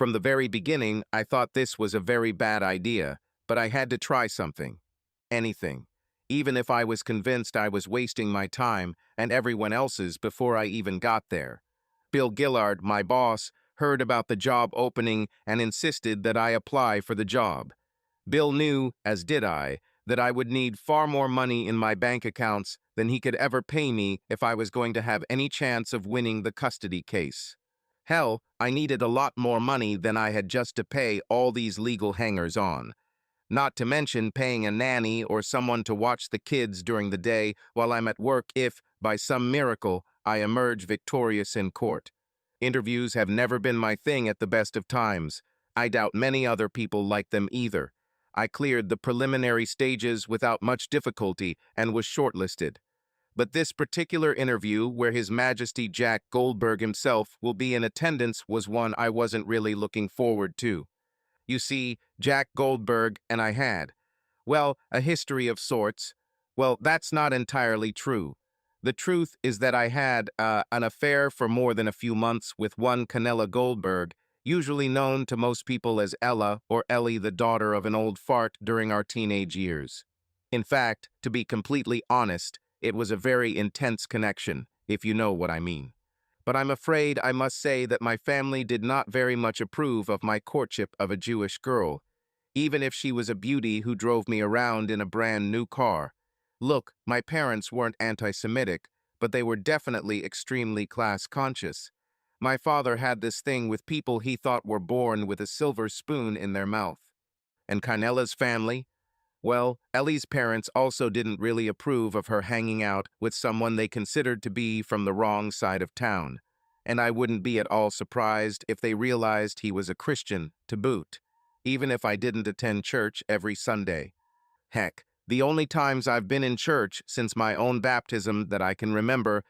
From the very beginning, I thought this was a very bad idea, but I had to try something. Anything. Even if I was convinced I was wasting my time and everyone else's before I even got there. Bill Gillard, my boss, heard about the job opening and insisted that I apply for the job. Bill knew, as did I, that I would need far more money in my bank accounts than he could ever pay me if I was going to have any chance of winning the custody case. Hell, I needed a lot more money than I had just to pay all these legal hangers-on. Not to mention paying a nanny or someone to watch the kids during the day while I'm at work if, by some miracle, I emerge victorious in court. Interviews have never been my thing at the best of times. I doubt many other people like them either. I cleared the preliminary stages without much difficulty and was shortlisted. But this particular interview, where His Majesty Jack Goldberg himself will be in attendance, was one I wasn't really looking forward to. You see, Jack Goldberg and I had, well, a history of sorts. Well, that's not entirely true. The truth is that I had an affair for more than a few months with one Canella Goldberg, usually known to most people as Ella or Ellie, the daughter of an old fart during our teenage years. In fact, to be completely honest, it was a very intense connection, if you know what I mean. But I'm afraid I must say that my family did not very much approve of my courtship of a Jewish girl, even if she was a beauty who drove me around in a brand new car. Look, my parents weren't anti-Semitic, but they were definitely extremely class-conscious. My father had this thing with people he thought were born with a silver spoon in their mouth. And Canella's family? Well, Ellie's parents also didn't really approve of her hanging out with someone they considered to be from the wrong side of town, and I wouldn't be at all surprised if they realized he was a Christian to boot, even if I didn't attend church every Sunday. Heck, the only times I've been in church since my own baptism that I can remember,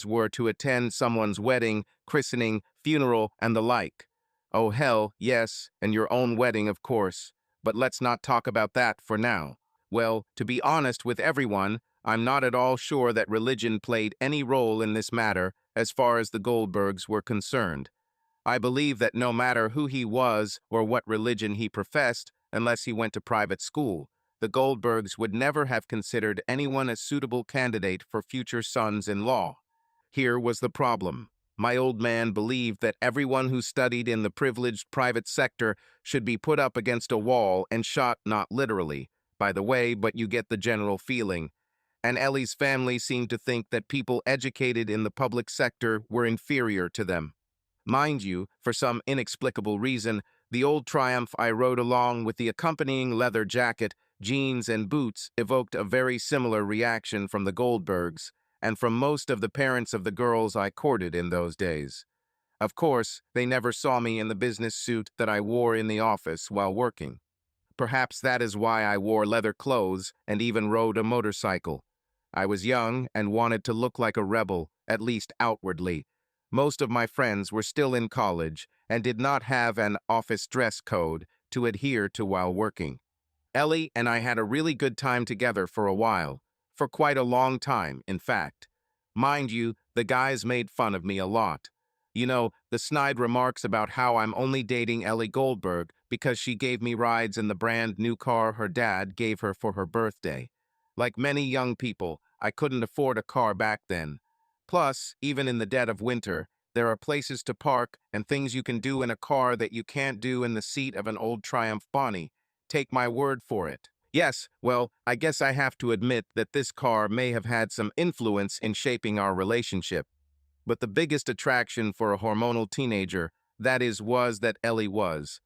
were to attend someone's wedding, christening, funeral, and the like. Oh hell, yes, and your own wedding, of course. But let's not talk about that for now. Well, to be honest with everyone, I'm not at all sure that religion played any role in this matter as far as the Goldbergs were concerned. I believe that no matter who he was or what religion he professed, unless he went to private school, the Goldbergs would never have considered anyone a suitable candidate for future sons-in-law. Here was the problem. My old man believed that everyone who studied in the privileged private sector should be put up against a wall and shot, not literally, by the way, but you get the general feeling. And Ellie's family seemed to think that people educated in the public sector were inferior to them. Mind you, for some inexplicable reason, the old Triumph I rode along with the accompanying leather jacket, jeans, and boots evoked a very similar reaction from the Goldbergs, and from most of the parents of the girls I courted in those days. Of course, they never saw me in the business suit that I wore in the office while working. Perhaps that is why I wore leather clothes and even rode a motorcycle. I was young and wanted to look like a rebel, at least outwardly. Most of my friends were still in college and did not have an office dress code to adhere to while working. Ellie and I had a really good time together for a while. For quite a long time, in fact. Mind you, the guys made fun of me a lot. You know, the snide remarks about how I'm only dating Ellie Goldberg because she gave me rides in the brand new car her dad gave her for her birthday. Like many young people, I couldn't afford a car back then. Plus, even in the dead of winter, there are places to park and things you can do in a car that you can't do in the seat of an old Triumph Bonnie. Take my word for it. Yes, well, I guess I have to admit that this car may have had some influence in shaping our relationship. But the biggest attraction for a hormonal teenager, was that Ellie was.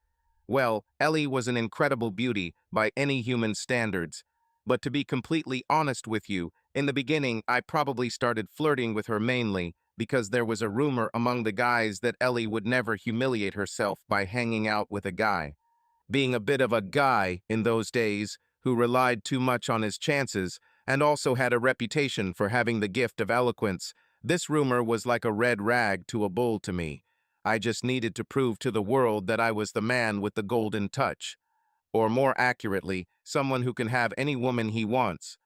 Well, Ellie was an incredible beauty by any human standards. But to be completely honest with you, in the beginning I probably started flirting with her mainly because there was a rumor among the guys that Ellie would never humiliate herself by hanging out with a guy. Being a bit of a guy in those days, who relied too much on his chances, and also had a reputation for having the gift of eloquence, this rumor was like a red rag to a bull to me. I just needed to prove to the world that I was the man with the golden touch. Or more accurately, someone who can have any woman he wants.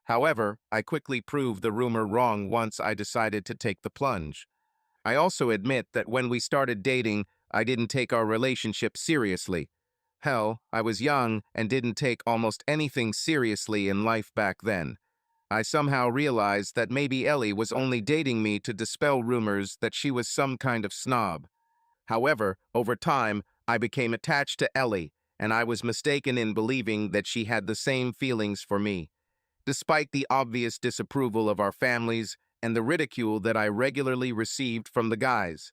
However, I quickly proved the rumor wrong once I decided to take the plunge. I also admit that when we started dating, I didn't take our relationship seriously. Hell, I was young and didn't take almost anything seriously in life back then. I somehow realized that maybe Ellie was only dating me to dispel rumors that she was some kind of snob. However, over time, I became attached to Ellie, and I was mistaken in believing that she had the same feelings for me. Despite the obvious disapproval of our families and the ridicule that I regularly received from the guys.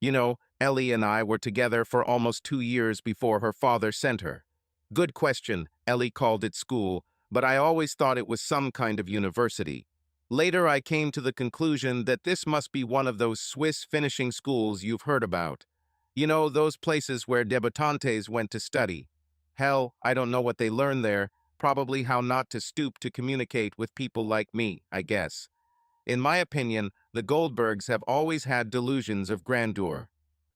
You know, Ellie and I were together for almost 2 years before her father sent her. Good question, Ellie called it school, but I always thought it was some kind of university. Later, I came to the conclusion that this must be one of those Swiss finishing schools you've heard about. You know, those places where debutantes went to study. Hell, I don't know what they learned there, probably how not to stoop to communicate with people like me, I guess. In my opinion, the Goldbergs have always had delusions of grandeur.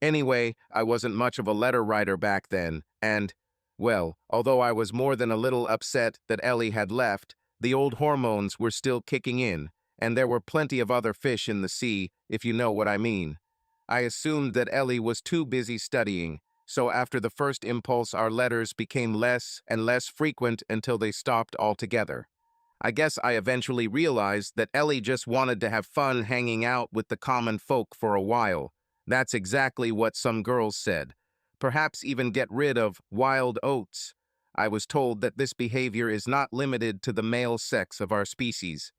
Anyway, I wasn't much of a letter writer back then, and, well, although I was more than a little upset that Ellie had left, the old hormones were still kicking in, and there were plenty of other fish in the sea, if you know what I mean. I assumed that Ellie was too busy studying, so after the first impulse our letters became less and less frequent until they stopped altogether. I guess I eventually realized that Ellie just wanted to have fun hanging out with the common folk for a while. That's exactly what some girls said. Perhaps even get rid of wild oats. I was told that this behavior is not limited to the male sex of our species.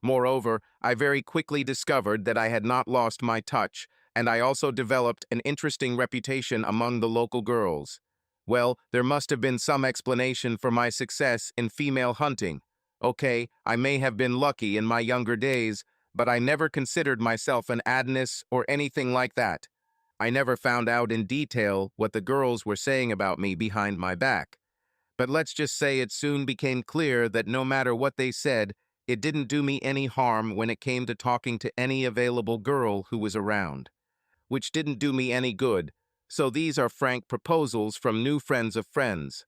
Moreover, I very quickly discovered that I had not lost my touch, and I also developed an interesting reputation among the local girls. Well, there must have been some explanation for my success in female hunting. Okay, I may have been lucky in my younger days, but I never considered myself an Adonis or anything like that. I never found out in detail what the girls were saying about me behind my back. But let's just say it soon became clear that no matter what they said, it didn't do me any harm when it came to talking to any available girl who was around. Which didn't do me any good, so these are frank proposals from new friends of friends.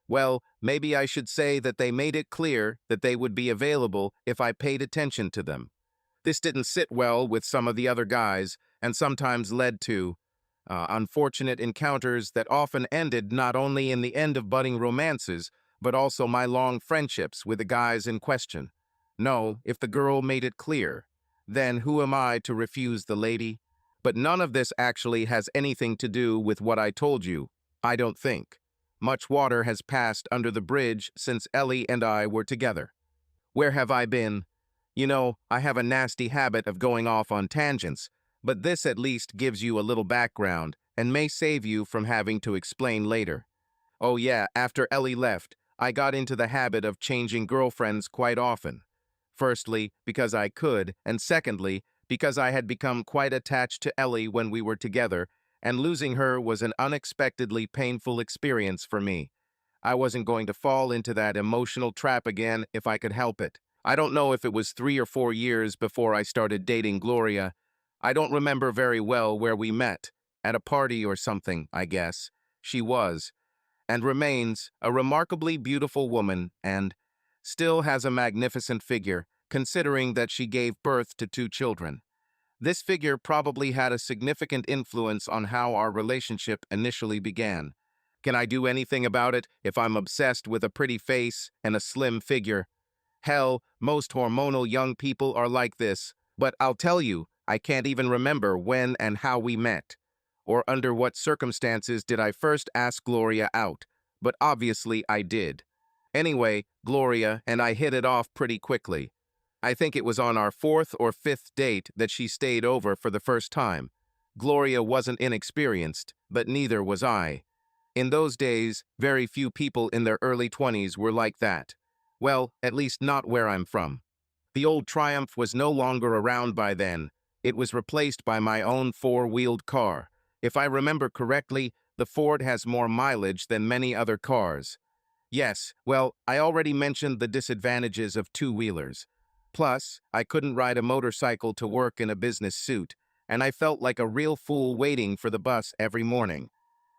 Well, maybe I should say that they made it clear that they would be available if I paid attention to them. This didn't sit well with some of the other guys, and sometimes led to unfortunate encounters that often ended not only in the end of budding romances, but also my long friendships with the guys in question. No, if the girl made it clear, then who am I to refuse the lady? But none of this actually has anything to do with what I told you, I don't think. Much water has passed under the bridge since Ellie and I were together. Where have I been? You know, I have a nasty habit of going off on tangents, but this at least gives you a little background and may save you from having to explain later. Oh yeah, after Ellie left, I got into the habit of changing girlfriends quite often. Firstly, because I could, and secondly, because I had become quite attached to Ellie when we were together, and losing her was an unexpectedly painful experience for me. I wasn't going to fall into that emotional trap again if I could help it. I don't know if it was 3 or 4 years before I started dating Gloria. I don't remember very well where we met. At a party or something, I guess. She was, and remains, a remarkably beautiful woman and still has a magnificent figure, considering that she gave birth to 2 children. This figure probably had a significant influence on how our relationship initially began. Can I do anything about it if I'm obsessed with a pretty face and a slim figure? Hell, most hormonal young people are like this, but I'll tell you, I can't even remember when and how we met. Or under what circumstances did I first ask Gloria out, but obviously I did. Anyway, Gloria and I hit it off pretty quickly. I think it was on our 4th or 5th date that she stayed over for the first time. Gloria wasn't inexperienced, but neither was I. In those days, very few people in their early 20s were like that. Well, at least not where I'm from. The old Triumph was no longer around by then. It was replaced by my own four-wheeled car. If I remember correctly, the Ford has more mileage than many other cars. Yes, well, I already mentioned the disadvantages of two-wheelers. Plus, I couldn't ride a motorcycle to work in a business suit, and I felt like a real fool waiting for the bus every morning.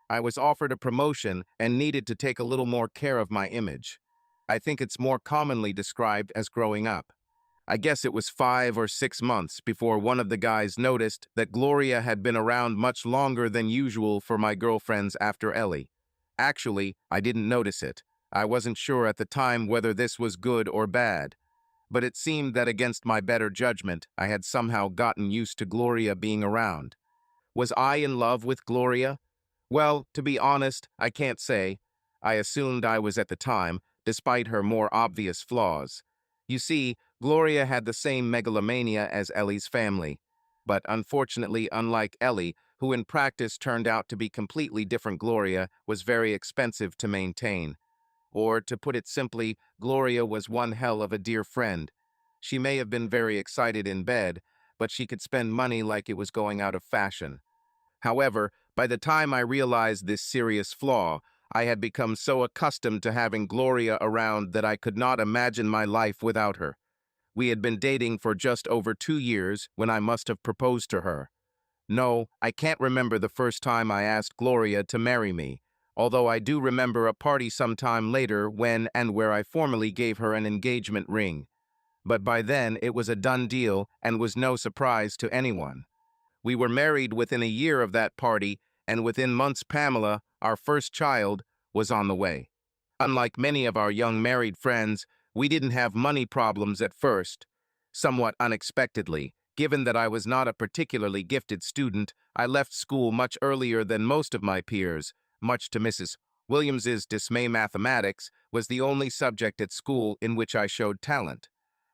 I was offered a promotion and needed to take a little more care of my image. I think it's more commonly described as growing up. I guess it was 5 or 6 months before one of the guys noticed that Gloria had been around much longer than usual for my girlfriends after Ellie. Actually, I didn't notice it. I wasn't sure at the time whether this was good or bad, but it seemed that against my better judgment, I had somehow gotten used to Gloria being around. Was I in love with Gloria? Well, to be honest, I can't say. I assumed I was at the time, despite her more obvious flaws. You see, Gloria had the same megalomania as Ellie's family. But unfortunately, unlike Ellie, who in practice turned out to be completely different, Gloria was very expensive to maintain. Or, to put it simply, Gloria was one hell of a dear friend. She may have been very excited in bed, but she could spend money like it was going out of fashion. However, by the time I realized this serious flaw, I had become so accustomed to having Gloria around that I could not imagine my life without her. We had been dating for just over 2 years when I must have proposed to her. No, I can't remember the first time I asked Gloria to marry me, although I do remember a party sometime later when and where I formally gave her an engagement ring. But by then it was a done deal and was no surprise to anyone. We were married within a year of that party, and within months Pamela, our first child, was on the way. Unlike many of our young married friends, we didn't have money problems at first. Somewhat unexpectedly, given that I was not a particularly gifted student, I left school much earlier than most of my peers. Much to Mrs. Williams's dismay, mathematics was the only subject at school in which I showed talent.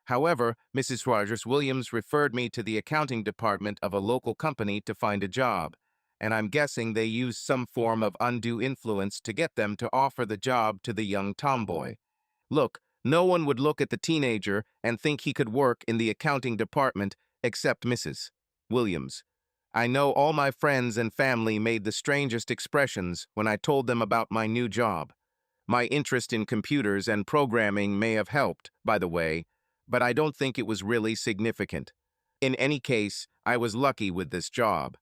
However, Mrs. Rogers Williams referred me to the accounting department of a local company to find a job, and I'm guessing they used some form of undue influence to get them to offer the job to the young tomboy. Look, no one would look at the teenager and think he could work in the accounting department except Mrs. Williams. I know all my friends and family made the strangest expressions when I told them about my new job. My interest in computers and programming may have helped, by the way, but I don't think it was really significant. In any case, I was lucky with this job.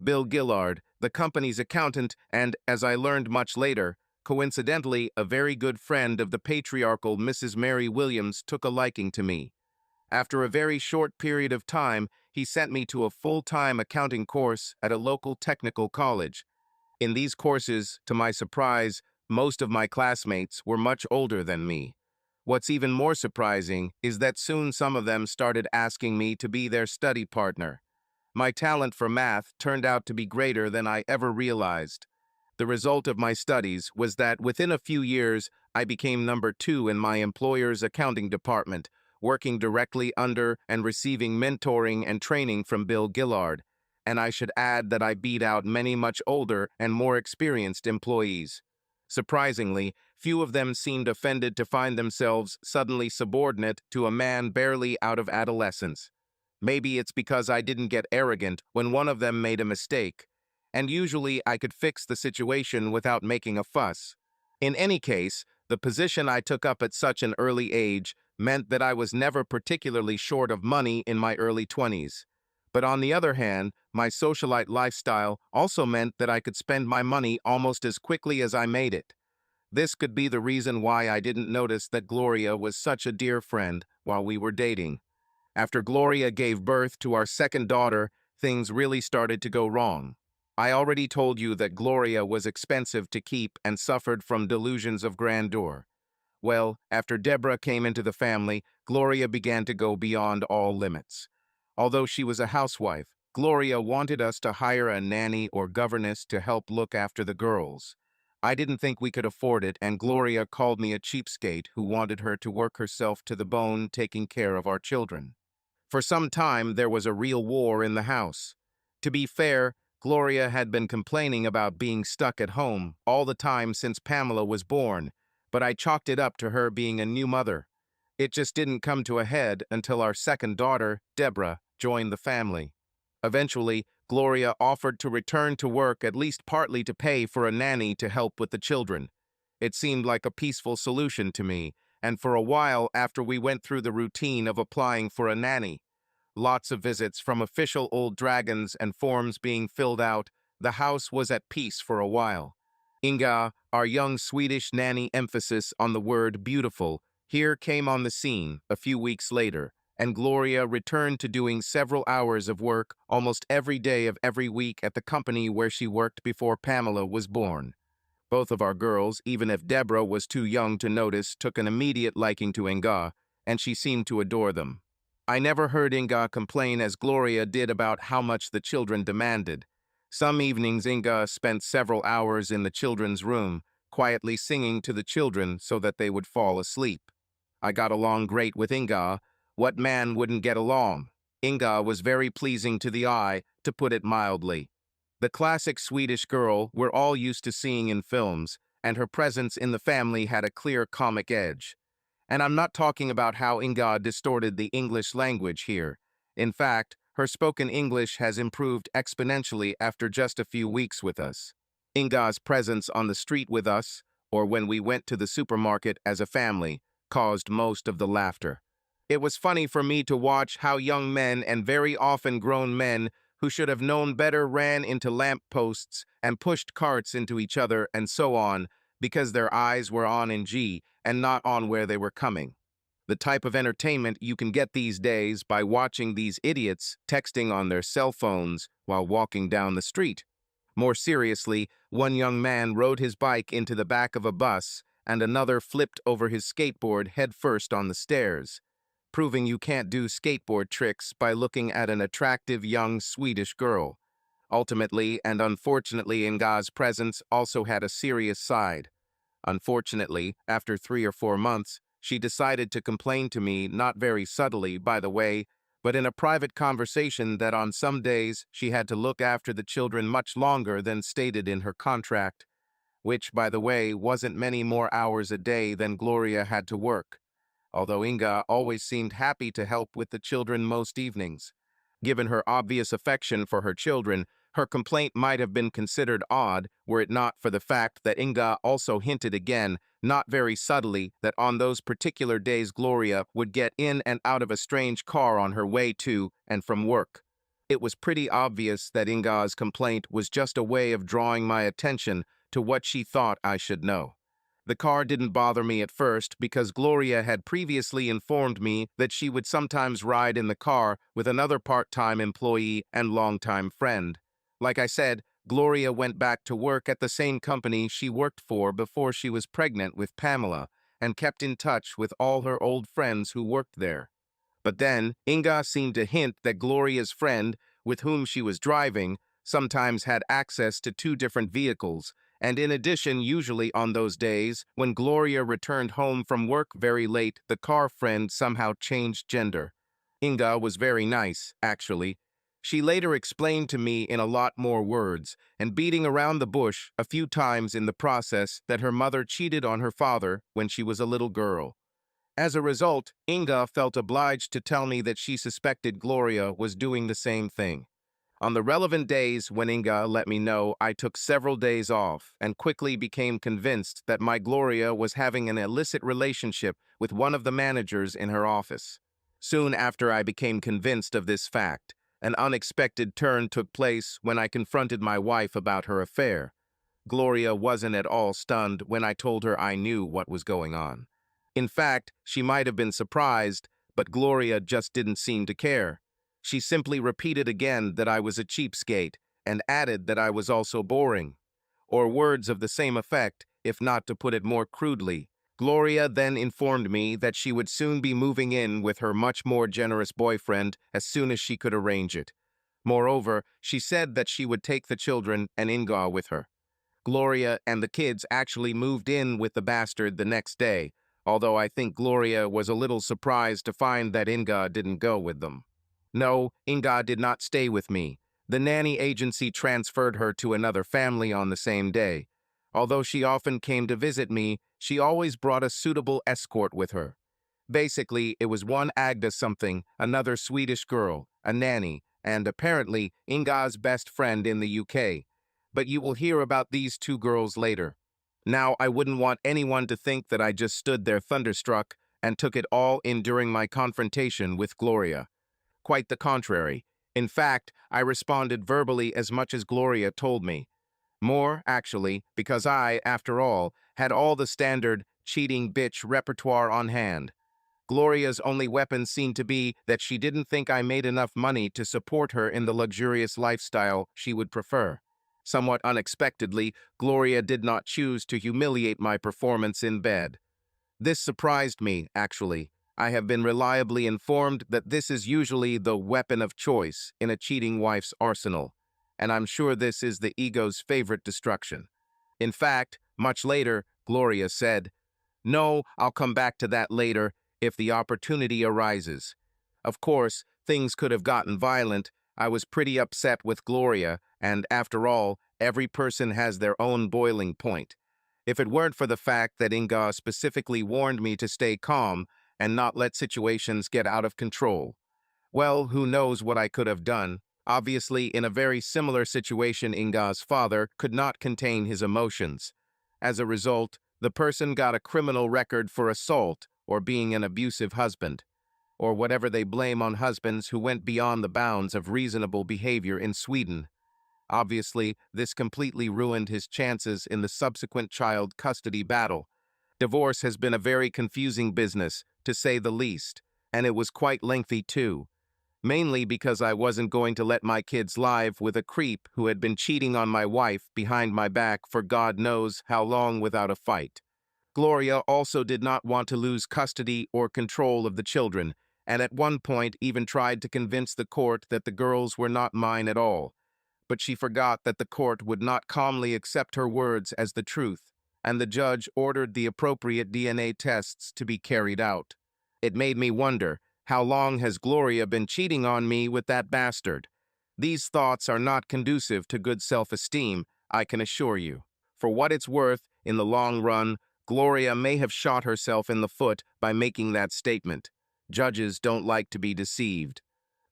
Bill Gillard, the company's accountant, and, as I learned much later, coincidentally, a very good friend of the patriarchal Mrs. Mary Williams, took a liking to me. After a very short period of time, he sent me to a full-time accounting course at a local technical college. In these courses, to my surprise, most of my classmates were much older than me. What's even more surprising is that soon some of them started asking me to be their study partner. My talent for math turned out to be greater than I ever realized. The result of my studies was that within a few years, I became number 2 in my employer's accounting department, working directly under and receiving mentoring and training from Bill Gillard. And I should add that I beat out many much older and more experienced employees. Surprisingly, few of them seemed offended to find themselves suddenly subordinate to a man barely out of adolescence. Maybe it's because I didn't get arrogant when one of them made a mistake, and usually I could fix the situation without making a fuss. In any case, the position I took up at such an early age meant that I was never particularly short of money in my early 20s. But on the other hand, my socialite lifestyle also meant that I could spend my money almost as quickly as I made it. This could be the reason why I didn't notice that Gloria was such a dear friend while we were dating. After Gloria gave birth to our second daughter, things really started to go wrong. I already told you that Gloria was expensive to keep and suffered from delusions of grandeur. Well, after Deborah came into the family, Gloria began to go beyond all limits. Although she was a housewife, Gloria wanted us to hire a nanny or governess to help look after the girls. I didn't think we could afford it, and Gloria called me a cheapskate who wanted her to work herself to the bone taking care of our children. For some time, there was a real war in the house. To be fair, Gloria had been complaining about being stuck at home all the time since Pamela was born, but I chalked it up to her being a new mother. It just didn't come to a head until our second daughter, Deborah, joined the family. Eventually, Gloria offered to return to work at least partly to pay for a nanny to help with the children. It seemed like a peaceful solution to me, and for a while after we went through the routine of applying for a nanny, lots of visits from official old dragons and forms being filled out, the house was at peace for a while. Inga, our young Swedish nanny, emphasis on the word beautiful, here came on the scene a few weeks later, and Gloria returned to doing several hours of work almost every day of every week at the company where she worked before Pamela was born. Both of our girls, even if Deborah was too young to notice, took an immediate liking to Inga, and she seemed to adore them. I never heard Inga complain as Gloria did about how much the children demanded. Some evenings Inga spent several hours in the children's room, quietly singing to the children so that they would fall asleep. I got along great with Inga. What man wouldn't get along? Inga was very pleasing to the eye, to put it mildly. The classic Swedish girl we're all used to seeing in films, and her presence in the family had a clear comic edge. And I'm not talking about how Inga distorted the English language here. In fact, her spoken English has improved exponentially after just a few weeks with us. Inga's presence on the street with us, or when we went to the supermarket as a family, caused most of the laughter. It was funny for me to watch how young men and very often grown men who should have known better ran into lamp posts and pushed carts into each other and so on because their eyes were on NG and not on where they were coming. The type of entertainment you can get these days by watching these idiots texting on their cell phones while walking down the street. More seriously, one young man rode his bike into the back of a bus and another flipped over his skateboard headfirst on the stairs, proving you can't do skateboard tricks by looking at an attractive young Swedish girl. Ultimately and unfortunately, Inga's presence also had a serious side. Unfortunately, after 3 or 4 months, she decided to complain to me, not very subtly, by the way, but in a private conversation that on some days she had to look after the children much longer than stated in her contract, which, by the way, wasn't many more hours a day than Gloria had to work, although Inga always seemed happy to help with the children most evenings. Given her obvious affection for her children, her complaint might have been considered odd were it not for the fact that Inga also hinted again, not very subtly, that on those particular days Gloria would get in and out of a strange car on her way to and from work. It was pretty obvious that Inga's complaint was just a way of drawing my attention to what she thought I should know. The car didn't bother me at first because Gloria had previously informed me that she would sometimes ride in the car with another part-time employee and longtime friend. Like I said, Gloria went back to work at the same company she worked for before she was pregnant with Pamela and kept in touch with all her old friends who worked there. But then, Inga seemed to hint that Gloria's friend, with whom she was driving, sometimes had access to two different vehicles, and in addition, usually on those days, when Gloria returned home from work very late, the car friend somehow changed gender. Inga was very nice, actually. She later explained to me in a lot more words, and beating around the bush a few times in the process, that her mother cheated on her father when she was a little girl. As a result, Inga felt obliged to tell me that she suspected Gloria was doing the same thing. On the relevant days when Inga let me know, I took several days off and quickly became convinced that my Gloria was having an illicit relationship with one of the managers in her office. Soon after I became convinced of this fact, an unexpected turn took place when I confronted my wife about her affair. Gloria wasn't at all stunned when I told her I knew what was going on. In fact, she might have been surprised, but Gloria just didn't seem to care. She simply repeated again that I was a cheapskate and added that I was also boring. Or words of the same effect, if not to put it more crudely. Gloria then informed me that she would soon be moving in with her much more generous boyfriend as soon as she could arrange it. Moreover, she said that she would take the children and Inga with her. Gloria and the kids actually moved in with the bastard the next day, although I think Gloria was a little surprised to find that Inga didn't go with them. No, Inga did not stay with me. The nanny agency transferred her to another family on the same day. Although she often came to visit me, she always brought a suitable escort with her. Basically, it was one Agda something, another Swedish girl, a nanny, and apparently Inga's best friend in the UK. But you will hear about these two girls later. Now, I wouldn't want anyone to think that I just stood there thunderstruck and took it all in during my confrontation with Gloria. Quite the contrary. In fact, I responded verbally as much as Gloria told me. More, actually, because I, after all, had all the standard cheating bitch repertoire on hand. Gloria's only weapon seemed to be that she didn't think I made enough money to support her in the luxurious lifestyle she would prefer. Somewhat unexpectedly, Gloria did not choose to humiliate my performance in bed. This surprised me, actually. I have been reliably informed that this is usually the weapon of choice in a cheating wife's arsenal, and I'm sure this is the ego's favorite destruction. In fact, much later, Gloria said, "No, I'll come back to that later if the opportunity arises." Of course, things could have gotten violent. I was pretty upset with Gloria, and after all, every person has their own boiling point. If it weren't for the fact that Inga specifically warned me to stay calm and not let situations get out of control, well, who knows what I could have done. Obviously, in a very similar situation, Inga's father could not contain his emotions. As a result, the person got a criminal record for assault or being an abusive husband, or whatever they blame on husbands who went beyond the bounds of reasonable behavior in Sweden. Obviously, this completely ruined his chances in the subsequent child custody battle. Divorce has been a very confusing business, to say the least, and it was quite lengthy too. Mainly because I wasn't going to let my kids live with a creep who had been cheating on my wife behind my back for God knows how long without a fight. Gloria also did not want to lose custody or control of the children, and at one point even tried to convince the court that the girls were not mine at all. But she forgot that the court would not calmly accept her words as the truth, and the judge ordered the appropriate DNA tests to be carried out. It made me wonder, how long has Gloria been cheating on me with that bastard? These thoughts are not conducive to good self-esteem, I can assure you. For what it's worth, in the long run, Gloria may have shot herself in the foot by making that statement. Judges don't like to be deceived.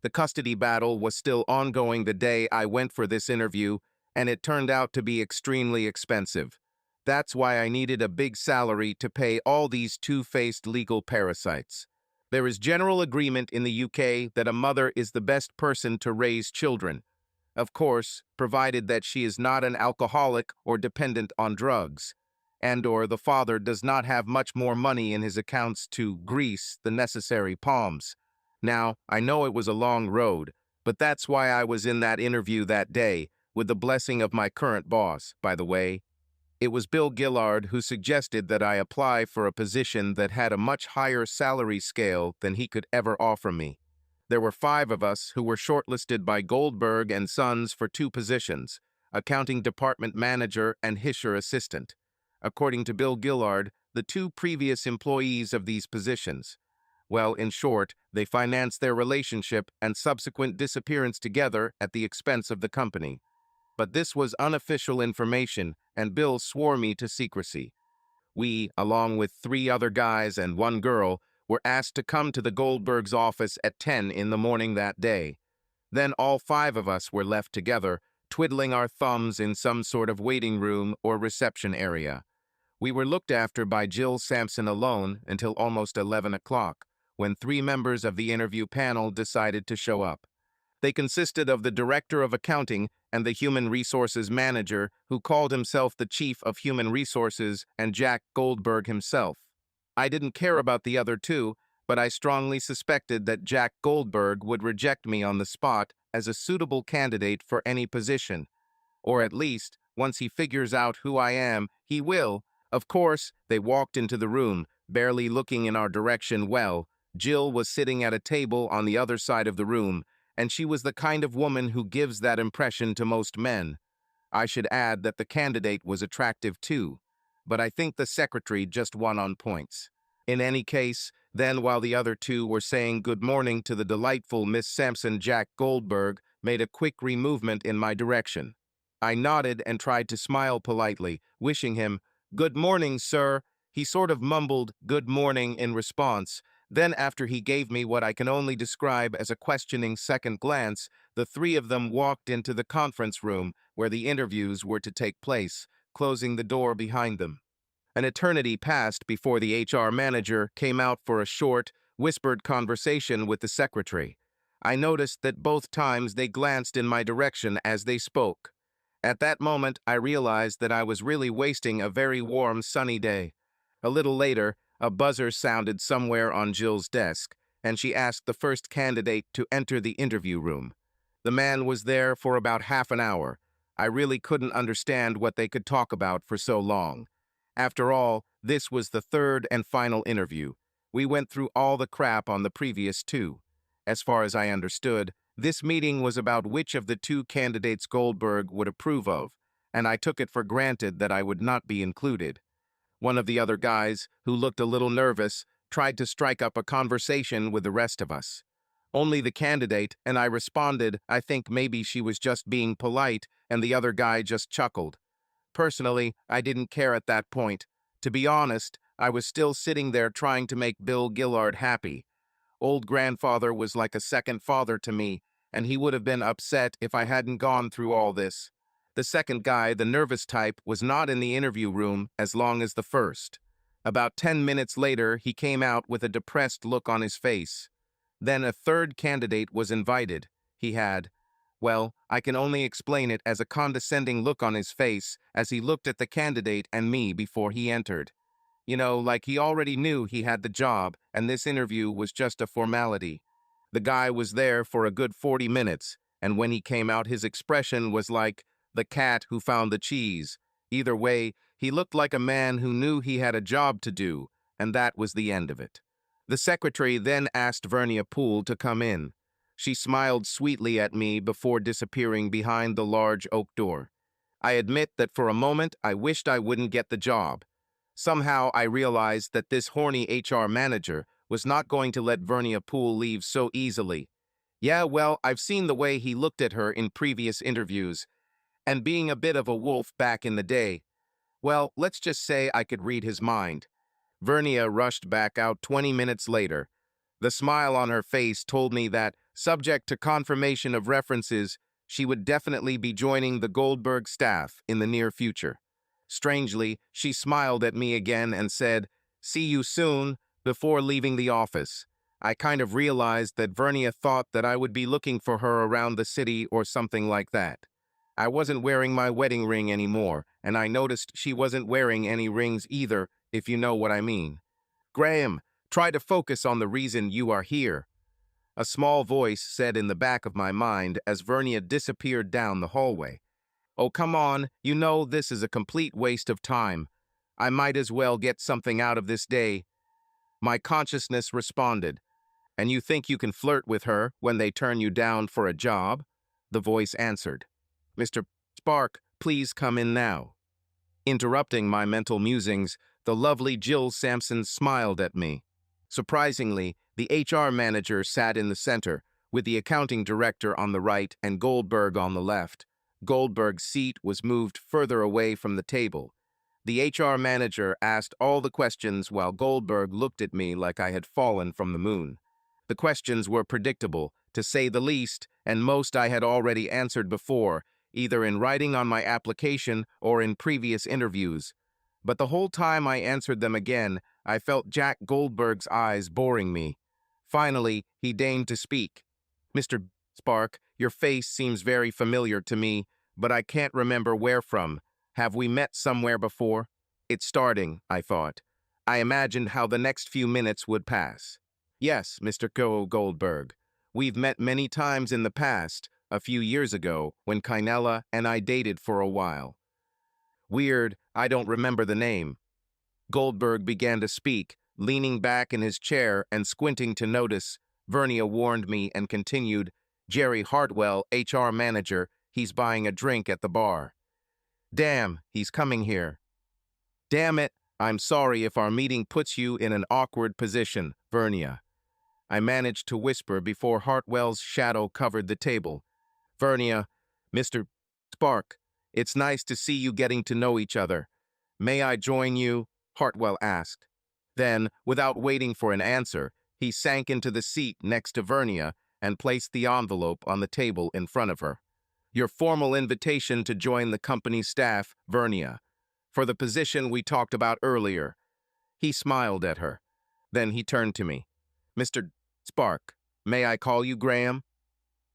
The custody battle was still ongoing the day I went for this interview, and it turned out to be extremely expensive. That's why I needed a big salary to pay all these two-faced legal parasites. There is general agreement in the UK that a mother is the best person to raise children. Of course, provided that she is not an alcoholic or dependent on drugs, and/or the father does not have much more money in his accounts to grease the necessary palms. Now, I know it was a long road, but that's why I was in that interview that day, with the blessing of my current boss, by the way. It was Bill Gillard who suggested that I apply for a position that had a much higher salary scale than he could ever offer me. There were 5 of us who were shortlisted by Goldberg and Sons for 2 positions, accounting department manager and Hischer assistant. According to Bill Gillard, the 2 previous employees of these positions, well, in short, they financed their relationship and subsequent disappearance together at the expense of the company. But this was unofficial information, and Bill swore me to secrecy. We, along with 3 other guys and 1 girl, were asked to come to the Goldbergs' office at 10 in the morning that day. Then all 5 of us were left together, twiddling our thumbs in some sort of waiting room or reception area. We were looked after by Jill Sampson alone until almost 11 o'clock, when 3 members of the interview panel decided to show up. They consisted of the Director of Accounting and the Human Resources Manager, who called himself the Chief of Human Resources, and Jack Goldberg himself. I didn't care about the other 2, but I strongly suspected that Jack Goldberg would reject me on the spot as a suitable candidate for any position. Or at least, once he figures out who I am, he will. Of course, they walked into the room, barely looking in our direction. Well, Jill was sitting at a table on the other side of the room, and she was the kind of woman who gives that impression to most men. I should add that the candidate was attractive too, but I think the secretary just won on points. In any case, then while the other 2 were saying good morning to the delightful Miss Sampson, Jack Goldberg made a quick movement in my direction. I nodded and tried to smile politely, wishing him, "Good morning, sir." He sort of mumbled, "Good morning," in response. Then, after he gave me what I can only describe as a questioning second glance, the 3 of them walked into the conference room where the interviews were to take place, closing the door behind them. An eternity passed before the HR manager came out for a short, whispered conversation with the secretary. I noticed that both times they glanced in my direction as they spoke. At that moment, I realized that I was really wasting a very warm, sunny day. A little later, A buzzer sounded somewhere on Jill's desk, and she asked the first candidate to enter the interview room. The man was there for about half an hour. I really couldn't understand what they could talk about for so long. After all, this was the third and final interview. We went through all the crap on the previous two. As far as I understood, this meeting was about which of the two candidates Goldberg would approve of, and I took it for granted that I would not be included. One of the other guys, who looked a little nervous, tried to strike up a conversation with the rest of us. Only the candidate, and I responded, I think maybe she was just being polite, and the other guy just chuckled. Personally, I didn't care at that point. To be honest, I was still sitting there trying to make Bill Gillard happy. Old grandfather was like a second father to me, and he would have been upset if I hadn't gone through all this. The second guy, the nervous type, was not in the interview room as long as the first. About 10 minutes later, he came out with a depressed look on his face. Then a third candidate was invited. He had, well, I can only explain it as a condescending look on his face as he looked at the candidate and me before he entered. You know, like he already knew he had the job, and this interview was just a formality. The guy was there for a good 40 minutes, and when he came out, his expression was like the cat who found the cheese. Either way, he looked like a man who knew he had a job to do, and that was the end of it. The secretary then asked Vernia Poole to come in. She smiled sweetly at me before disappearing behind the large oak door. I admit that for a moment I wished I wouldn't get the job. Somehow I realized that this horny HR manager was not going to let Vernia Poole leave so easily. Yeah, well, I've seen the way he looked at her in previous interviews, and being a bit of a wolf back in the day, well, let's just say I could read his mind. Vernia rushed back out 20 minutes later. The smile on her face told me that, subject to confirmation of references, she would definitely be joining the Goldberg staff in the near future. Strangely, she smiled at me again and said, "See you soon," before leaving the office. I kind of realized that Vernia thought that I would be looking for her around the city or something like that. I wasn't wearing my wedding ring anymore, and I noticed she wasn't wearing any rings either, if you know what I mean. "Graham, try to focus on the reason you are here," a small voice said in the back of my mind as Vernia disappeared down the hallway. "Oh, come on, you know this is a complete waste of time. I might as well get something out of this day." My consciousness responded. "And you think you can flirt with her when they turn you down for a job?" The voice answered. "Mr. Spark, please come in now." Interrupting my mental musings, the lovely Jill Sampson smiled at me. Surprisingly, the HR manager sat in the center, with the accounting director on the right and Goldberg on the left. Goldberg's seat was moved further away from the table. The HR manager asked all the questions while Goldberg looked at me like I had fallen from the moon. The questions were predictable, to say the least, and most I had already answered before, either in writing on my application or in previous interviews. But the whole time I answered them again, I felt Jack Goldberg's eyes boring me. Finally, he deigned to speak. "Mr. Spark, your face seems very familiar to me, but I can't remember where from. Have we met somewhere before?" It's starting, I thought. I imagined how the next few minutes would pass. "Yes, Mr. Goldberg. We've met many times in the past, a few years ago, when Kynella and I dated for a while." "Weird, I don't remember the name." Goldberg began to speak, leaning back in his chair and squinting to notice. Vernia warned me and continued, "Jerry Hartwell, HR manager, he's buying a drink at the bar." "Damn, he's coming here." "Damn it, I'm sorry if our meeting puts you in an awkward position, Vernia." I managed to whisper before Hartwell's shadow covered the table. "Vernia, Mr. Spark, it's nice to see you getting to know each other. May I join you?" Hartwell asked. Then, without waiting for an answer, he sank into the seat next to Vernia and placed the envelope on the table in front of her. "Your formal invitation to join the company staff, Vernia, for the position we talked about earlier." He smiled at her. Then he turned to me. "Mr. Spark, may I call you Graham?"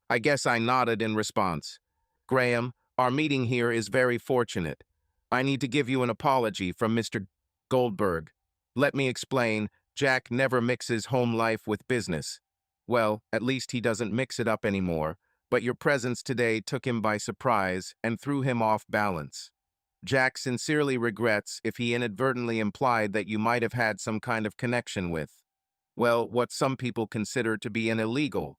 I guess I nodded in response. "Graham, our meeting here is very fortunate. I need to give you an apology from Mr. Goldberg." Let me explain. Jack never mixes home life with business. Well, at least he doesn't mix it up anymore, but your presence today took him by surprise and threw him off balance. Jack sincerely regrets if he inadvertently implied that you might have had some kind of connection with, well, what some people consider to be an illegal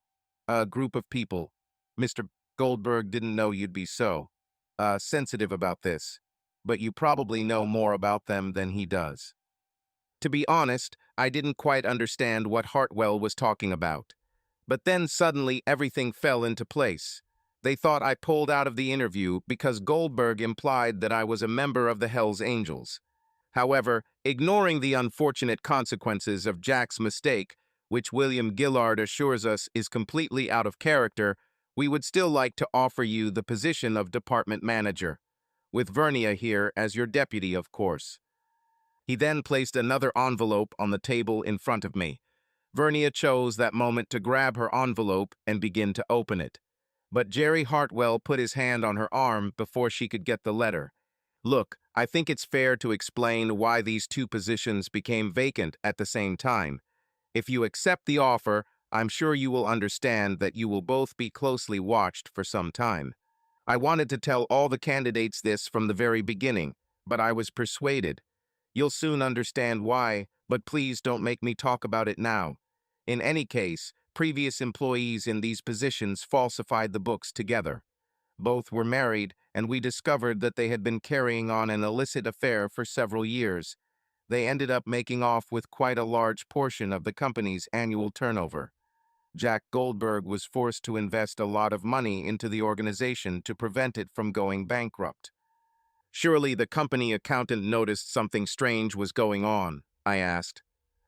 group of people. Mr. Goldberg didn't know you'd be so sensitive about this, but you probably know more about them than he does. To be honest, I didn't quite understand what Hartwell was talking about. But then suddenly everything fell into place. They thought I pulled out of the interview because Goldberg implied that I was a member of the Hells Angels. However, ignoring the unfortunate consequences of Jack's mistake, which William Gillard assures us is completely out of character, we would still like to offer you the position of department manager, with Vernia here as your deputy, of course. He then placed another envelope on the table in front of me. Vernia chose that moment to grab her envelope and begin to open it. But Jerry Hartwell put his hand on her arm before she could get the letter. Look, I think it's fair to explain why these two positions became vacant at the same time. If you accept the offer, I'm sure you will understand that you will both be closely watched for some time. I wanted to tell all the candidates this from the very beginning, but I was persuaded. You'll soon understand why, but please don't make me talk about it now. In any case, previous employees in these positions falsified the books together. Both were married, and we discovered that they had been carrying on an illicit affair for several years. They ended up making off with quite a large portion of the company's annual turnover. Jack Goldberg was forced to invest a lot of money into the organization to prevent it from going bankrupt. Surely the company accountant noticed something strange was going on, I asked.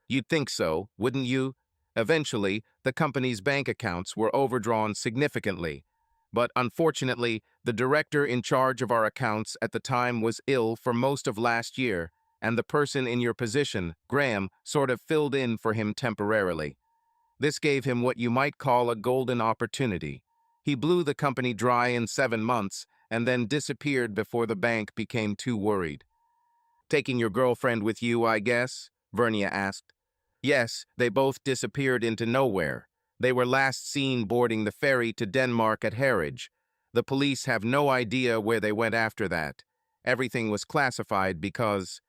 You'd think so, wouldn't you? Eventually, the company's bank accounts were overdrawn significantly. But unfortunately, the director in charge of our accounts at the time was ill for most of last year, and the person in your position, Graham, sort of filled in for him temporarily. This gave him what you might call a golden opportunity. He blew the company dry in 7 months and then disappeared before the bank became too worried. Taking your girlfriend with you, I guess? Vernia asked. Yes, they both disappeared into nowhere. They were last seen boarding the ferry to Denmark at Harwich. The police have no idea where they went after that. Everything was classified because,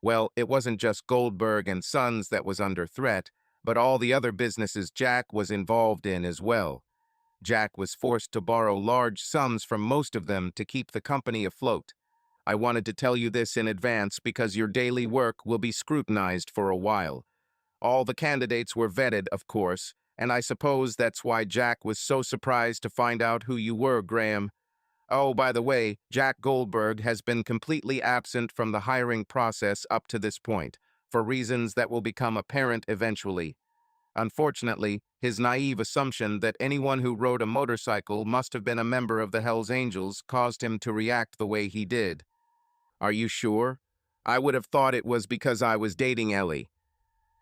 well, it wasn't just Goldberg and Sons that was under threat, but all the other businesses Jack was involved in as well. Jack was forced to borrow large sums from most of them to keep the company afloat. I wanted to tell you this in advance because your daily work will be scrutinized for a while. All the candidates were vetted, of course, and I suppose that's why Jack was so surprised to find out who you were, Graham. Oh, by the way, Jack Goldberg has been completely absent from the hiring process up to this point, for reasons that will become apparent eventually. Unfortunately, his naive assumption that anyone who rode a motorcycle must have been a member of the Hells Angels caused him to react the way he did. Are you sure? I would have thought it was because I was dating Ellie.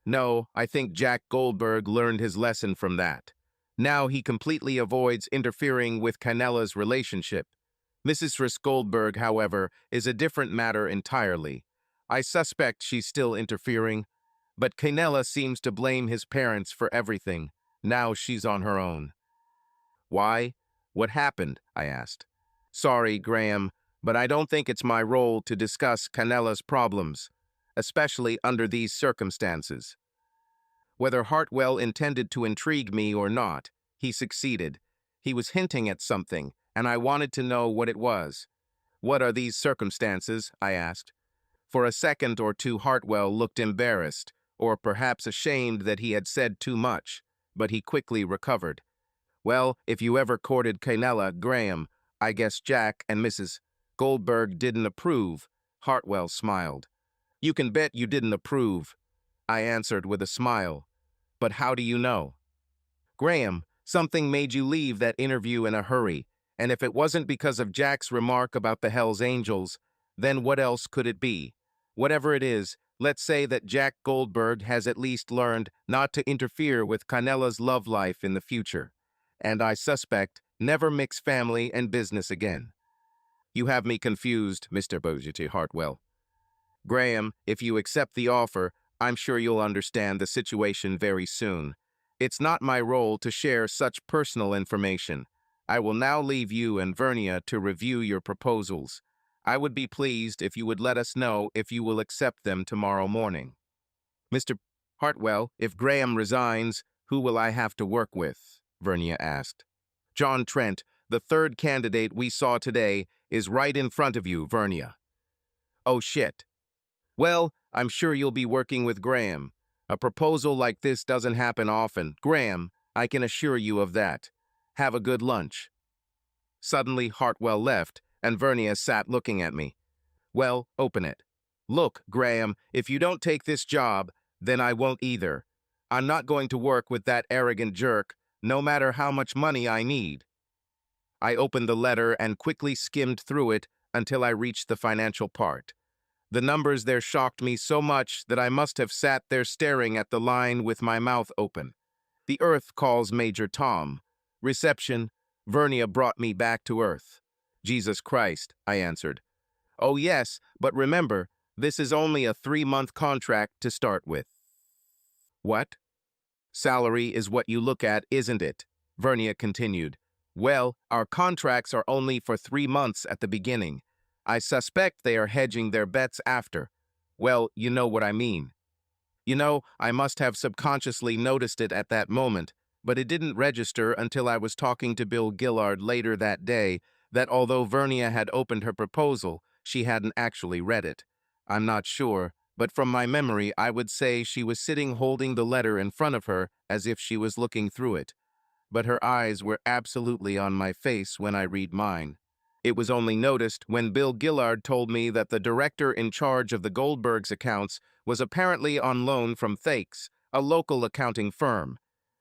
No, I think Jack Goldberg learned his lesson from that. Now he completely avoids interfering with Canella's relationship. Mrs. Goldberg, however, is a different matter entirely. I suspect she's still interfering, but Canella seems to blame his parents for everything. Now she's on her own. Why? What happened? I asked. Sorry, Graham, but I don't think it's my role to discuss Canella's problems, especially under these circumstances. Whether Hartwell intended to intrigue me or not, he succeeded. He was hinting at something, and I wanted to know what it was. What are these circumstances? I asked. For a second or two Hartwell looked embarrassed, or perhaps ashamed that he had said too much, but he quickly recovered. Well, if you ever courted Canella, Graham, I guess Jack and Mrs. Goldberg didn't approve. Hartwell smiled. You can bet you didn't approve, I answered with a smile. But how do you know? Graham, something made you leave that interview in a hurry, and if it wasn't because of Jack's remark about the Hells Angels, then what else could it be? Whatever it is, let's say that Jack Goldberg has at least learned not to interfere with Canella's love life in the future, and I suspect never mix family and business again. You have me confused, Mr. Bojiti Hartwell. Graham, if you accept the offer, I'm sure you'll understand the situation very soon. It's not my role to share such personal information. I will now leave you and Vernia to review your proposals. I would be pleased if you would let us know if you will accept them tomorrow morning. Mr. Hartwell, if Graham resigns, who will I have to work with? Vernia asked. John Trent, the third candidate we saw today, is right in front of you, Vernia. Oh shit. Well, I'm sure you'll be working with Graham. A proposal like this doesn't happen often. Graham, I can assure you of that. Have a good lunch. Suddenly, Hartwell left, and Vernia sat looking at me. Well, open it. Look, Graham, if you don't take this job, then I won't either. I'm not going to work with that arrogant jerk, no matter how much money I need. I opened the letter and quickly skimmed through it until I reached the financial part. The numbers there shocked me so much that I must have sat there staring at the line with my mouth open. The Earth calls Major Tom. Reception. Vernia brought me back to Earth. Jesus Christ, I answered. Oh yes, but remember, this is only a 3-month contract to start with. What? Salary is what you look at, isn't it? Vernia continued. Well, our contracts are only for 3 months at the beginning. I suspect they are hedging their bets after. Well, you know what I mean. You know, I must have subconsciously noticed it at that moment, but it didn't register until I was talking to Bill Gillard later that day that although Vernia had opened her proposal, she hadn't actually read it. I'm not sure, but from my memory I would say she was sitting holding the letter in front of her as if she was looking through it. But her eyes were absolutely on my face when I read mine. It was only noticed when Bill Gillard told me that the director in charge of the Goldbergs' accounts was apparently on loan from Thakes, a local accounting firm.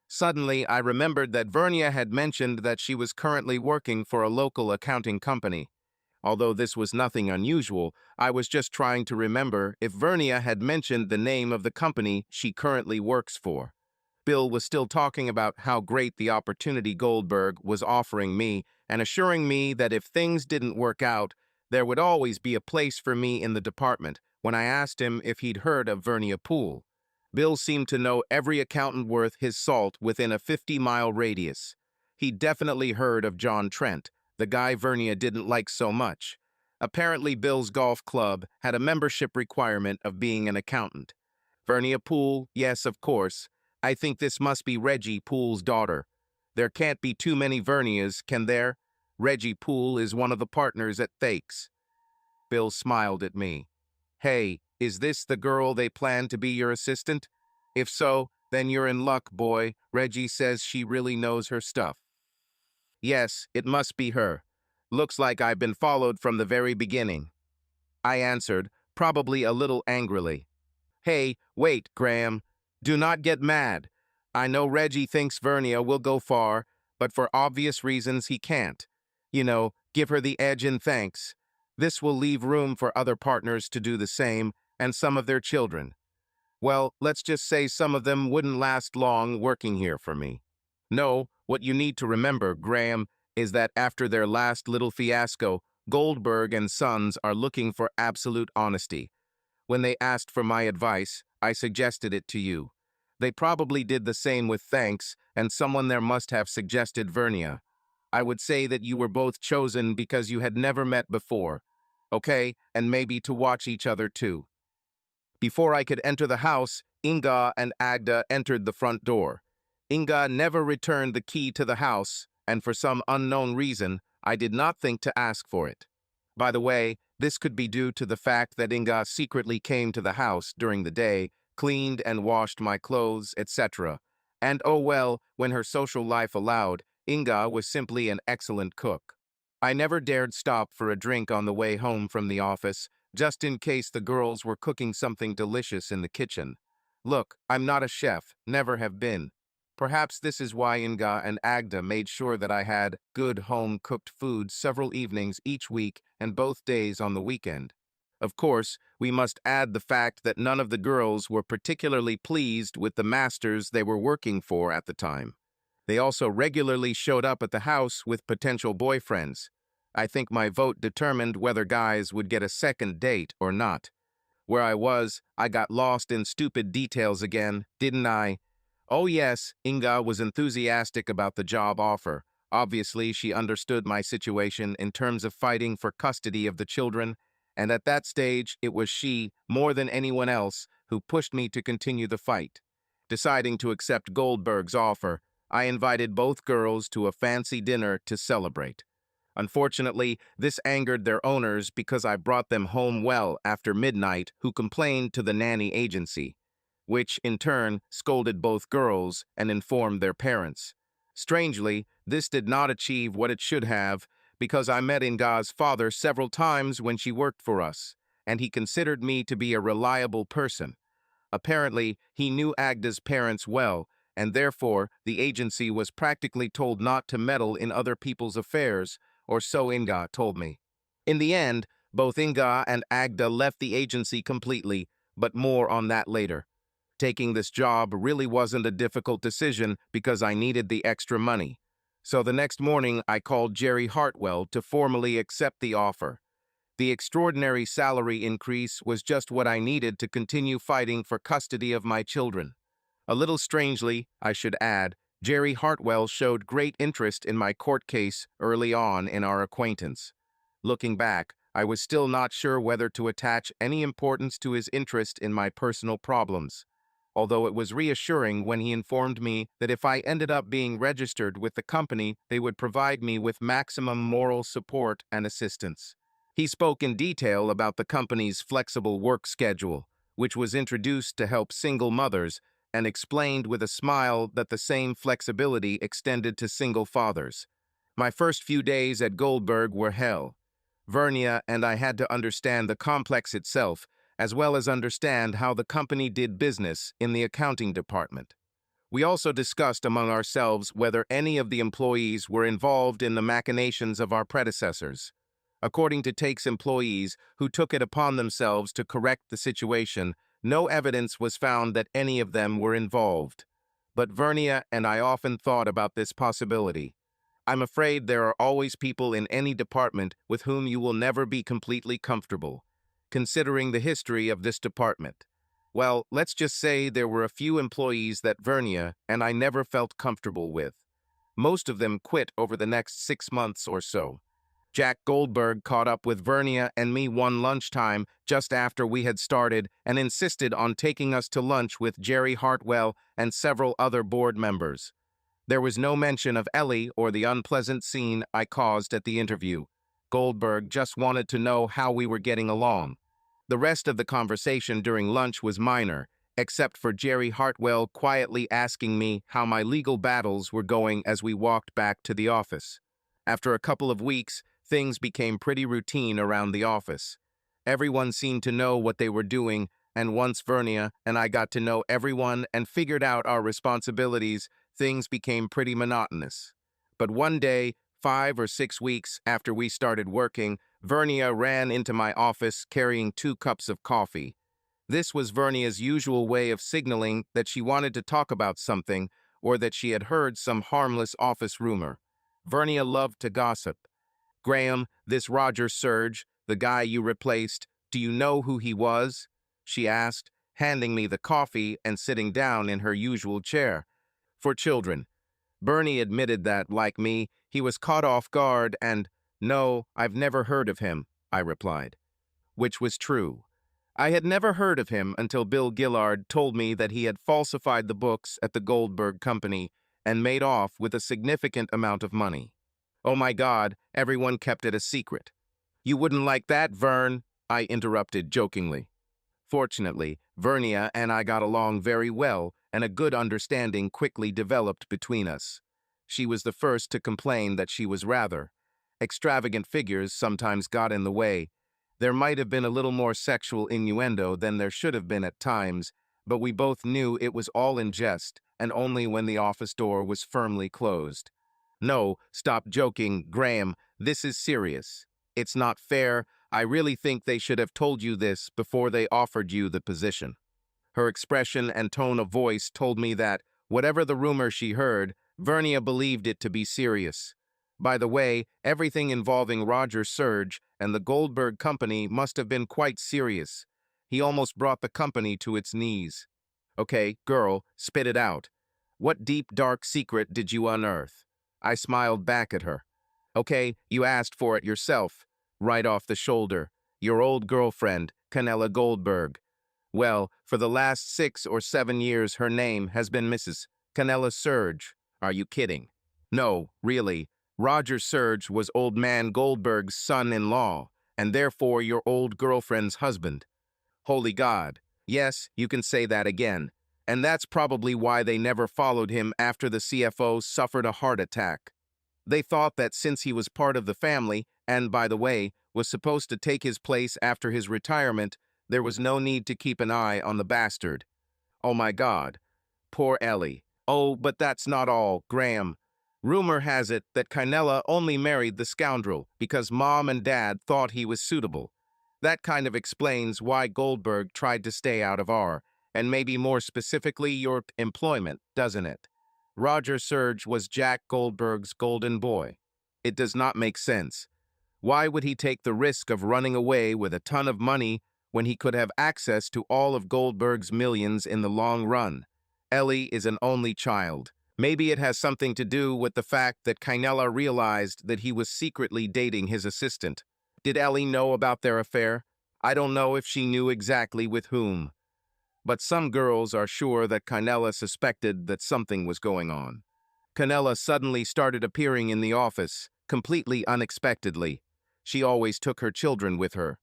Suddenly, I remembered that Vernia had mentioned that she was currently working for a local accounting company. Although this was nothing unusual, I was just trying to remember if Vernia had mentioned the name of the company she currently works for. Bill was still talking about how great the opportunity Goldberg was offering me and assuring me that if things didn't work out, there would always be a place for me in the department when I asked him if he'd heard of Vernia Poole. Bill seemed to know every accountant worth his salt within a 50-mile radius. He'd definitely heard of John Trent, the guy Vernia didn't like so much. Apparently, Bill's golf club had a membership requirement of being an accountant. Vernia Poole, yes, of course. I think this must be Reggie Poole's daughter. There can't be too many Vernias, can there? Reggie Poole is one of the partners at Thakes. Bill smiled at me. Hey, is this the girl they plan to be your assistant? If so, then you're in luck, boy. Reggie says she really knows her stuff. Yes, it must be her. Looks like I've been followed from the very beginning. I answered, probably a little angrily. Hey, wait, Graham. Do not get mad. I know Reggie thinks Vernia will go far, but for obvious reasons he can't. You know, give her the edge in thanks. This will leave room for other partners to do the same, and some of their children. Well, let's just say some of them wouldn't last long working here for me. No, what you need to remember, Graham, is that after their last little fiasco, Goldberg and Sons are looking for absolute honesty. When they asked for my advice, I suggested it to you. They probably did the same with Thanks, and someone there must have suggested Vernia. I would say that you were both chosen because you had never met before. Okay, and maybe to watch each other too. Before I could enter the house, Inga and Agda entered the front door. Inga never returned the key to the house, and for some unknown reason, I did not think to ask for it. By the way, this could be due to the fact that Inga secretly came to the house during the day, cleaned and washed my clothes, etc. And oh well, when her social life allowed, Inga was simply an excellent cook. I never dared stop for a drink on the way home from the office, just in case the girls were cooking something delicious in the kitchen. Look, I'm not a chef, never have been. Perhaps this is why Inga and Agda made sure that I had good home-cooked food several evenings each week and both days on the weekend. Of course, we must add the fact that none of the girls were particularly pleased with the masters they were working for at the time. They also regularly showed up at the house with potential boyfriends. I think my vote determined whether guys would get a second date or not. Where I was, I got lost in stupid details again, didn't I? Oh yes, Inga was enthusiastic about the job offer. Obviously, she understood my situation in terms of fighting for custody of the children, and at that stage, it was she, more than anyone else, who pushed me to continue the fight. Deciding to accept Goldberg's offer, I invited both girls to a fancy dinner to celebrate. Unfortunately, this angered their owners because I brought them home well after midnight, who complained to the nanny agency, which in turn scolded both girls and informed their parents. Strangely, this did not achieve what it should have, because I met Inga's father several times when she worked for us, and he considered me to be a reliable person. Apparently, he knew Agda's parents well, and therefore the agency was practically told not to meddle in other people's affairs, or so Inga told me. In the end, both Inga and Agda left the agency completely, but more on that later. Taking this job really wasn't a difficult decision because I needed the extra money. So the next morning, I called Jerry Hartwell to formally accept the offer. The extraordinary salary increase was just what I needed to continue fighting for custody of my children. A little strangely, I should add, Jerry Hartwell showed great interest in my court case early on in our acquaintance. Looking back, I was still not sure whether to attach any importance to his interest in my personal problems, although it was reassuring when he informed me that if I ended up being registered with the company, they would provide me with maximum moral support and assistance. He spoke in detail about the company's flexible work schedule, which was introduced to help single mothers, and explained with a smile that the same flexibility extended to single fathers. My first few days at Goldberg were hell. Vernia and I had to understand the complex itself, as well as understand how the company did business in the accounting department. We also discussed among ourselves whether any of the employees were involved in the machinations of our predecessors. According to Take's employees, who took it upon themselves to correct the situation, no evidence was found that any of them were involved. But Vernia and I often thought about this possibility. I'm afraid there are always people in any department with whom you will never be completely comfortable, considering the history of this department. Well, let's just say there were a few employees that Vernia and I never felt comfortable with. Most of them quit over the next 6 months or so. Jack Goldberg caught up with Vernia and me one lunchtime just after we had started and insisted on taking us to lunch with Jerry Hartwell and several other board members. There was no mention of Ellie or the unpleasant scene I caused at the interview. Goldberg just wanted to know how we were getting along. The rest of the conversation during lunch was minor, except for Jerry Hartwell quietly asking me how my legal battles were going as we walked back to the office. After a couple of weeks, things became pretty routine around the office. Everyone seemed to know what they were doing, and once Vernia and I got to know everyone and figured out our responsibilities, things became pretty monotonous. But one day, 5 or 6 weeks after we started working, Vernia ran into my office carrying 2 cups of coffee. This was Vernia's usual way of signaling that she wanted to talk about something or that she had heard some harmless office rumor. Vernia loved to gossip. "Graham, this Roger Surge, the guy you replaced, do you know who he was?" she asked, handing me the coffee and sitting down in her usual chair. For children. Bernie admitted that, like me, he was caught off guard and, "No, I've never heard of him," I replied. Which was true. I had never heard of him until Bill Gillard told me that he had falsified the books at the Goldberg Company and made off with a significant amount of money. Oh my God, everyone kept it a secret. "You wouldn't like that, Vern," I interrupted jokingly. Fortunately, Vernia and I got along very well, and a good understanding quickly developed between us. She was the first to complain that she was rather. Extravagant figures sometimes got in the way. There might have been a little more sexual innuendo than there should have been at times, but we both knew it was all in jest, and only when the office door was firmly closed. "No, stop joking, Graham. This is serious. It's not fair. I really think they should have told you this before they offered you the position." Her expression and tone of voice told me that, whatever the rumor she heard, Vernia believed it to be serious. By the way, everything involving Roger Surge and the Goldberg Company must have been quite serious. He almost brought the company to its knees. Okay, girl, spit it out. What deep, dark secret did you unearth? I smiled back at her. Okay, you asked for it yourself. Right off the shoulder. Your old girlfriend, Canella Goldberg. Well, for the last 6 or 7 years, her name has been Mrs. Canella Surge. Are you kidding? No, really. Roger Surge was old man Goldberg's son-in-law, and therefore your old girlfriend's husband. Holy God. Yes, you can say that again. And that's probably why they never followed him after the CFO suffered a heart attack. They thought that since he was part of the family, and by the way, was supposed to take his place after his retirement, there was no need to keep an eye on the bastard. Oh my God. Poor Ellie. Oh, but that's not all, Graham. Rumor has it that Kynella only married the scoundrel because Mom and Dad thought he was suitable. That kind of explains why Goldberg tried to stay out of and maybe more specifically your employment, doesn't it? Roger Surge was Jack Goldberg's golden boy. It does not make sense. Why would he take the risk of running away with a ton of money when he could have access to all of Goldberg's millions in the long run? Ellie is an only child. Maybe it has something to do with the fact that Kynella realized that he was secretly dating his assistant. Did Ellie know about their affair? I don't know if she knew exactly with whom. But some girls are sure that Kynella suspected that something was going on. Kynella suddenly started appearing in the office, completely unexpectedly. She always took her children with her.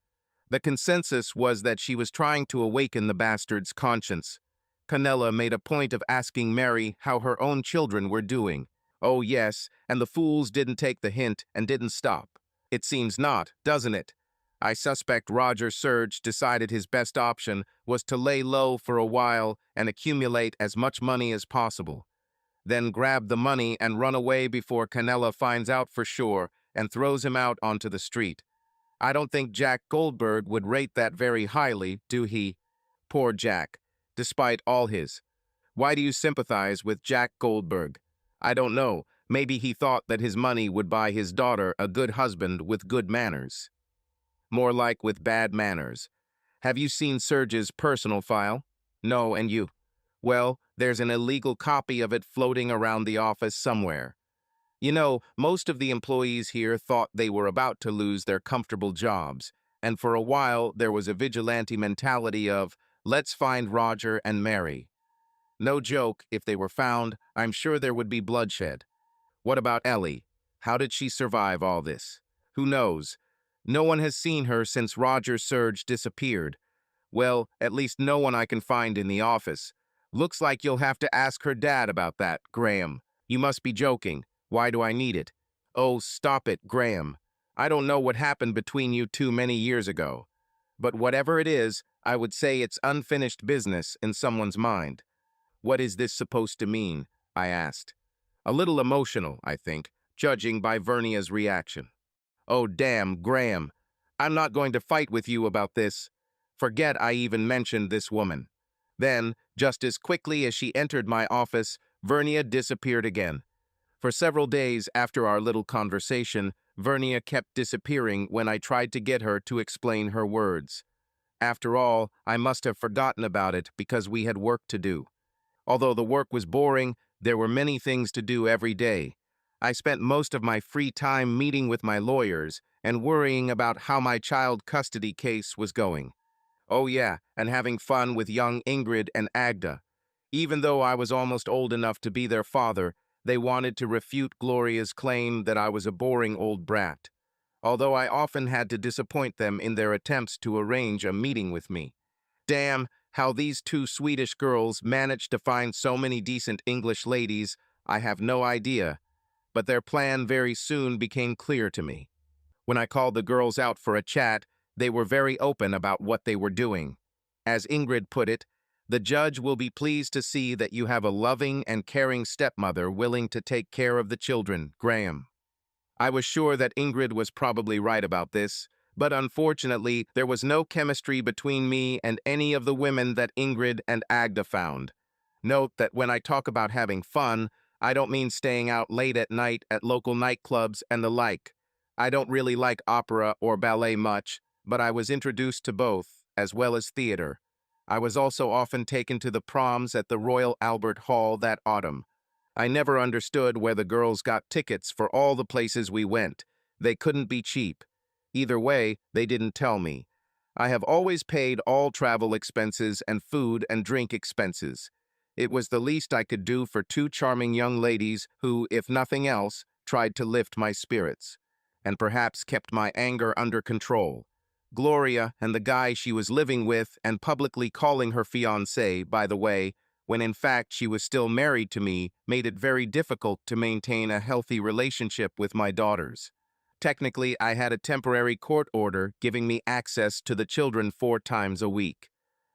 The consensus was that she was trying to awaken the bastard's conscience. Kynella made a point of asking Mary how her own children were doing. Oh yes, and the fools didn't take the hint and didn't stop. It seems not, doesn't it? I suspect Roger Surge decided his best option was to lay low for a while and accumulate as much money as possible. Then grab the money and run away before Kynella finds out for sure and throws him out onto the street. I don't think Jack Goldberg would rate that very highly, do he? Poor Jack, despite all his. Why do you sympathize with Jack Goldberg? I don't know. Maybe he thought that his money would buy his daughter a good husband with good manners. More like with bad manners. Have you seen Surge's personal file? No, and you? Well, there's an illegal copy of it floating around the office somewhere. You know, most of the employees here thought they were about to lose their comfortable jobs, and for a while there was a vigilante mentality of, let's find Roger and Mary. No joke, if they were found, I'm sure there would be bloodshed. What about Ellie? How did she survive all this? Who knows? No one has seen her since Roger Surge disappeared. Well, at least no one I can find in the office. Looks like you'll have to ask her dad about that, Graham. You must be joking. Why do I need it? Oh, stop it, Graham. I don't know what happened between you two many years ago. But whatever it is, I would say it's unfinished business in someone's mind. What is this supposed to mean? I asked. A little emotional, I think, judging by Vernia's reaction. Oh, damn, Graham. I'm not going to fight with you about this. Forget I even mentioned this woman. Then, just as quickly as she entered my office, Vernia disappeared again. For several days after our little conversation, Vernia kept disappearing when I tried to get her to explain her words. After all, I must have forgotten about it because we had work to do. Although the work was boring, there were many things to do every day. I spent most of my free time meeting with my lawyers and worrying about how my child custody case was going. Oh yeah, and having fun with young Ingrid and Agda. Even though I was almost old enough to be their father, they wanted to refute Gloria's claim that I was a boring old brat. Although I often had to disappoint them in their attempts to arrange a meeting with me. Damn, how these two Swedish girls managed to find so many decent English ladies, I have no idea. But their plan very soon became clear to me. When I called the girls out for a chat, they were very open about what they were doing. As Ingrid put it, the judge will be pleased to see that you have a loving and caring stepmother willing to take care of the children, Graham. I was sure that Ingrid was probably right about this, but unfortunately, there was no chemistry between me and any of the women that Ingrid and Agda found. Note that when I talk about having fun, I don't mean staying out late at night at local nightclubs and the like. I don't really like opera or ballet much, but I was introduced to both, as well as theater. I was also often taken to the proms at the Royal Albert Hall that autumn. I never understood where the girls got tickets for all the places we went. They couldn't be cheap. Either way, they didn't tell me. I have always paid all travel expenses and food and drink expenses. It was the least I could do for two charming young ladies who, if nothing else, tried to lift my spirits, and perhaps kept my anger under control. Gloria and the guy she was living with and publicly calling her fiancé, by the way, when in fact she was still married to me, made it very difficult to maintain a healthy relationship with my daughters. Technically, I had a temporary court order giving me access to the children 4 times a week.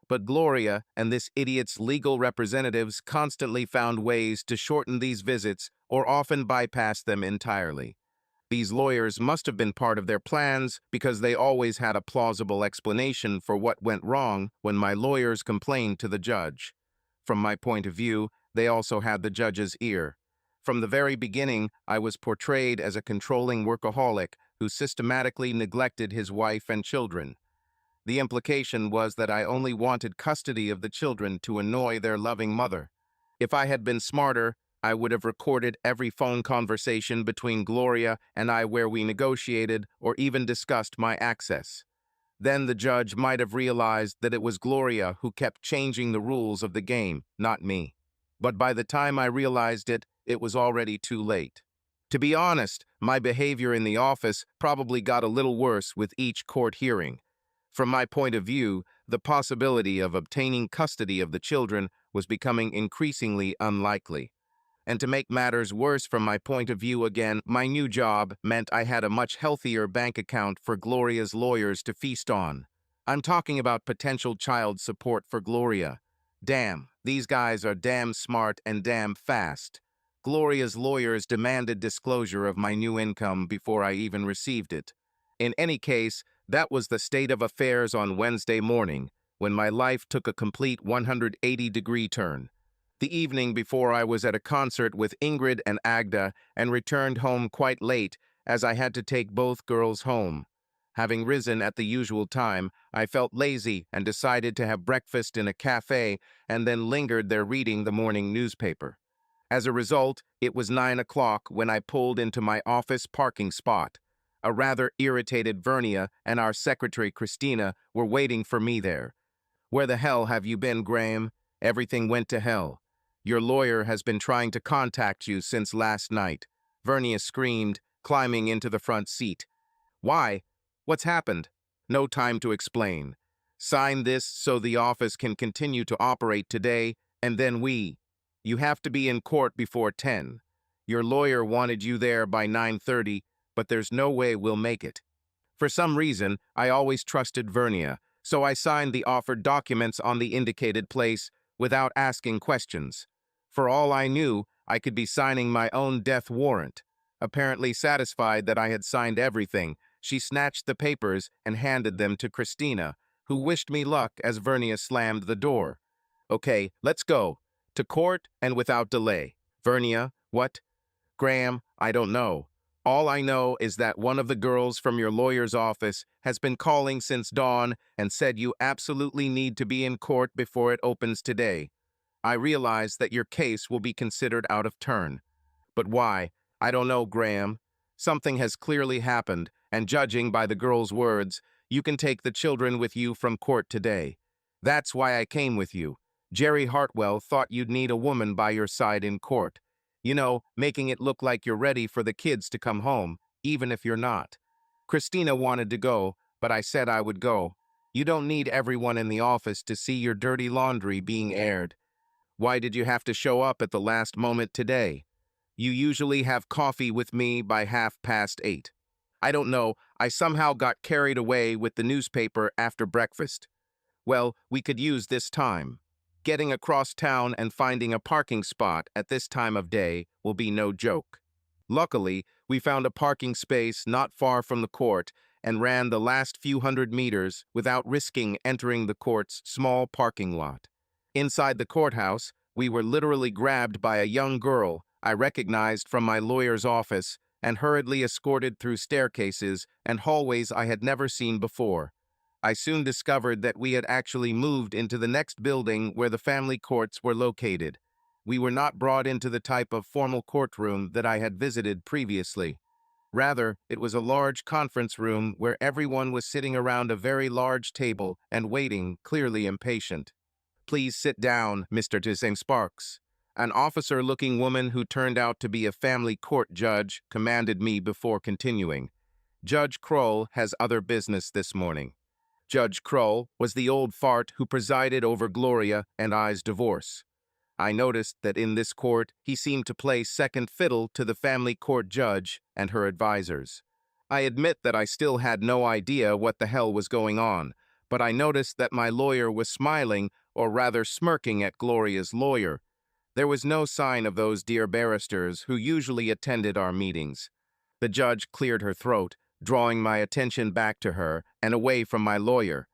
But Gloria and this idiot's legal representatives constantly found ways to shorten these visits or often bypass them entirely. These lawyers must have been part of their plans because they always had a plausible explanation for what went wrong when my lawyers complained to the judge. From my point of view, they also had the judge's ear. From the very beginning, I was portrayed as a controlling workaholic who systematically neglected his wife and children. The implication was that I only wanted custody of the children to annoy their loving mother. If I had been smarter, I would have recorded every phone conversation between Gloria and I where we negotiated or even discussed my access. Then the judge might have realized that it was Gloria who kept changing the rules of the game, not me. But by the time I realized it, it was already too late. To be honest, my behavior in the office probably got a little worse with each court hearing. From my point of view, the possibility of obtaining custody of the children was becoming increasingly unlikely. And to make matters worse from my point of view again, my new job meant I had a much healthier bank account for Gloria's lawyers to feast on. I'm talking about potential child support for Gloria. Damn, these guys are damn smart and damn fast. Gloria's lawyers demanded disclosure of my new income before I even received it. In any case, that was the state of affairs on Wednesday morning, when my life took a complete 180-degree turn. The evening before I was at a concert with Ingrid and Agda and returned home quite late as I had to take both girls home. Having risen at the usual time, I felt lazy and decided to have breakfast in a cafe and then lingered there reading the morning newspaper. As a result, it was 9 o'clock when I pulled into my office parking spot. A rather irritated Vernia and our secretary Christina were waiting for me there. "Where the hell have you been, Graham? Everything went to hell. Your lawyer has been trying to contact you since last night," Vernia screamed, climbing into the front seat. "Why? What's happened?" "No time to explain. Sign this so the office can continue to operate today, and then you have to be in court before 10. Your lawyer wanted you there by 9:30, but there's no way we'll make it." For some reason, I always trusted Vernia, so I signed the offered documents on the indicated place without asking questions. For all I knew, I could be signing my own death warrant. Apparently satisfied that I had signed everything, she snatched the papers and handed them to Christina, who wished me luck as Vernia slammed the door. "Okay, let's go. To court and without delay." "Vernia, what?" "Graham, I don't know. All I know is that one of the girls from your lawyer's office has been calling since dawn and said you absolutely need to be in court before it opens today. I realize that your case will be considered out of turn. But why? I don't know, Graham. Something has clearly happened, and judging by the girl's words, you can take the children with you from court today. That's why I came with you. Jerry Hartwell thought you'd need a woman by your side in court. You know, making it look like you're ready for the kids to come home, even if you're not. Christina wanted to go, but I said I would go. You don't need everyone in the office to see your dirty laundry being aired. Why did you have to show up at the last moment today? You usually have coffee with me by 8:30. I don't know, I somehow got carried away with the newspaper after breakfast. Well, we could use this time. Getting across town and finding a parking spot at this time of day will be no joke. Luckily, we found a parking space not far from the court and ran the last few hundred meters without risking entering the court's small parking lot. Inside the courthouse, we were literally grabbed by a young girl I recognized from my lawyer's office and hurriedly escorted through staircases and hallways I had never seen before. I soon discovered that we had actually moved into the next building where the family courts were located. We were not brought into the type of formal courtroom that I had visited previously. Rather, it was a large conference room where everyone was sitting around a very large table and waiting, clearly impatient. "Please sit down, Mr. Tisane Sparks." An officer-looking woman who turned out to be a family court judge commanded me before continuing. "Judge Kroll has other business this morning." Judge Kroll was the old fart who presided over Gloria and I's divorce. I noticed that in this court he seemed to play second fiddle to the family court judge and her advisors. I admit that I still had no idea what the hell was going on, but I noticed that my lawyer was smiling, or rather smirking, at Gloria's lawyer. There was no sign of those dear barristers who usually attended our meetings. The judge cleared her throat, drawing my attention back to her and away from my lawyer.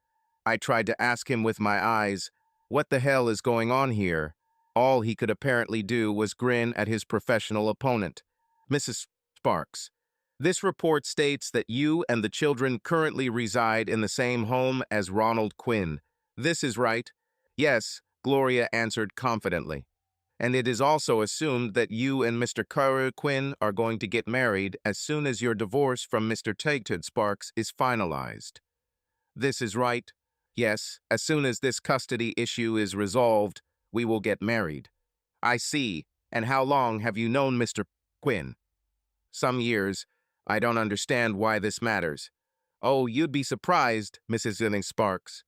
I tried to ask him with my eyes, "What the hell is going on here?" All he could apparently do was grin at his professional opponent. "Mrs. Sparks, this report states that you and the children currently reside in the same home as Ronald Quinn. This is right?" "Yes," Gloria answered confidently. "And it is also assumed that you and Mr. Carew Quinn are going to get married as soon as your divorce from Mr. Tightwood Sparks is finalized." "This is right. Yes, as soon as this custody issue is resolved, we will get married." "I see. And how long have you known Mr. Quinn?" "Some years. I don't understand why this matters." "Oh, you'd be surprised, Mrs. Zinning Sparks.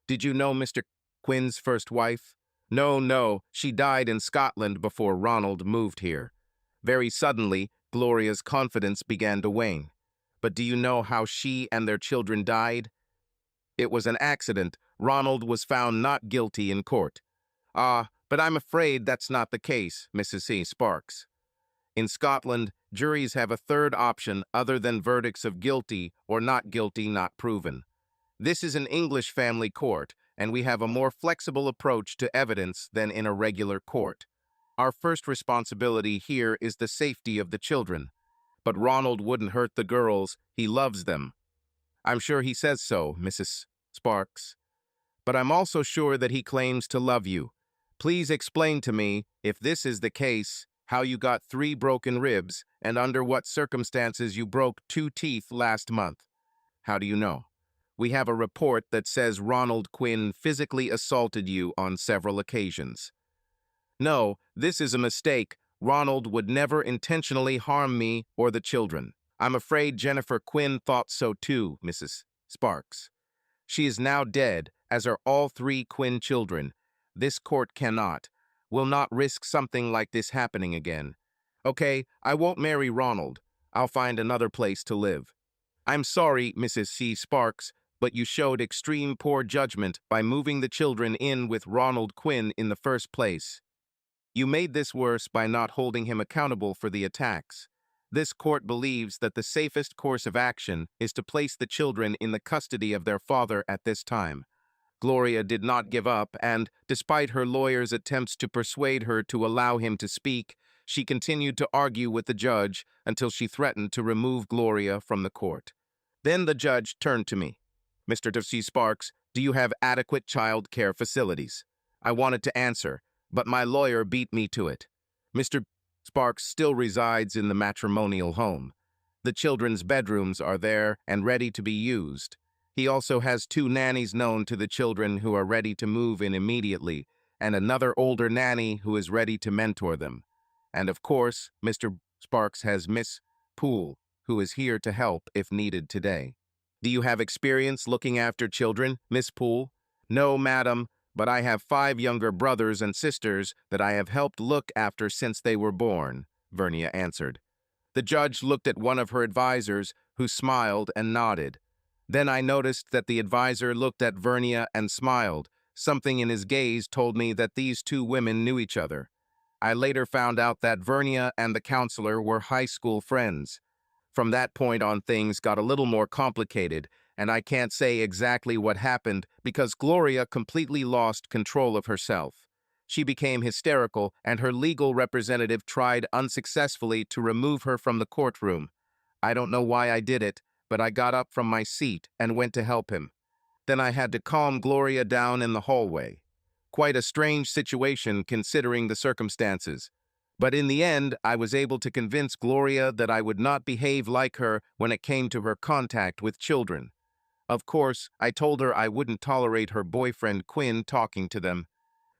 Did you know Mr. Quinn's first wife?" No, she died in Scotland before Ronald moved here." Very suddenly, Gloria's confidence began to wane. "But do you know how she and their children died?" "It was an accident. Ronald was found not guilty in court." "Ah, but I'm afraid that's not the case, Mrs. C. Sparks. In Scotland, juries have a third option other than verdicts of guilty or not guilty not proven. This is an English family court, and we have a more flexible approach to evidence than in a regular court. Our first responsibility here is the safety of the children. But Ronald wouldn't hurt the girls. He loves them." "I'm sure he says so, Mrs. Sparks. But I'm also sure that he claims to love you. Please explain to me, if this is the case, how you got 3 broken ribs and under what circumstances you broke 2 teeth last month." "How do you know?" "We have a report that says Ronald Quinn physically assaulted you on several occasions." "No, this is a mistake. Ronald would never intentionally harm me or the children." "I'm afraid Jennifer Quinn thought so too, Mrs. Sparks. She is now dead, as are all 3 Quinn children. This court will not risk something like this happening again." "Okay, I won't marry Ronald. I'll find another place to live." "I'm sorry, Mrs. C. Sparks, but you showed extreme poor judgment by moving the children in with Ronald Quinn in the first place. You made this worse by not holding him accountable for the attacks. This court believes that the safest course of action is to place the children in the custody of their father at this time." Gloria did not give up, and, despite her lawyer's attempts to persuade her to allow him to speak, she continued to argue with the judge until she threatened to remove Gloria from the court. Then the judge turned to me. "Mr. C. Sparks, do you have adequate child care facilities?" I wanted to answer, but my lawyer beat me to it. "Mr. Sparks still resides in the matrimonial home. The children's bedrooms are there and ready to be used. He also has 2 nannies known to the children who are ready to move in immediately, and another older nanny who is ready to mentor them. And of course, Mr. Sparks has Miss Poole, who is here to help if needed today." "Do you have experience looking after children, Miss Poole?" "No, madam, but I have 5 younger brothers and sisters that I have helped look after since they were born," Vernia answered. The judge looked at one of her advisors, who smiled and nodded. Then I noticed that the advisor looked at Vernia and smiled. Something in his gaze told me that these 2 women knew each other. I later found out that Vernia and the counselor were high school friends. From that point on, things got a little more complicated, and I can't say exactly what happened because Gloria completely lost control of herself. She became hysterical, and her legal representative tried unsuccessfully to remove her from the courtroom. I don't know why I did it, but I got up from my seat and went to help him. Then I had to calm Gloria down in the hallway. Quite a strange situation considering the circumstances. But in the end, I was able to convince Gloria that I would not behave like her when it came to her contact with children. Of course, I told her I wouldn't tolerate her boyfriend Quinn talking to them.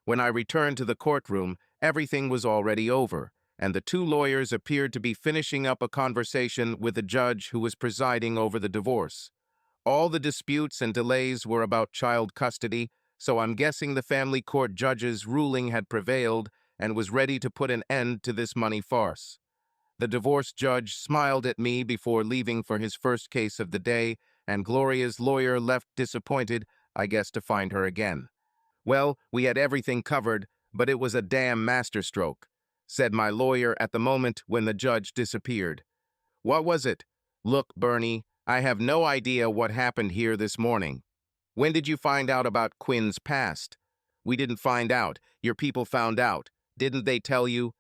When I returned to the courtroom, everything was already over, and the two lawyers appeared to be finishing up a conversation with the judge who was presiding over the divorce. All the disputes and delays were about child custody, so I'm guessing the family court judge's ruling had prevailed and was ready to put an end to this money farce. The divorce judge smiled at me before leaving for his first case of the day, and Gloria's lawyer left disappointed, I guess, to find her again. Well, we had everything covered, but it was a damn masterstroke, said my lawyer at the moment when the judge disappeared. What was it? Look, Bernie, I have no idea what happened here this morning. When did you find out about Quinn's past? We didn't find out. Your people found out. Didn't they tell you?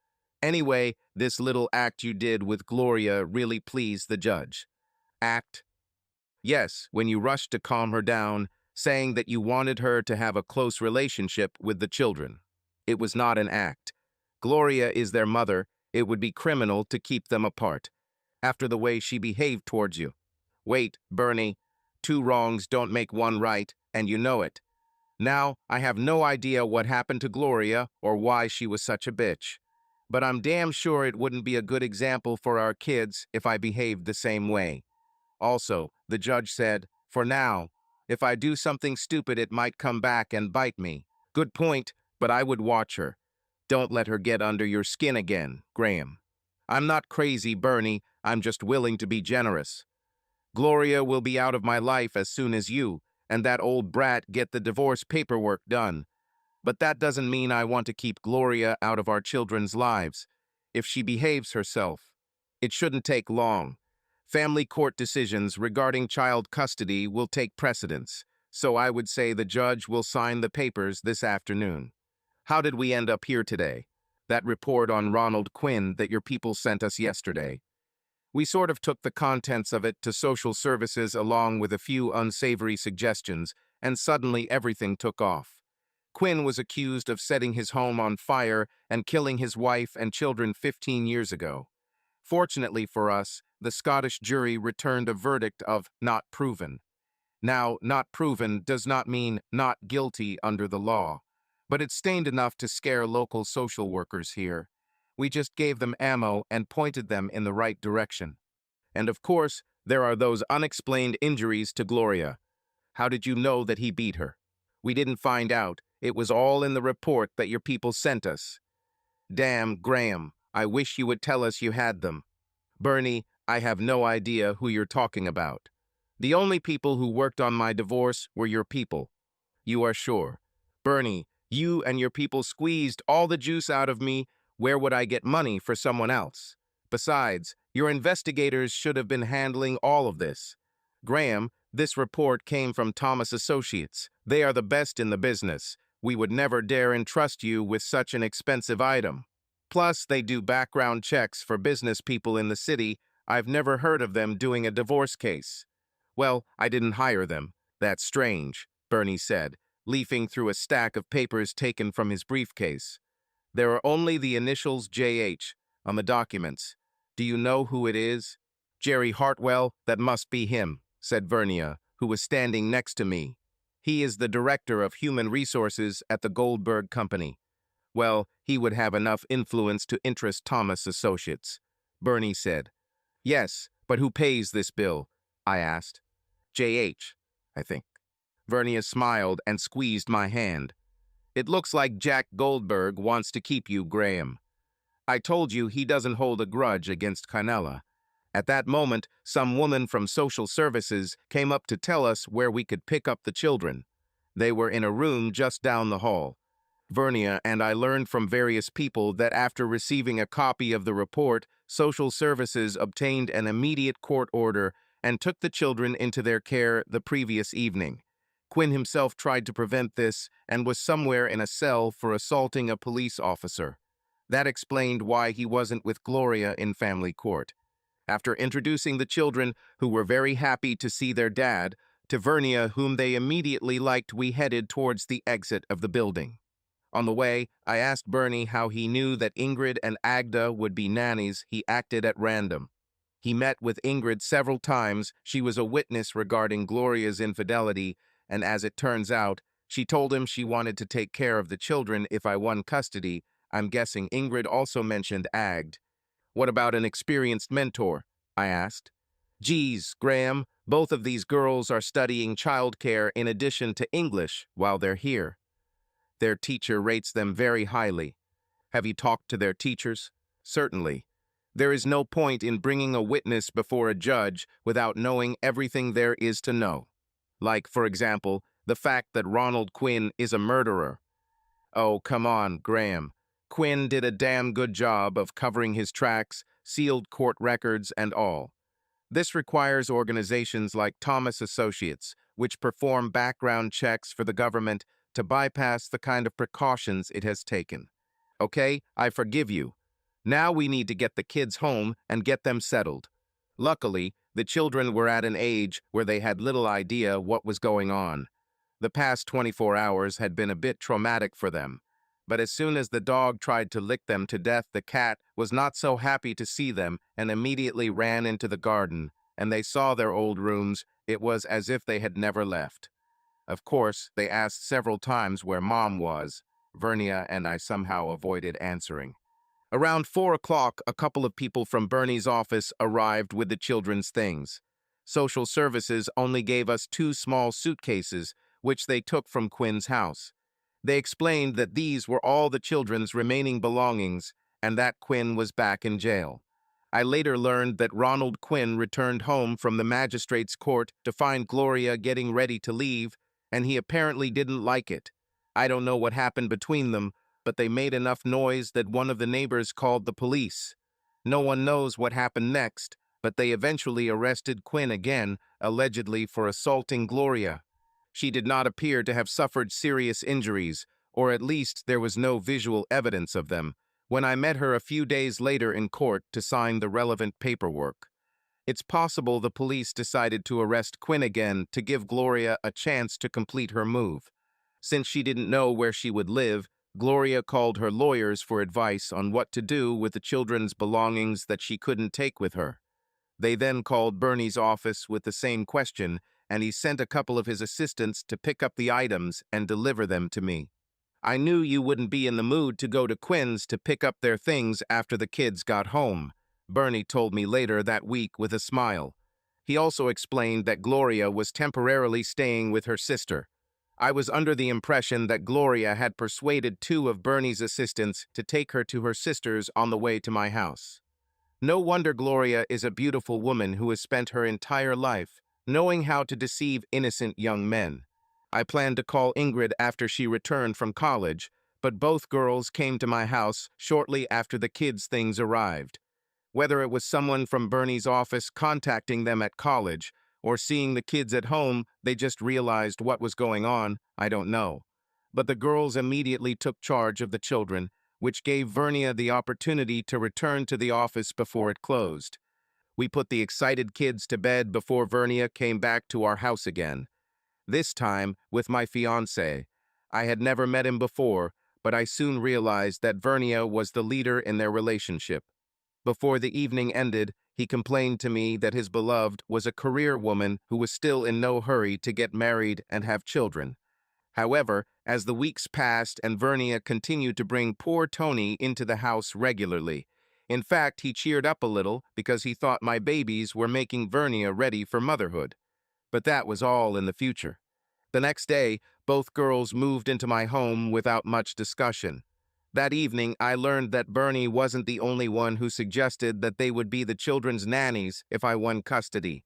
Anyway, this little act you did with Gloria really pleased the judge. Act? Yes, when you rushed to calm her down, saying that you wanted her to have a close relationship with the children. It was not an act. Gloria is their mother. It would be criminal to keep them apart, after the way she behaved towards you. Wait, Bernie, two wrongs don't make one right, and you know it. Now, I have no idea what happened to Gloria or why she was such a bitch. But I'm damn sure it wouldn't be a good example for our kids if I behaved the same way. Also, the judge said, for now, if I do something stupid, it might come back and bite me. Good point, but I would watch her. Don't let her get under your skin again, Graham. I'm not crazy, Bernie. I'm just willing to be generous. Gloria will be out of my life as soon as you and that old brat get the divorce paperwork done. But that doesn't mean I want to keep Gloria out of our children's lives. If she behaves herself, it shouldn't take long. Family court decisions regarding child custody will take precedence, so I would say the judge will sign the papers this afternoon. How did we end up here today? That report on Ronald Quinn that your people sent us yesterday. We sort of took the contents of it to social services along with a few unsavory suggestions, and suddenly everything took off. Quinn was accused of setting his home on fire and killing his wife and children 15 years ago. Fortunately for us, the Scottish jury returned a verdict of not proven. Now, not proven does not mean not guilty under the law, but it stained enough to scare local social workers here. We just gave them ammo and pointed them in the right direction. And of course, there are those unexplained injuries to Gloria. How did you know that he beat her? We didn't find out. It was all in the report that your people sent us. Damn, Graham, I wish you would tell us you had them. Bernie, I have no idea who you're talking about. The only people who worked on my divorce were your people. You are sure? Bernie, you and your people squeezed all the juice out of me. Where would I get money for someone else? Besides, your investigators should have been handling all of this. Graham, this report came from Thomas Associates. They are the best in the business. We would never dare entrust you with such an expensive item. Plus, they do background checks for business people in the city. I've never heard of them doing a divorce case. Well, I didn't hire them. That's strange, Bernie said, leafing through a stack of papers taken from his briefcase. There are only the initials JH on the documents. Do you know who it is? Jerry Hartwell, that must be him, said Vernia, who was standing next to me. He is the director of human resources at the Goldberg Company. Well, he would have enough influence to interest Thomas Associates. Bernie said. Yes, but who pays this bill? I asked. JH, I think. Vernia smiled and squeezed my hand. It looks like Jack Goldberg wants to keep you, Graham. I told you he doesn't hold a grudge against Carnella. At that moment, some woman from social services came up to tell us where we could pick up the children. They were in a room just down the hall. Vernia and I learned from various people that after receiving a copy of the report, social services obtained an immediate court order and took the children into their care the previous evening. Quinn himself tried to prevent this and was somewhere in a cell for assaulting a police officer. That explained why he wasn't with Gloria in family court. After introducing the children, who were very happy to see their dad, To Vernia, whom they immediately liked, we headed towards the exit of the building. On the way, I asked Bernie how he knew that Ingrid and Agda would be nannies. He acted at random. He met with Ingrid several times. She was a witness regarding Gloria's infidelity, and as it turns out, she told him she wanted to take care of the children if I won custody. I'm guessing Ingrid also mentioned Agd. What about an experienced mentor? I asked. Geez, Graham, both of these girls are studying childcare in addition to English while they're here. Their teacher rates them very highly. Have you talked to their teachers? Certainly. There is no point in bringing a witness before a judge without knowing everything there is to know. Like, for example, the fact that Ronald Quinn is a murderer. Oh, come on, Graham. Quinn did a damn good job of covering his tracks, sealed court records, and all. This requires organizations like Thomas Associates, which perform background checks for the government, to bypass the kind of precautions it has taken. Okay, I forgive you. Now we need to get the kids home and get them settled. Luckily, the children were at an age where they had little idea what was going on. The past 24 hours had been a bit traumatic for them. But as soon as the dog tried to lick them to death, the cat was not so happy to see them and immediately ran into the garden, and they saw their old rooms. It was as if they had never left. Of course, they asked several times where Mom was. Vernia and I somehow avoided answering. Around 4 o'clock, a couple of people from Bernie's office arrived with the children's things. Social services only gave us 2 small suitcases, which they took from Quinn's house. They explained that these were all the children's remaining belongings and that Quinn was back in jail. I later learned that Ronald Quinn returned home from the magistrate's court to find Gloria getting ready to leave, and he apparently didn't like it. I don't know what happened between them, but they made enough noise that one of the neighbors called the police. No one knows what happened next, but they eventually arrested Quinn again, allegedly for assaulting Gloria. She did not appear to have suffered serious injuries, or at least there was no visual evidence of them, when I met her a few days later in court to sign the relevant paperwork. It's possible the police decided to arrest Quinn again to give Gloria a chance to complete her move. Since she didn't know where she would live, Gloria called her lawyers for advice on what to do with the children's belongings that she couldn't take with her. They then called Bernie's office with the same question, and he sent a couple of his assistants to pick up the items and deliver them to me. I knew you wouldn't be in the mood to go to Quinn's to pick up their things after the kids got home, Bernie told me later that week with a smile. He also explained that Gloria was temporarily staying with her sister. I was under the impression that Gloria had persuaded 2 of Bernie's assistants to take her to her sister's on the way to my house. No wonder Gloria is a beautiful woman who has spent her entire life knowing how to deceive innocent young men. I planned to call Ingrid after she returned from college, but both girls came to my house shortly after the kids' things arrived. Whether it was someone from Bernie's office contacting them at college or seeing the kids at home, they just realized what was going on, I don't know. But the girls immediately took charge of the children, which gave Vernia the opportunity to return to the office before it closed. We put the excited kids to bed before Vernia came back to our house again. This time with my fiancé. I had never met him before, but I soon realized that Vernia was the leader in their relationship. Before the evening ended, he complained to me that his beloved was a career woman who was still in no hurry to get married and have children. However, as the weeks passed and Vernia continued to bring poor Tony into the house regularly. In fact, he cheered up a little because he thought my babies were making Vernia ready for motherhood. But that was all in the future. The next day, both girls moved into my home without much discussion. That evening, I learned that Bernie wasn't the only one who suggested that they would be the children's nannies if I won custody.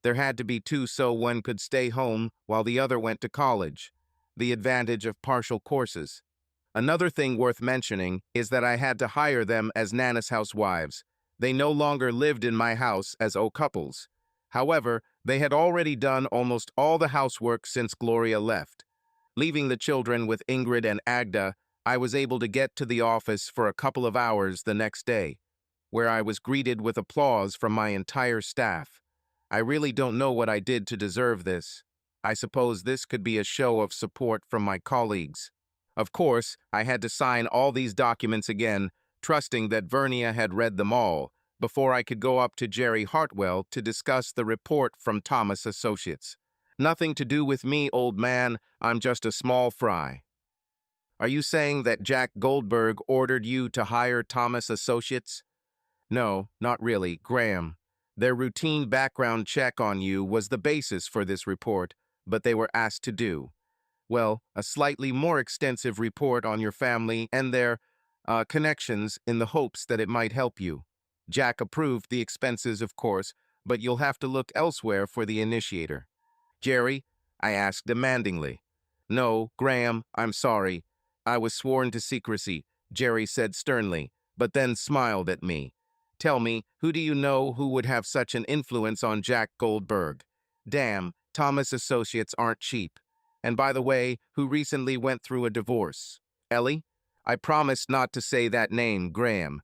There had to be 2 so one could stay home while the other went to college. The advantage of partial courses. Another thing worth mentioning is that I had to hire them as Nana's housewives. They no longer lived in my house as couples. However, they had already done almost all the housework since Gloria left. Leaving the children with Ingrid and Agda, I was able to get to the office for a couple of hours the next day, where I was greeted with applause from my entire staff. I really don't know what I did to deserve this. I suppose this could be a show of support from my colleagues. Of course, I had to sign all these documents again, trusting that Vernia had read them all, before I could go up to Jerry Hartwell to discuss the report from Thomas Associates. Nothing to do with me, old man. I'm just a small fry. Are you saying that Jack Goldberg ordered you to hire Thomas Associates? No, not really, Graham. Their routine background check on you was the basis for this report, but they were asked to do, well, a slightly more extensive report on your family and their connections in the hopes that it might help you. Jack approved the expenses, of course, but you'll have to look elsewhere for the initiator. Jerry, I asked demandingly. No, Graham, I'm sorry. I was sworn to secrecy, Jerry said sternly, but then smiled at me. Tell me, who do you know who would have such an influence on Jack Goldberg? Damn, Thomas Associates aren't cheap. And by the way, who recently went through a divorce? Ellie? I promised not to say that name, Graham.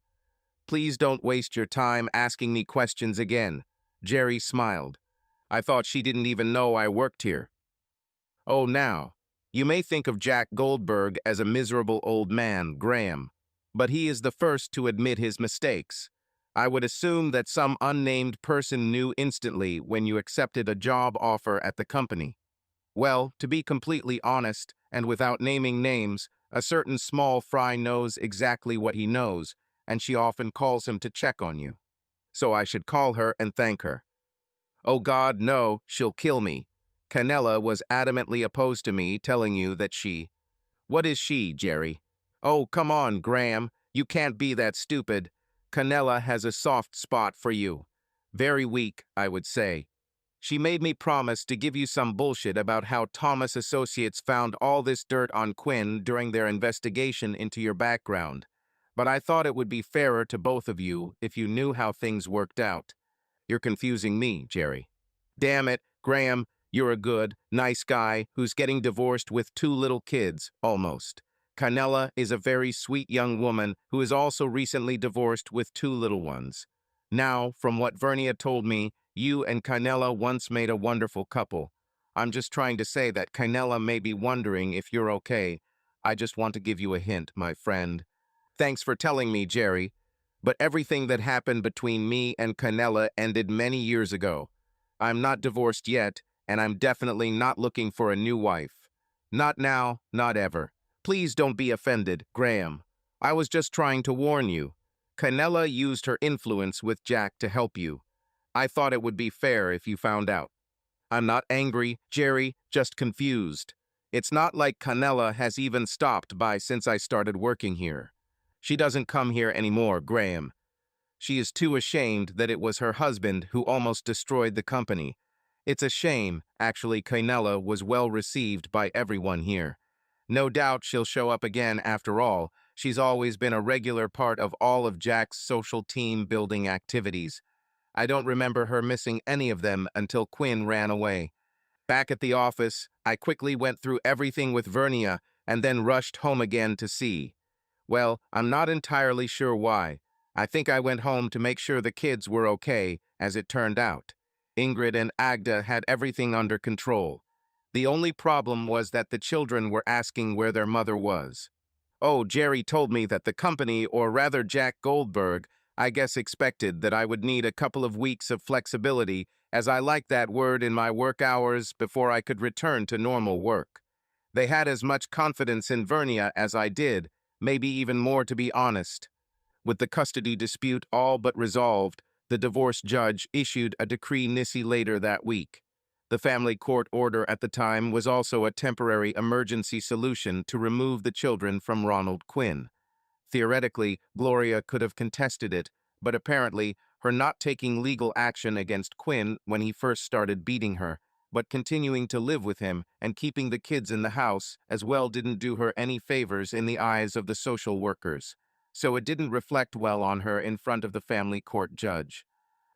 Please don't waste your time asking me questions again. Jerry smiled. I thought she didn't even know I worked here. Oh, now. You may think of Jack Goldberg as a miserable old man, Graham, but he is the first to admit his mistakes. I would assume that some unnamed person knew instantly when you accepted a job offer at the company. Well, to be completely honest, and without naming names, a certain small fry knows exactly what he knows, and she often calls him to check on you. So I should call her and thank her. Oh God, no, she'll kill me. Canella was adamantly opposed to me telling you that she... What is she, Jerry? Oh, come on, Graham. You can't be that stupid. Canella has a soft spot for you. Very weak, I would say. She made me promise to give you some bullshit about how Thomas Associates found all this dirt on Quinn during their investigation into your background. But I thought it would be fairer to both of you if you knew how things worked out. You're confusing me, Jerry. Damn it, Graham, you're a good, nice guy who's getting divorced with 2 little kids, almost. Canella is a very sweet young woman who is also recently divorced with 2 little ones. Now, from what Vernia told me, you and Canella once made a wonderful couple. I'm just trying to say that Canella may be wondering if you're okay. I just want to give you a hint, my friend. Thanks for telling me, Jerry. But everything that happened between me and Canella ended many years ago. I'm not divorced yet, and I'm definitely not looking for a new wife. Not now, not ever. Please don't be offended, Graham. I was just trying to warn you. Canella used her influence with Jack to help you. I thought it would be fair if you found out. I'm not angry, Jerry, just confused. It's not like Canella has even stopped by since I started working here. She doesn't come here anymore, Graham. She is too ashamed that it was her husband who almost destroyed the company. It's a shame, actually. Canella was well received by everyone here. No doubt she'll show up again after all. She's always been a regular part of all of Jack's social team building activities. I don't remember her missing any of them until Quinn ran away. Back at the office, I quickly went through everything with Vernia and then rushed home again to see. Well, I'm not entirely sure why. I think I went home to make sure the kids were okay, as it turned out. Ingrid and Agda had everything under control. The only problem was that the children were asking where their mother was. Oh, Jerry told me that the company, or rather Jack Goldberg, I guess expected that I would need a couple of weeks of flexibility, as I like that word, in my work hours before I could return to normal work. They had as much confidence in Vernia as I did, maybe even more, to be honest. With the custody dispute all but resolved, the divorce judge issued a decree nisi later that week. The family court order at the time was also a temporary emergency solution to remove the children from Ronald Quinn. Theoretically, Gloria could have contested it, but apparently her not taking legal action against Quinn when he first started beating her, but continuing to live with him and keeping the kids in the house as well, didn't do her any favors in the eyes of the social workers. So it didn't reflect well on her in front of the family court judge.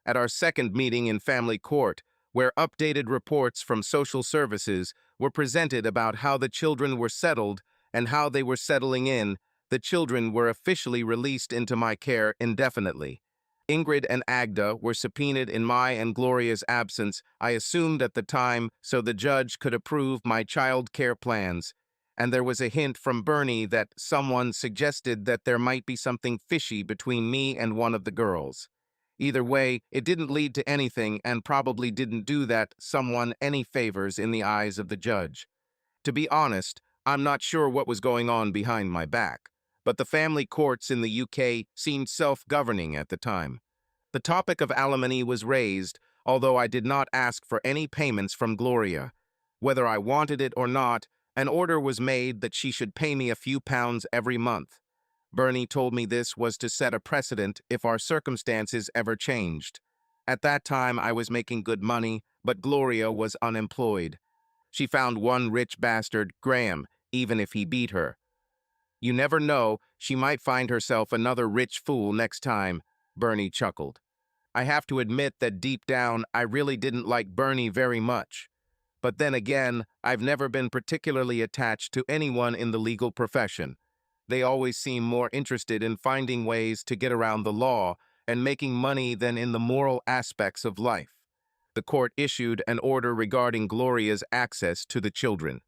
At our second meeting in family court, where updated reports from social services were presented about how the children were settled and how they were settling in, the children were officially released into my care indefinitely. Ingrid and Agda were subpoenaed in my and Gloria's absence, I assumed at the time, so the judge could approve my child care plans. And there was a hint from Bernie that someone suggested that there might be something fishy between me and one of the girls. Either way, it didn't lead to anything and probably didn't do that someone any favors in the eyes of the judge. To be honest, I'm not sure what was going on behind my back, but the family courts in the UK seemed self-governing at the time. The topic of alimony was raised, although I did not ask for any payments from Gloria. Whether I wanted it or not, an order was made that she should pay me a few pounds every month. Bernie told me this was to set a precedent if our circumstances ever changed. At that time, I was making good money, but Gloria was unemployed. She found one rich bastard, Graham, even if he beat her. You never know, she might find herself another rich fool next time, Bernie chuckled. I have to admit that deep down, I really didn't like Bernie very much. But then again, I've never been particularly attached to anyone in the legal profession. They always seem more interested in finding ways to get around the law and making money than in the moral aspects of life. The court issued an order regarding Gloria's access to the children.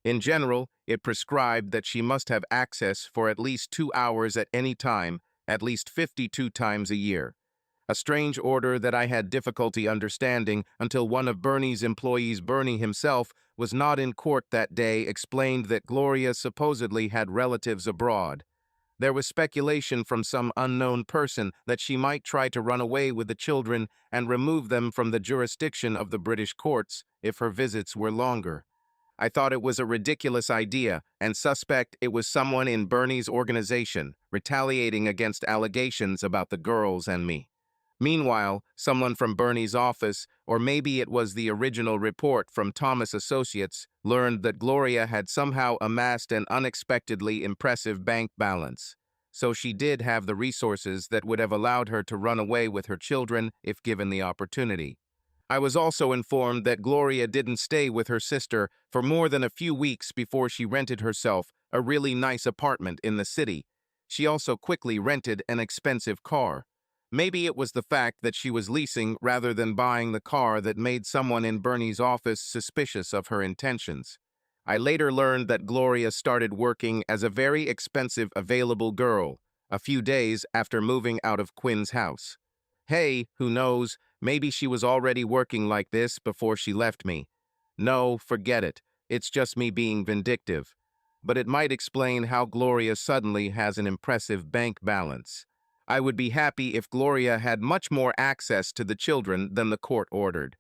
In general, it prescribed that she must have access for at least 2 hours at any time, at least 52 times a year. A strange order that I had difficulty understanding until one of Bernie's employees, Bernie himself, was not in court that day, explained that Gloria supposedly had relatives abroad. There was speculation from some unknown person that she might try to run away with the children and remove them from the jurisdiction of the British courts if her visits were longer. I thought it was a ridiculous idea and suspect it was someone in Bernie's organization retaliating against allegations about the girls and me. Meanwhile, someone from Bernie's office, or maybe it was the original report from Thomas Associates, learned that Gloria had somehow amassed an unexpectedly impressive bank balance. So she did have the resources that would have allowed her to run away with her children if given the opportunity. I was also informed that Gloria didn't stay with her sister for more than a few weeks before she rented herself a really nice apartment in the city. She also quickly rented an expensive car. Maybe it was the fact that she was leasing rather than buying the car that made someone in Bernie's office suspicious of her intentions. I later learned that Gloria started working as a very expensive available girl a few days after moving out of Quinn's house. Hey, who knows, maybe she was already working like this before she left me. No, forget it. It's just me being vindictive. But it might explain how Gloria suddenly has an impressive bank balance. I would be happy if Gloria had much more access to the children than the court ordered.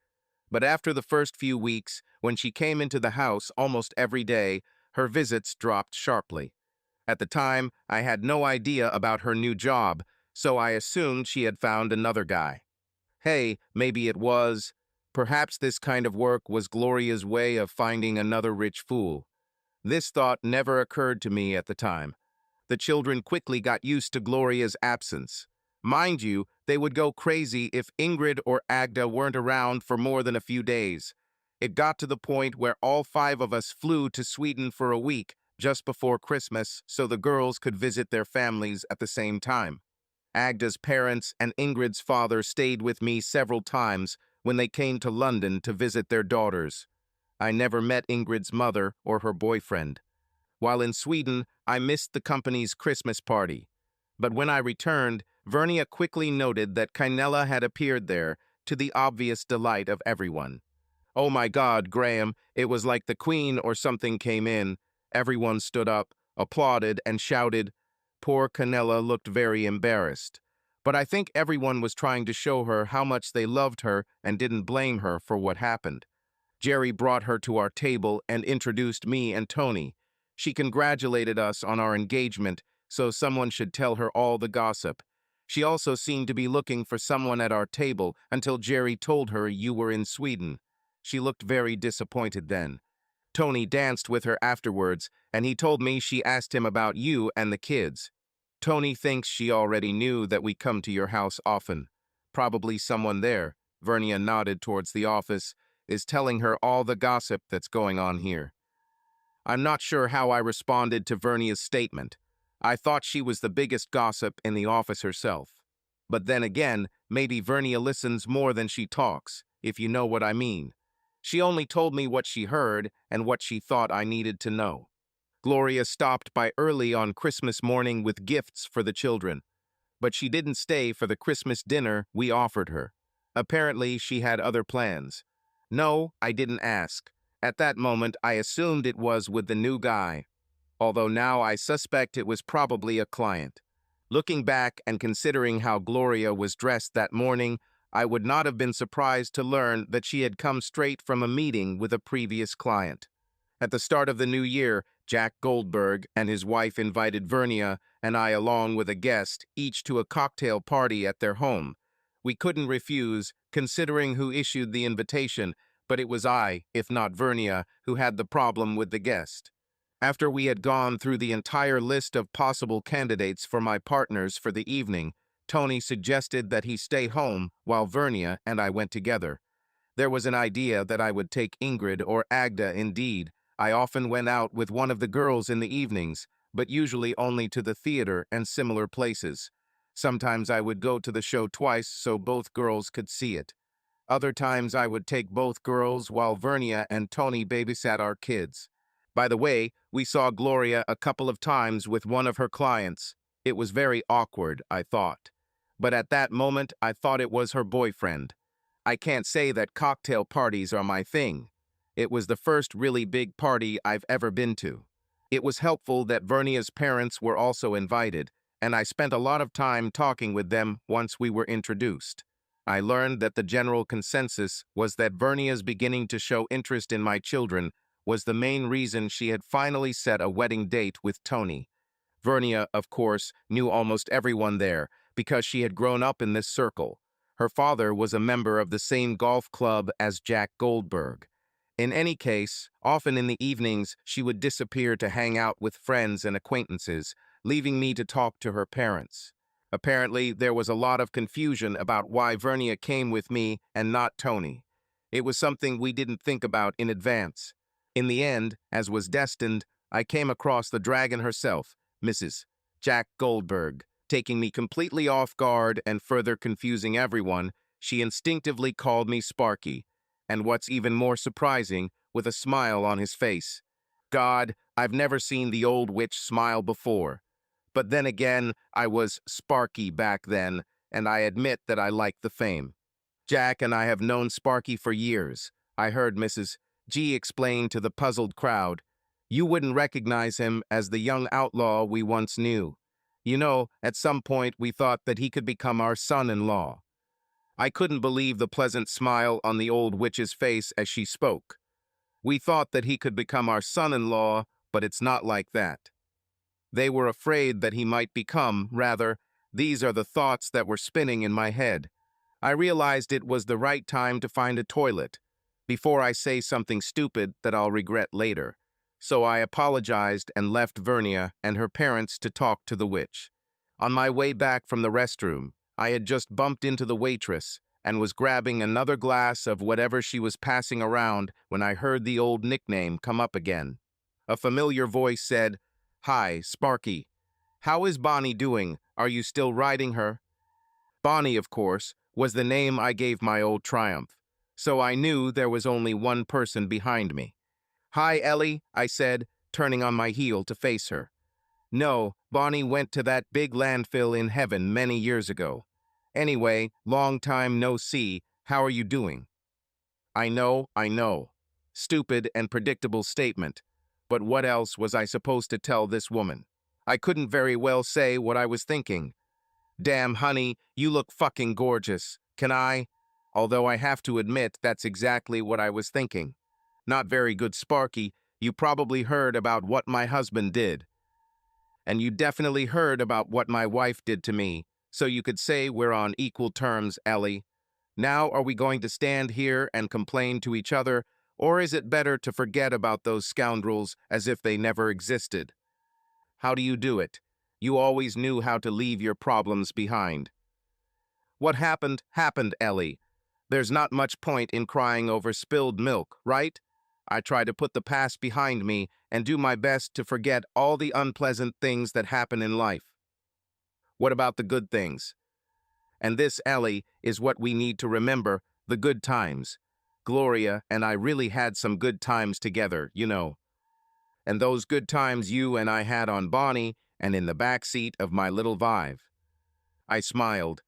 But after the first few weeks, when she came into the house almost every day, her visits dropped sharply. At the time, I had no idea about her new job, so I assumed she had found another guy. Hey, maybe it was. Perhaps this kind of work was Gloria's way of finding another rich fool. This thought never occurred to me at the time. The children quickly got used to Gloria's absence. Mind you, they would go crazy if Ingrid or Agda weren't around for more than a few days. It got to the point where all 5 of us flew to Sweden for a week just before Christmas so the girls could visit their families at the same time. Agda's parents and Ingrid's father stayed with me several times when they came to London to visit their daughters. I never met Ingrid's mother or her boyfriend. While in Sweden, I missed the company's Christmas party. But when I returned, Vernia quickly noted that Kynella had appeared there, to the obvious delight of everyone. Oh my God, Graham, it was like the Queen or something came in. Everyone stood up, applauded, and shouted. Poor Kynella looked very embarrassed. But I think everyone was trying to show her how much they loved her and didn't blame her for what happened. Jerry brought her to our table and introduced me and Tony. She congratulated us on our engagement, so someone should tell her all the gossip. She also seemed to be looking for someone at our table until Jerry told her you were in Sweden. She looked very disappointed then. Tony danced with her afterwards, and he told me she asked him about you and the kids. Tony thinks she already knew that we come to your house often. Probably someone there, Vernia nodded towards the office, is telling her all the gossip that's going on here. I'm not sure how I responded to Vernia's statement. I thought she was the biggest gossip in the office herself. But then again, maybe Vernia listens more than she talks, if you know what I mean. She only told me what she heard and what she thought I needed to know. Gloria stopped by early on Christmas morning with gifts for the children, but she didn't stay for the Christmas dinner we offered her. Apparently, she had other plans. No, I didn't ask. At that moment, I assumed it was with the new guy, although now I suspect it was probably a client. Looking back and considering how Gloria was dressed that morning, I would not have been surprised to learn that she had come straight from a meeting with a previous client. At the start of the new year, Jack Goldberg and his wife invited Vernia and I, along with a guest, each to a cocktail party at their home. We couldn't refuse, considering who issued the invitation, but it was I, if not Vernia, who had the problem with the guest. After we had gone through the entire list of possible candidates for my partners for the evening, Tony suggested that he stay home while Vernia and I went together. There was an idea that I would take Ingrid or Agda. Indeed, I often went out with one of the girls in the evenings, but usually only to the theater and similar places. Sometimes I would go to the show twice so both girls could see it. Other times I would take both girls while Vernia and Tony babysat our kids. By the way, we saw Gloria a couple of times with one of her clients. It was very awkward, I thought. But at that moment, I thought it was her boyfriend. I can't say that cocktail parties are my thing. It was the first really big party I've ever been to. It was helpful that Vernia's parents were also invited, and I spent a lot of time talking with them once we were introduced. I learned that the general consensus was that Vernia's beginning to show interest in my children was the main reason she had finally set a wedding date with Tony. Vernia, of course, knew almost everyone there because she had grown up in this circle. Her father was a member of the same golf club as Jack Goldberg. In any case, often in the evenings, she would disappear to hang out with friends and acquaintances, leaving me to talk to her parents. Apparently, there was a lot of confusion about why Vernia came with me and not Tony. It was something we didn't think about in advance. In the end, as was destined, I came across the dragon herself, Mrs. Jack Goldberg. Taking me completely off guard and further confusing everyone, she instinctively called me Sparky, and what's even more surprising, with a smile on his face. God, I've never seen the old witch smile before. But then again, I was Sparky back then, and I admit that I like the fame. Jack and I have known Sparky for years, I heard Mrs. G explain to the puzzled crowd. You wouldn't recognize him as the young outlaw we once knew. You know, at some point we thought that he could become our son-in-law. I couldn't believe the pleasant smile on the old witch's face as she spoke. We thought that he could become our son-in-law, but it's not like that. They were afraid that he might become, rather, these are the thoughts that were spinning in my head. I realized it was the right time to find a toilet, before I say something stupid that I'll regret later. So I apologized and left Vernia and her parents to talk to the witch. On my way back from the restroom, I had just bumped into the waitress and was grabbing another glass of whatever she was passing around when I heard the old nickname come up again. A familiar voice said, "Hi, Sparky. How is Bonnie doing? Are you still riding her?" Bonnie, of course, was the name I gave my old Triumph, so I knew there was only one person behind me. "Hi, Ellie," I said, turning on my heel to face her. No, Bonnie went to that big landfill in heaven many years ago. Anyway, long time no see, how are you doing? I know. Stupid and predictable statement. But what else was I supposed to tell this woman? I couldn't very well say what I was thinking. Damn, honey, you look fucking gorgeous. Can I? Although I have to admit that's exactly what I was thinking. Not very good, Sparky. You probably heard about what my husband did. And you definitely heard about what my wife did to me, so you could say we're on equal terms, Ellie. Now are we going to stand here and complain to each other, or is it better to forget about those scoundrels as if they never existed? How do you do it? You always knew how to leave your problems behind. What happened, happened, Ellie. There's not much point in crying over spilled milk, right? I try to put the past behind me and do my best to forget all the unpleasant things that happen in life. What about the good things? And this, Ellie, is what we need to remember, the good times. Gloria and I really had some good times together, you know. And those good times you and I had on Bonnie and in the back seat of my little Vive. I smiled.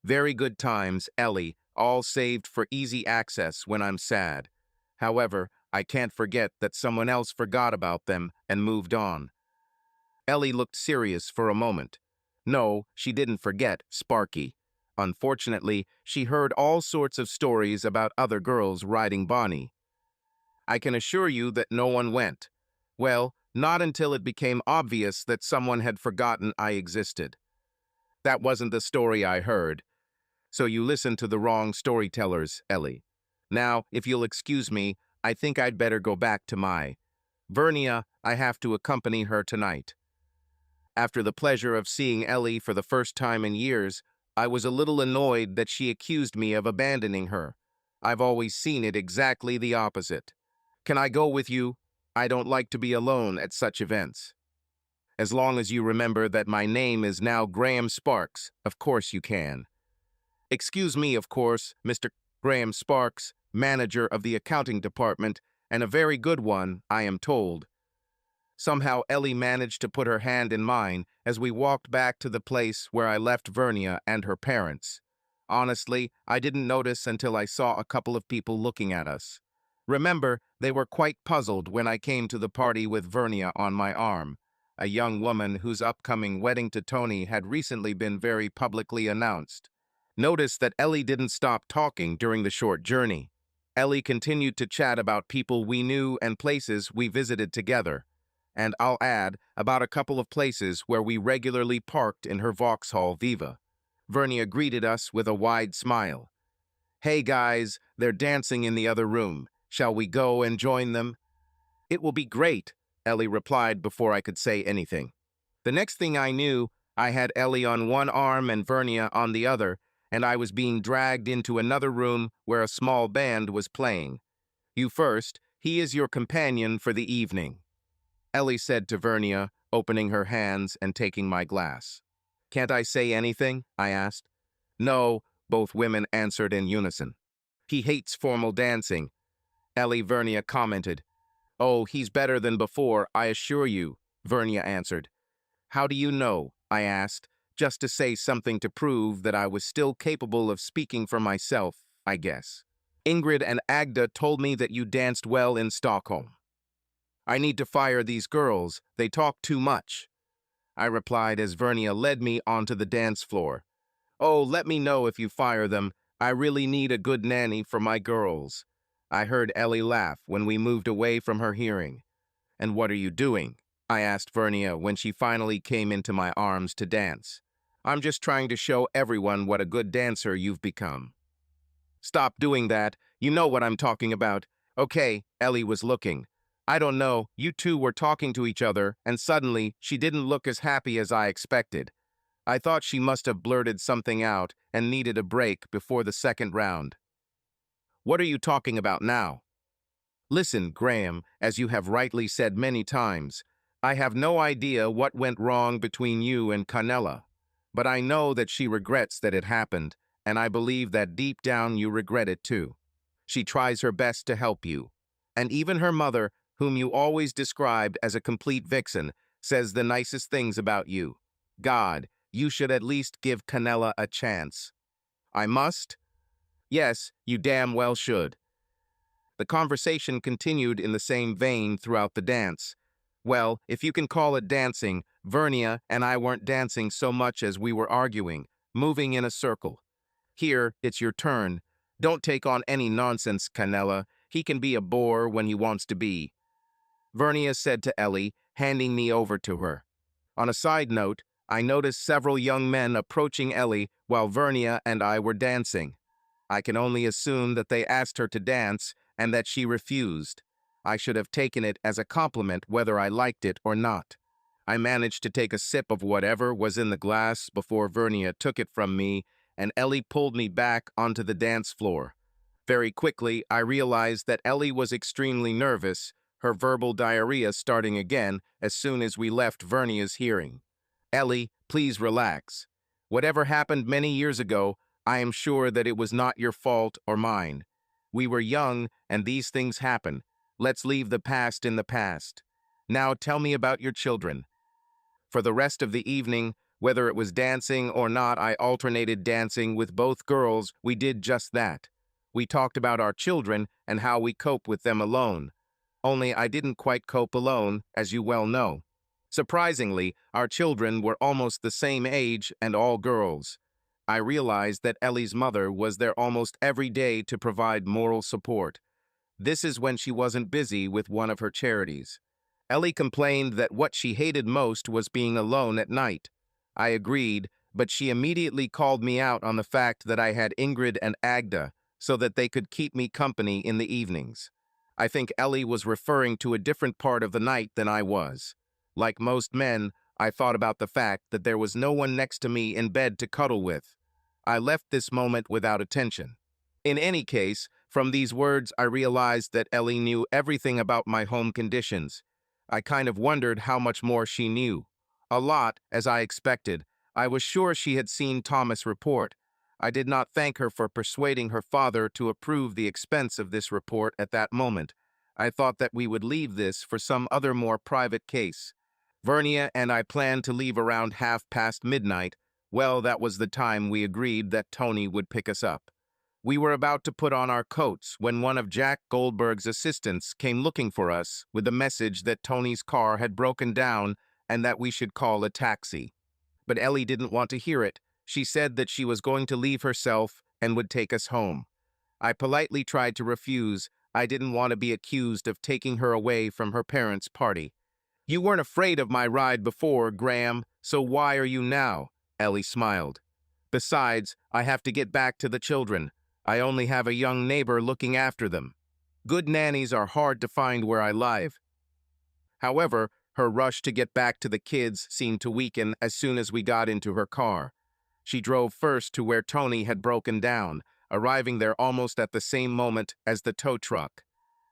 Very good times, Ellie, all saved for easy access when I'm sad. However, I can't forget that someone else forgot about them and moved on. Ellie looked serious for a moment. No, she didn't forget Sparky. Unfortunately, she heard all sorts of stories about other girls riding Bonnie. I can assure you that no one went. Well, not until it became obvious that someone had forgotten I existed. That wasn't the story I heard. So you listened to the wrong storytellers, Ellie. Now, if you'll excuse me, I think I'd better go back to my Vernia. I have to accompany her tonight. After the pleasure of seeing Ellie for the first time in years, I was a little annoyed that she accused me of abandoning her. I've always seen it exactly the opposite. Can I go with you? I don't like to be alone at such events. As long as you remember that my name is now Graham Sparks, of course you can. Excuse me, of course, Mr. Graham Sparks, manager of the accounting department, and a very good one, I am told. Somehow Ellie managed to put her hand in mine as we walked back to the place where I left Vernia and her parents. Honestly, I didn't notice until I saw a couple of people looking at us. Remember, they were quite puzzled when I came to the party with Vernia on my arm, a young woman whose upcoming wedding to Tony had recently been very publicly announced. Notice that Ellie didn't stop talking during the short journey. Ellie continued to chat about people we knew and places we visited together. And I'll add about a couple of places where we regularly parked in her Vauxhall Viva. Vernia greeted us with a wide smile. Hey guys, they're dancing in the other room. Shall we go and join them? It will be great, Ellie replied before I could say anything. The next thing I knew, I had Ellie on one arm and Vernia on the other, and I was being dragged into another room where a small band was playing. You first, he is your companion for the evening, Ellie said to Vernia, opening her hands and taking my glass. Can't I say anything? I asked. No, both women answered in unison. He hates formal dancing, Ellie Vernia commented. Oh, he's better than before, I assure you, Vernia answered. How do you know? I asked, just to say something to prove that I was still capable of speaking for myself, I guess. Ingrid and Agda told me that you danced well in Stockholm. I need to fire these girls. They talk too much, I replied as Vernia led me onto the dance floor. Oh, let me know if you fire them. I really need a good nanny for my girls. I heard Ellie laugh when we moved away from her hearing. And what are you doing? I asked Vernia when she finally came into my arms to dance. I'm just trying to show everyone what a good dancer you've become. Stop doing that. You know what I'm talking about. Okay, Ellie was looking. I don't know, you two were talking to each other, and suddenly she didn't look as happy as I expected. I thought she must have blurted something out and needed a break before the second round. What are you talking about now? Listen, Graham, as you have rightly said many times, I have no idea what went wrong between you and Canella, but I know that she regrets that it happened, and I believe that deep down you regret it too. She tries her best to help you, and even her mother, whom you always described as a complete vixen, says the nicest things about you. God, you should at least give Canella a chance. I must? Yes, you damn well should. The conversation continued in the same vein throughout the dance. Well, if you can call it dancing, Vernia and I weren't dancing so much as we were arguing, moving in a circle. Here, it's your turn. Don't take on any nonsense, Canella. He can be a bore when he wants to be, Vernia said to Ellie, handing me over to her. On a side note, I noticed several young men approaching Ellie while Vernia and I were dancing. I can only assume that they asked her to dance and that she refused. I should have taken it as a compliment whether I liked it or not. I managed to take a sip of whatever was in the glass before Vernia took it from me, and Ellie pulled me back onto the dance floor. Very quickly, I realized that Ellie was extremely nervous, her verbal diarrhea starting again as soon as we left Vernia's hearing. Ellie, please relax. Whatever happened many years ago, I am sure that it was not your fault or mine. We were young, and these things happen. Let's leave the past in the past. Now tell me about your children. For the rest of the evening, whether it was dancing or not, I alternated dancing with both girls. We did just that. We talked about our children and how we cope with them alone. Only I didn't quite cope alone, as you well know. Surprisingly, our children were almost the same age and all girls. I realized that Ellie's mother was there almost every day to provide moral support. This is when she wasn't busy with one of her charities. Ellie complained that what she hated most was being alone at night. I agreed, but she immediately called me out on the fact that I had Ingrid and Agda so that they could keep me company in the evenings. I think Ellie was referring to a different part of the night than I was. Like most men, I thought about the fact that there was no one next to me in bed to cuddle with. I left this moment without attention. In any case, from these words, I realized that Ellie knew everything about my home conditions. I kind of wondered how much more she knew. A lot, as I expected. I was sure she had seen Thomas' report. I did not thank her for persuading her father to approve the expense of this report at that moment. I thought that we would leave this for some other more private case. Vernia and I planned to leave around midnight. Well, that was the time we agreed that Tony would pick us up. We were about to put on our coats when one of Jack Goldberg's assistants came looking for us with the message that Tony's car had broken down and that we should call a taxi. But Ellie didn't want to hear it. She said that she was going to leave herself and would take us home. I politely tried to refuse. I didn't want to be accused of taking her away from her parents' party. "You weren't afraid of my ride before, Graham, so why are you now?" Ellie smiled. "Besides, I have to get back to the children. I only have a young neighbor looking after them. Good nannies are hard to find where I live." However, her rush to get back to the kids seemed to weaken as soon as we got into her car. She drove first to where Tony had broken down, arriving there almost at the same moment as the tow truck.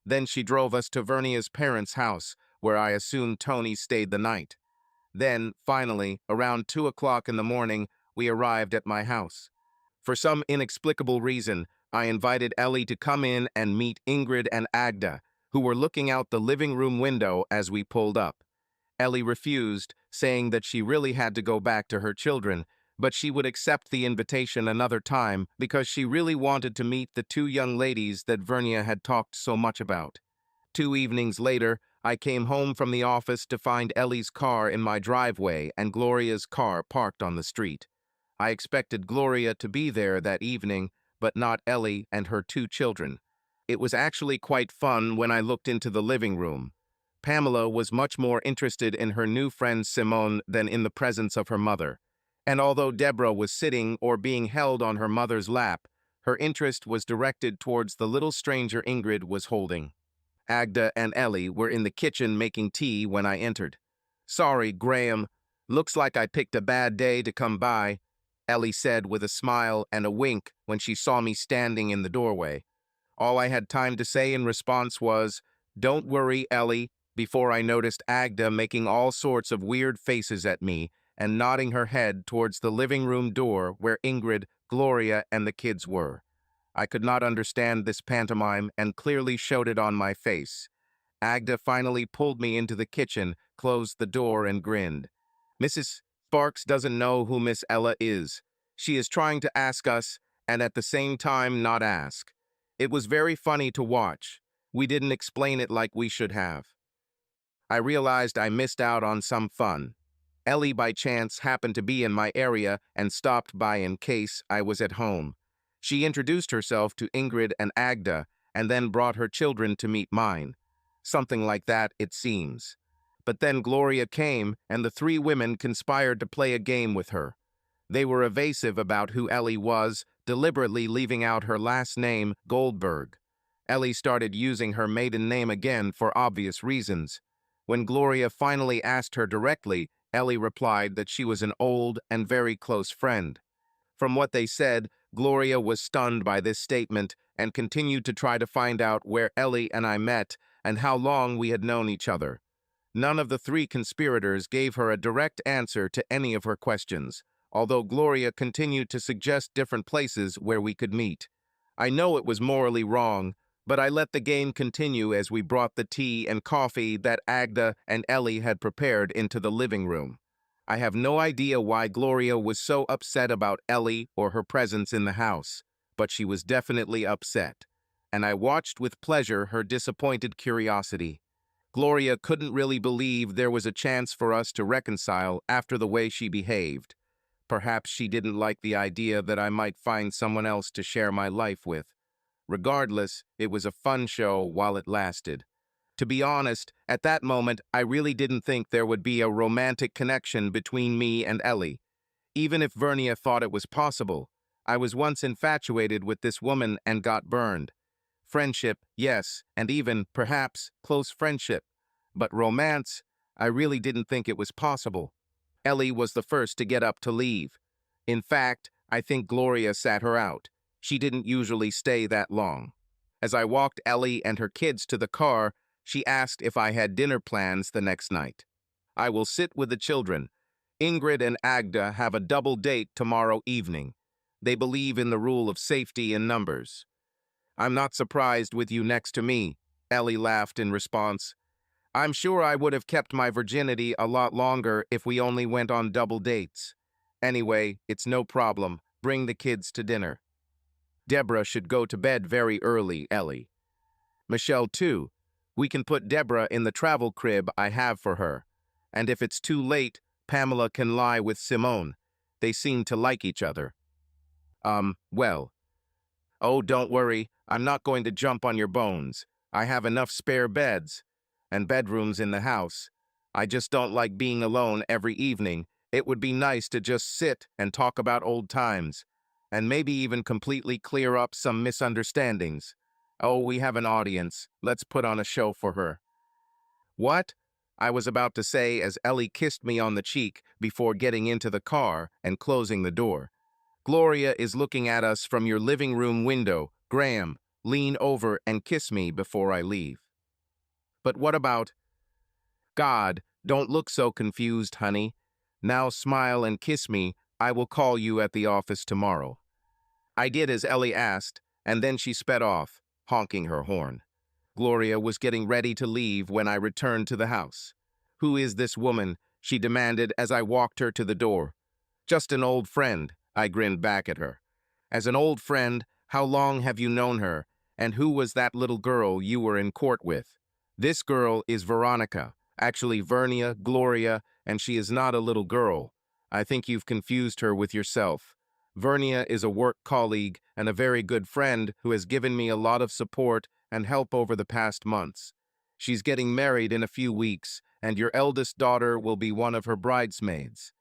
Then she drove us to Vernia's parents' house, where I assumed Tony stayed the night. Then, finally, around 2 o'clock in the morning, we arrived at my house. For some inexplicable reason, I invited Ellie to come in and meet Ingrid and Agda, who were looking out the living room window as we pulled up. Ellie refused, saying that she really had to go back to her children, but she would accept the invitation another time because she really wanted to meet the two young ladies that Vernia had talked so much about. 2 evenings later, I came home from the office to find Ellie's car in my driveway and Gloria's car parked on the street. I expected Gloria to be there that evening, but not Ellie and her 2 children. It was actually quite fun when I looked into the living room. Pamela was much more interested in her new friend Simone than in the presence of her mother. And although Deborah was sitting or being held on her mother's lap, her interest was directed towards the little stranger Ingrid was holding. Agda and Ellie were in the kitchen making tea when I entered. "Sorry, Graham. Looks like I picked a bad day to come by," Ellie said with a smile and a wink when she saw me standing in the doorway. All I had time to say in response was, "Don't worry, Ellie," before I noticed Agda making all sorts of weird faces at me and nodding her head towards the living room door where Ingrid, Gloria, and the kids were. I could not understand this pantomime and clearly showed it on my face. Agda finally pulled me into the kitchen, closed the door, and grinned. "Mrs. Sparks doesn't know who Miss Ella is. She is trying to ask us, and at the same time not ask. It was very funny to watch. We didn't explain it like we should have." I realized I missed out on some fun. Ellie, by chance, happened to be in my area and stopped by in case I was at home. She introduced herself to Ingrid and Agda, and then brought her children to meet mine. Something like that, it seems. But then Gloria came, and the 3 women conspired to play a game with her. They were evasive about who Ellie was, deliberately leaving out her last name, Goldberg. Ellie started using her maiden name again for obvious reasons. When Gloria finally asked her directly, Ellie replied that she was an old and very close friend. From what they said, Gloria was stunned by this statement and continued to try to find out where Ellie and I met and how long we had known each other. None of the 3 conspirators gave her a direct answer to any of her questions. although Gloria continued to suggest different places where we could meet. I know it was morally wrong, but I let the game continue as we brought the tea and coffee that Agda and Ellie had prepared into the living room. I have no idea why Gloria was so upset about Ellie or her presence in the house, but she was definitely upset, and I watched with pleasure her disappointed curiosity. Gloria couldn't really believe there was a chance for us to reconcile after the way she behaved. Perhaps she didn't like the idea that I might find someone else to share my life with. Regardless, it was a fun show while it lasted. To be honest, at that moment, I really didn't think there would be a romantic connection between me and Ellie. Even if Vernia thought it was possible, I was once infatuated with this woman and got burned. Friendship, yes, and even, perhaps, close friendship. But romance, I really didn't think it was possible. Ellie was the first to get up to leave. In fact, I think Gloria sat her out. She didn't usually stay that long. As I walked Ellie and her kids to the car, she asked if I had dinner plans the next night. I will sit with the children. Ingrid and Agda have a double date tomorrow evening. They believe in the rule of safety in numbers. I'm not surprised with you next to me, Ellie laughed in response. I'm sure I would have kept my virginity a lot longer if we only went on double dates. Anyway, it's no problem. Bring the kids to dinner. Deborah should go to bed very early, Ellie. Michelle, too. We can put Deborah in the travel crib I have for her. And if it's too late, Pamela can lie with Simone. They seem to like each other. Well. Oh, don't worry. I'm not going to jump on your bones. I have enough spare beds and bedrooms in the house. I just don't like being alone every evening. It would be nice to just sit and talk about old times, and maybe even completely clear up some misunderstandings. Oh, we have an audience. Let's put on a show for her. What? I was about to say as Ellie kissed me on the cheek before getting into the car and closing the door. Gloria is looking at us from your living room window. Graham, lean over and kiss me before I leave. But what about... God, don't look so confused, honey. Now smile and kiss me. I will call you at the office tomorrow. I did as Ellie asked, and then she sped off, honking her horn. Gloria was getting ready to leave when I returned to the house. Who is this woman? She demanded as I walked her to the door. Just an old friend, I grinned back at her. As an old friend, how long have you known her? And who was that little girl you were in court with? This girl is Veronica, actually Vernia, Gloria, and she is not a little girl. I think you've confused her with yourself. Vernia is a work colleague and a very good friend who has given me a lot of support and help over the past months. She's getting married in a few weeks, and your eldest daughter will be one of her bridesmaids.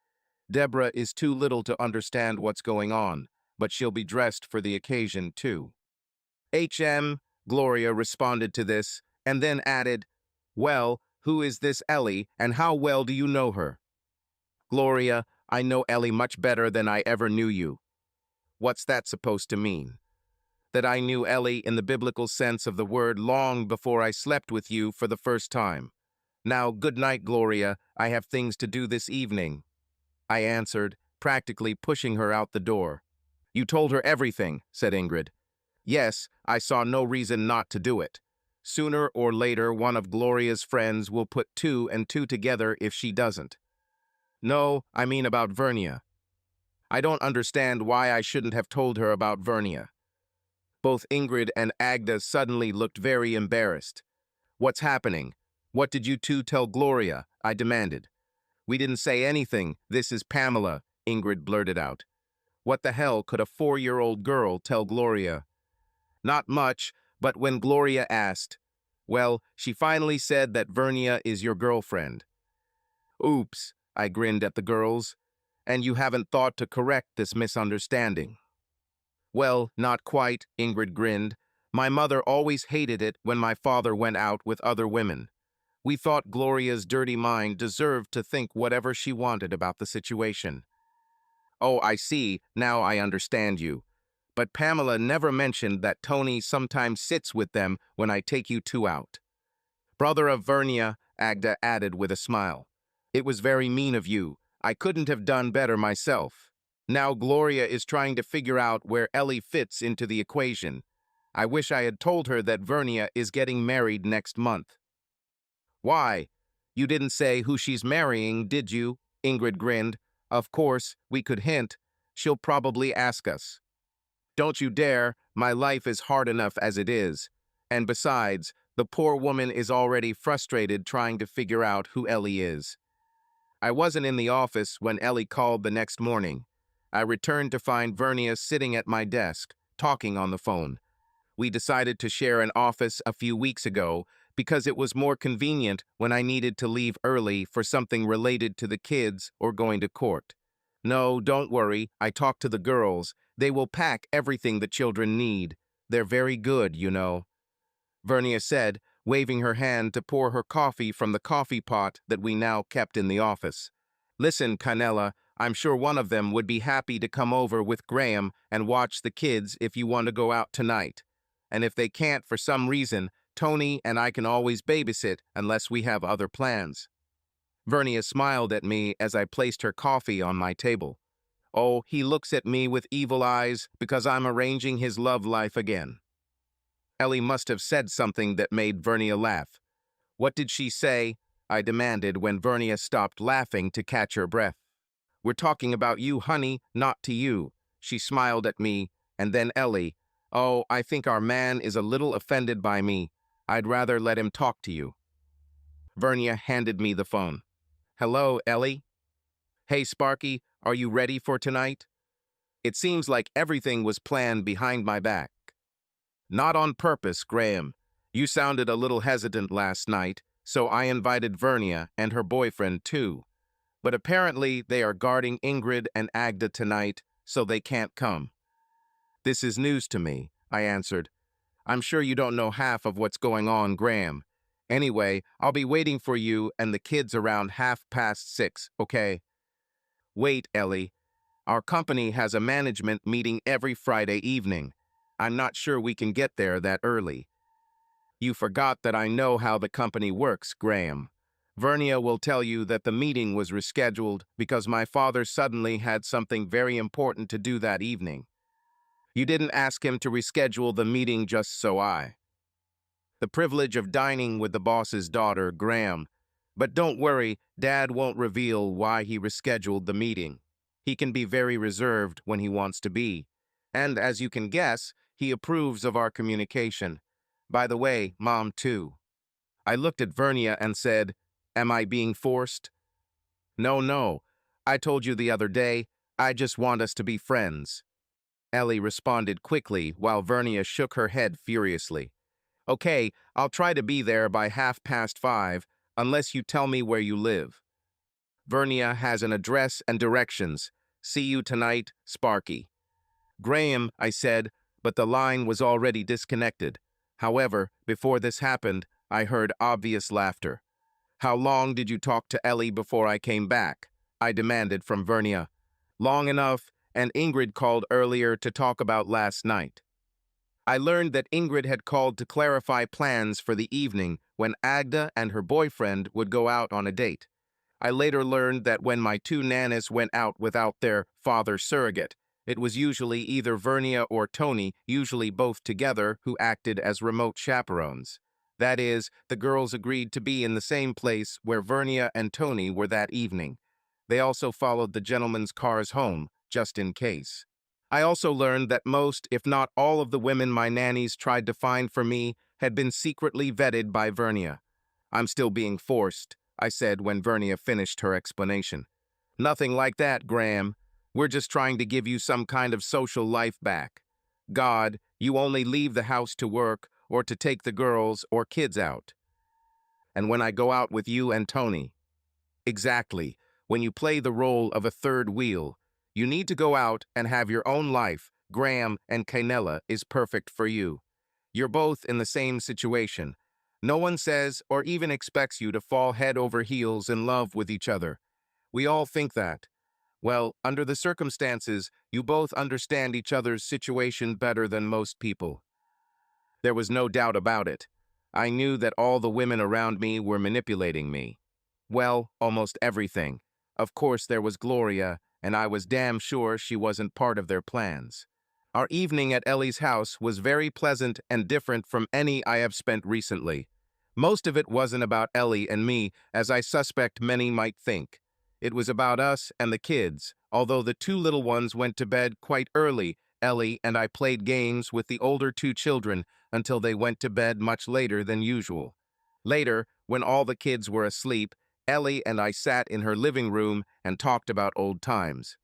Deborah is too little to understand what's going on, but she'll be dressed for the occasion, too. Gloria responded to this, and then added, well, who is this Ellie, and how well do you know her? Gloria, I know Ellie much better than I ever knew you. What's that supposed to mean? That I knew Ellie in the biblical sense of the word long before I slept with you for the first time. Now, good night, Gloria. I have things to do this evening. I answered, practically pushing her out the door. You told her everything, said Ingrid. Yes, I saw no reason not to do it. Sooner or later, one of Gloria's friends will put two and two together if she doesn't. No, I mean about Vernia. I don't understand why I shouldn't have told her about Vernia. Both Ingrid and Agda suddenly looked very embarrassed. What's happening? What did you two tell Gloria? I demanded. We didn't say anything. This is Pamela, Ingrid blurted out. What the hell could a 4-year-old girl tell Gloria? Not much, but when Gloria asked, well, she finally said that Vernia is your girlfriend. Oops, I grinned at the girls. And you haven't thought to correct this misunderstanding. Well, not quite, Ingrid grinned. My mother always hated it when my father went out with other women. We thought Gloria's dirty mind deserved to think whatever she wanted about the situation. Oh, I see. Now I understand you. But Pamela never mentioned that Tony sometimes sits with them when I take you two out. Brother of Vernia, Agda added with a smile. It was very mean of you. I couldn't have done better myself. Now Gloria is trying to figure out where Ellie fits into the equation. I wish I had told her that Vernia is getting married next month. Why? You didn't say who she's marrying, did you? Ingrid grinned. Of course, we could hint. She'll probably ask us. Don't you dare, my life is hard enough as it is. And besides, the poor woman is already frustrated trying to figure out who Ellie is. I wasn't in the office when Ellie called the next morning. I returned to find Vernia sitting at my desk, talking on the phone. We decided to share an office a few weeks ago because it was more convenient when I needed to leave early for something related to the kids or going to court. No, don't worry, I talked to the girls. They will pack everything the children need. They're very good, you know. Vernia said, waving her hand to pour her coffee from the coffee pot that we now kept in the office. Listen, Canella, I'm sure one of them would be happy to come over with Graham and watch the kids if you want to go out tonight. And if they can't for some reason, Tony and I can always babysit unless we have other plans. Vernia smiled at me as I placed her coffee on my table. Oh, he looks at me with evil eyes because I'm arranging his love life again. Ellie must have said something that made Vernia laugh. What did she say? I demanded when Vernia stopped laughing to catch her breath. We're talking about you, honey, not to you. She smiled at me, and then Ellie. Oh, I think our man is a little offended by me. I'd rather let him talk to you. Vernia handed me the phone. Hello, Ellie. Hey, Sparky, are you ready for tonight? It seems like everything was planned behind my back. Not on purpose, Graham. You sounded a little hesitant last night, so I invited Vernia and her boyfriend too. But apparently they are guarding Ingrid and Agda tonight, so they can't come. This is news to me, I answered. I'm sure you don't know half of what's going on, Graham. Anyway, I'll be waiting for you and the kids around 6:30, okay? Wait, Ellie. Our company has a management meeting every Friday evening. I'm not sure we can get there that early. You forgot that I know how the company works, Graham. Vernia will tell you that the meeting was rescheduled because my father suddenly had something very important to do that evening. You didn't ask him to reschedule the meeting just so I. The privilege of dining with the boss's daughter, Graham. But don't worry, Dad won't reveal why he rescheduled the meeting. He can be very reserved when he wants to be. And as you can guess, he approves of our communication. By the way, Mom too. I looked at Vernia and said, Am I being forced? No. I told you the other day, I just want us to be friends. Ellie responded quickly while Vernia shook her head furiously. Okay, I'll try to be there by 5:30, unless you tell me where you live. Vernia has an address and directions. See you tonight, Sparky. Graham, I said, but the line was already disconnected. However, before this happened, I heard obvious laughter. How long did you talk to Ellie before I came back? I demanded from Vernia. Long enough, and Ingrid called earlier to talk about last night. I learned that Ingrid had called to clarify plans for the evening when Agda and her boyfriend would go out on a date. I later learned that when my two nannies went out without their father surrogate, it was usually either Vernia or Tony, usually both together, who acted as remote chaperones. That is, the girls agreed to be in the same place where Vernia and Tony were that evening. They also followed the gentleman's cars home, just in case. I also learned that most, if not all of the women my nannies tried to find for me had been secretly vetted by Vernia. I'm still being forced, I said when Vernia finished her explanation. Nothing like that, Graham. We're just trying to give you some kind of social life back. God, you only leave the house to work or to take the girls or kids out. And when I go out with you and Tony. Exactly. When you play the role of a third wheel, you need to go out and have your own life. Graham and Canella is perfect for you. You're both in the same situation. No one says or even expects you to fall head over heels in love with each other. We all think that. Well, under the circumstances, you both understand each other's situation better than most people. There was no doubt about it. I knew that all the women around me were manipulating me. Well, almost everything. Of course, there was Gloria, and I was damn sure she wasn't part of their plans. Our evening at Ellie's house was very pleasant and different from any I have spent recently. Most of it wasn't about Ellie and me, as I suspect many might think. It was about us and the kids, although the two little ones went to bed quite early. Ellie and I played games with the older two children until they went to bed much later than usual. Later, when all the kids were asleep, Ellie and I sat in her living room and talked about old times.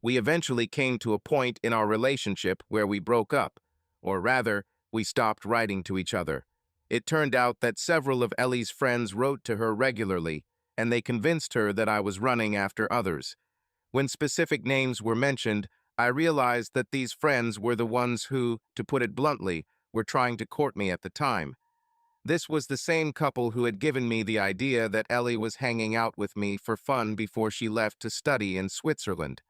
We eventually came to a point in our relationship where we broke up, or rather, we stopped writing to each other. It turned out that several of Ellie's friends wrote to her regularly, and they convinced her that I was running after others. When specific names were mentioned, I realized that these friends were the ones who, to put it bluntly, were trying to court me at the time. This was the same couple who had given me the idea that Ellie was hanging out with me for fun before she left to study in Switzerland.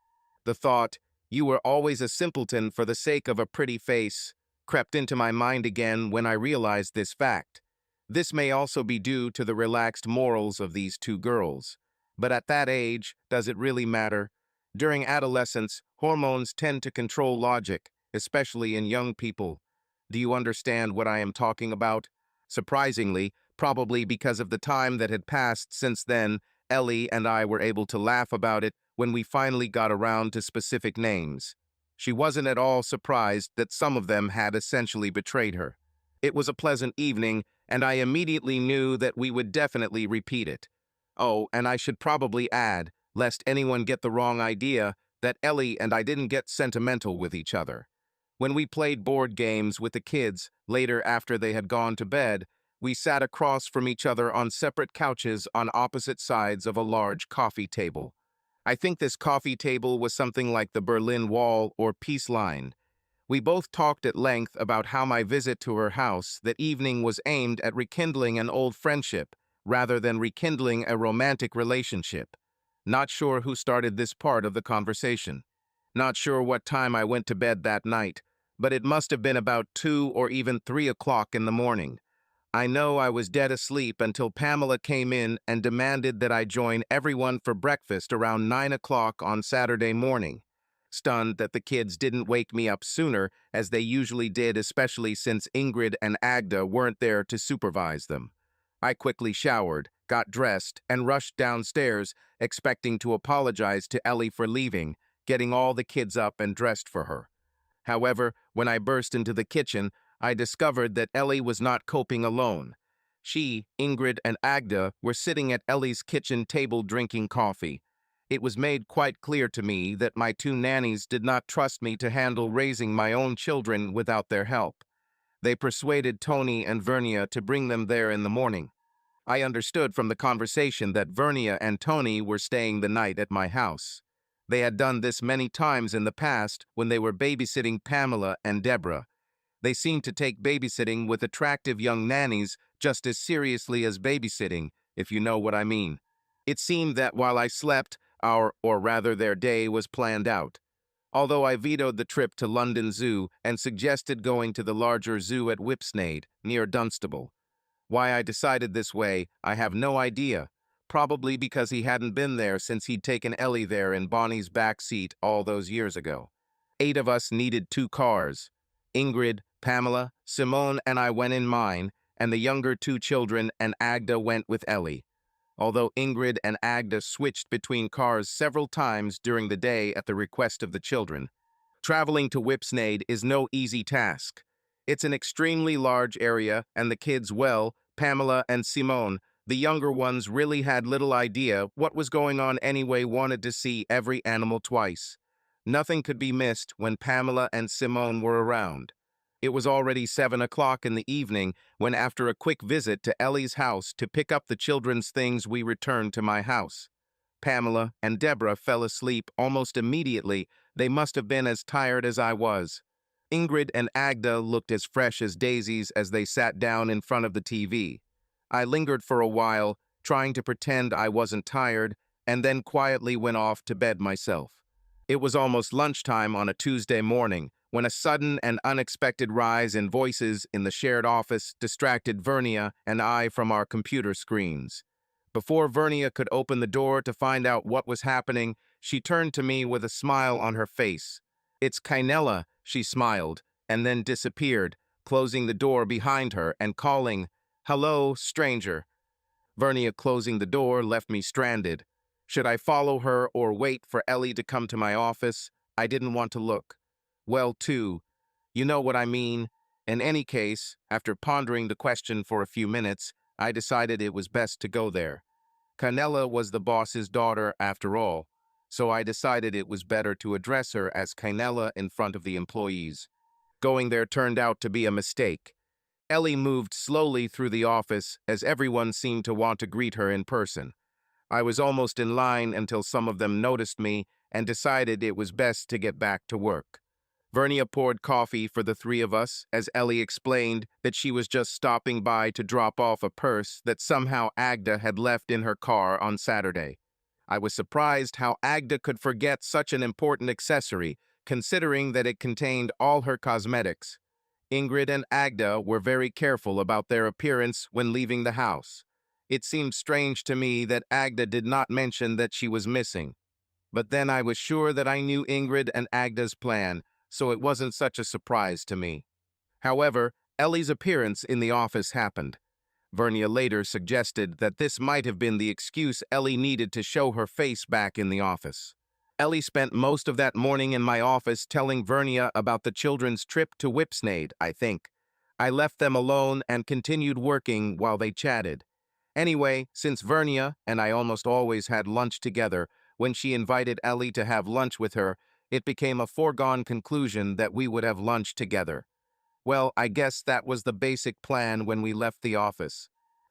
The thought, "You were always a simpleton for the sake of a pretty face," crept into my mind again when I realized this fact. This may also be due to the relaxed morals of these two girls. But at that age, does it really matter? During adolescence, hormones tend to control logic, especially in young people. Do you understand what I am talking about? Surprisingly, probably because of the time that had passed since then, Ellie and I were able to laugh about it when we finally got around to specific names. She wasn't at all surprised that some of them had essentially betrayed her. It was a pleasant evening, and I immediately knew that we would definitely repeat it. Oh, and I should probably add, lest anyone get the wrong idea, that Ellie and I didn't get sentimental with each other. When we played board games with the kids, later after they had gone to bed, we sat across from each other on separate couches on opposite sides of a large coffee table. I think this coffee table was something like the Berlin Wall or Peace Line. We both talked at length about how my visit to her house that evening was aimed at rekindling an old friendship, rather than rekindling a romantic relationship. Not sure who started this part of the conversation. Not sure what time I went to bed that night, but it must have been about 2 or even 3 o'clock in the morning. I know I was dead asleep until Pamela came in and demanded that I join everyone for breakfast around 9 o'clock on Saturday morning. Stunned that the kids didn't wake me up sooner, as they usually did, especially since Ingrid and Agda weren't there to supervise them. I quickly showered, got dressed, and rushed downstairs, expecting to apologize to Ellie for leaving, getting all the kids up and dressed for her. However, when I burst into the kitchen, I discovered that Ellie was not coping alone. She, Ingrid, and Agda were sitting at Ellie's kitchen table drinking coffee. It was made quite clear to me that my two nannies did not trust me to handle raising my own children without their help. They persuaded Tony and Vernia to bring them there in the morning. I understood from the conversation that Vernia and Tony were staying the night at my house. They had done this many times in the past when they were babysitting Pamela and Deborah. They seemed to take babysitting with attractive young nannies just as seriously as babysitting, if you know what I mean. It seemed that while I slept, or rather their day was planned out. Although I vetoed the trip to London Zoo and suggested going to the larger zoo at Whipsnade, near Dunstable. Why I decided this way, I have no idea. Probably because he hadn't been there since he'd taken Ellie there in Bonnie's back seat all those years ago. 8 of us needed 2 cars. Ingrid, Pamela, Simone, and I went in mine, and the younger 2 children and Agda went with Ellie. Although Ingrid and Agda switched between cars several times during the day at the request of the children. Traveling to Whipsnade is no easy task. It's an extremely large area, and the kids, well, Pamela and Simone, the younger ones, really had little idea what was going on anyway, wanted to see every animal twice. Nothing could be missed when Pamela and Simone were around. It was already 7 o'clock in the evening when, after a quick visit to Ellie's house to pick up the children's things, we returned to my house. Pamela and Deborah fell asleep almost immediately. They must have been as tired as I was. Ingrid and Agda looked as fresh as daisies as they sat down in front of the TV. I lingered for a while, trying to pretend I wasn't tired, and then quietly went off to bed myself. It was almost lunchtime on a Tuesday morning when a sudden and unexpected rise in voices in the shared office distracted Vernia and I from our computer screens. Before Vernia could open the door to find out what was happening, she turned to me with a smile on her face. "It's Kynella," she smiled, and then disappeared, closing the door behind her and calling, "Hello, stranger." Vernia closing the door left me stranded. Should I follow her or wait for Ellie to come to my office? I didn't want to look. Well, too, you know what I mean. In any case, after pondering the question for a few minutes, I decided it was best to go there. Canella was the boss's daughter after all, so I decided it was better to address her as Canella in front of the employees. Going there turned out to be a mistake. Ellie moved slowly through the office as everyone seemed to want to greet her in person. I was almost in line until some of them noticed me and decided it was best to get back to work. Vernia poured coffee for the three of us as Ellie explained that she was just stopping by to drop off a purse that somehow Agda had left in her car on Saturday. I was surprised how Agda could forget such an important accessory, considering that it contained all her cosmetics. Ingrid and Agda were very careful about their appearance when leaving the house. It seemed strange to me that Agda did not mention that she was missing. But then I was sure that I knew Ingrid and Agda's plan, so it wasn't such a surprise to me. However, Ellie's appearance in the office happened. Vernia later suggested that this might have been the excuse Ellie needed to show her face back in the office. Ellie spent most of that morning in my office telling Vernia about the children's trip to Whipsnade, I think. I left them alone and continued working while they chatted. Anyway, since Vernia and I almost always had lunch together, when she invited Ellie to have lunch with her, it became a foregone conclusion that we would have lunch together. Well, I guess that was the basic plan when we left the office.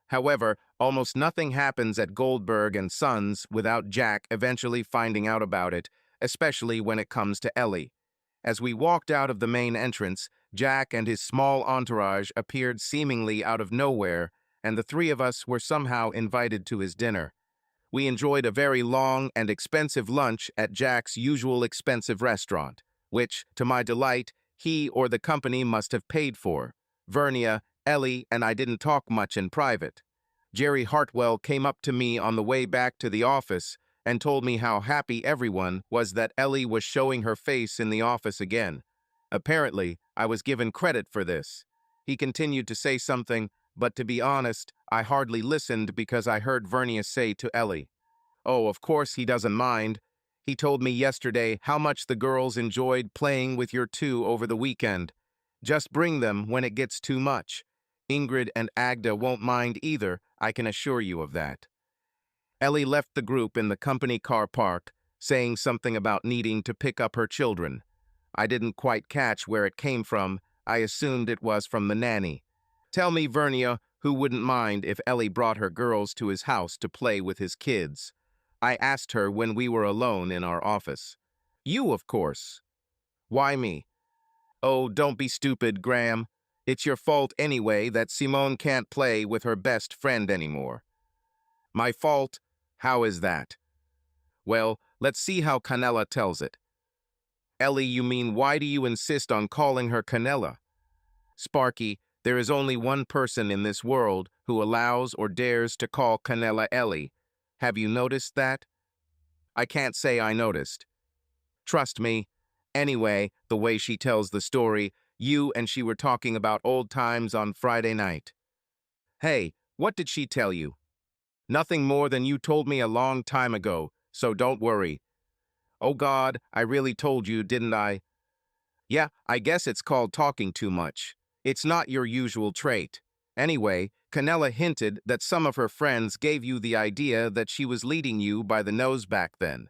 However, almost nothing happens at Goldberg and Sons without Jack eventually finding out about it, especially when it comes to Ellie. As we walked out of the main entrance, Jack and his small entourage appeared seemingly out of nowhere, and the three of us were somehow invited to his dinner. We enjoyed a very long and expensive lunch at Jack's usual expensive restaurant, which, to my delight, he or the company must have paid for. Vernia, Ellie, and I didn't talk much in private. Jerry Hartwell came up to me on the way back to the office and told me how happy everyone was that Ellie was showing her face in the office again. Apparently, I was given credit for this. He continued to say something, but to be honest, I hardly listened because I heard Vernia say to Ellie, "Oh, of course he doesn't mind. He told me yesterday how much the girls enjoyed playing with your two over the weekend. Just bring them when it gets too much. Ingrid and Agda won't mind either, I can assure you of that." Ellie left the group in the company car park, saying something about needing to pick up her children. I didn't quite catch where it came from. I assumed it was from the nanny. Tell me, Vernia, who wouldn't mind if Ellie brought her girls to his house to play with his kids? I asked her when we were alone in our office. You, of course. Why me? Oh, don't be stupid, Graham. It's your fault anyway that Simone can't play with her best friend anymore. My fault? How is that? Well, let's see how Canella tells it. Ellie, you mean why do you insist on calling her Canella? Sparky, there is only one person in this world who allows or dares to call Canella Ellie. Have you noticed that? I can't say I noticed. Trust me. Anyway, the way she tells the story, you and she were talking about old times on Friday night. Hey, what did she tell you? Nothing more than you told me a long time ago, so don't worry. Oh God, I really told you, didn't I? Yeah, I guess it's called talking too much. It's not your usual trait. Anyway, Canella hinted that some of her friends gave you the idea that she was leading you by the nose back then.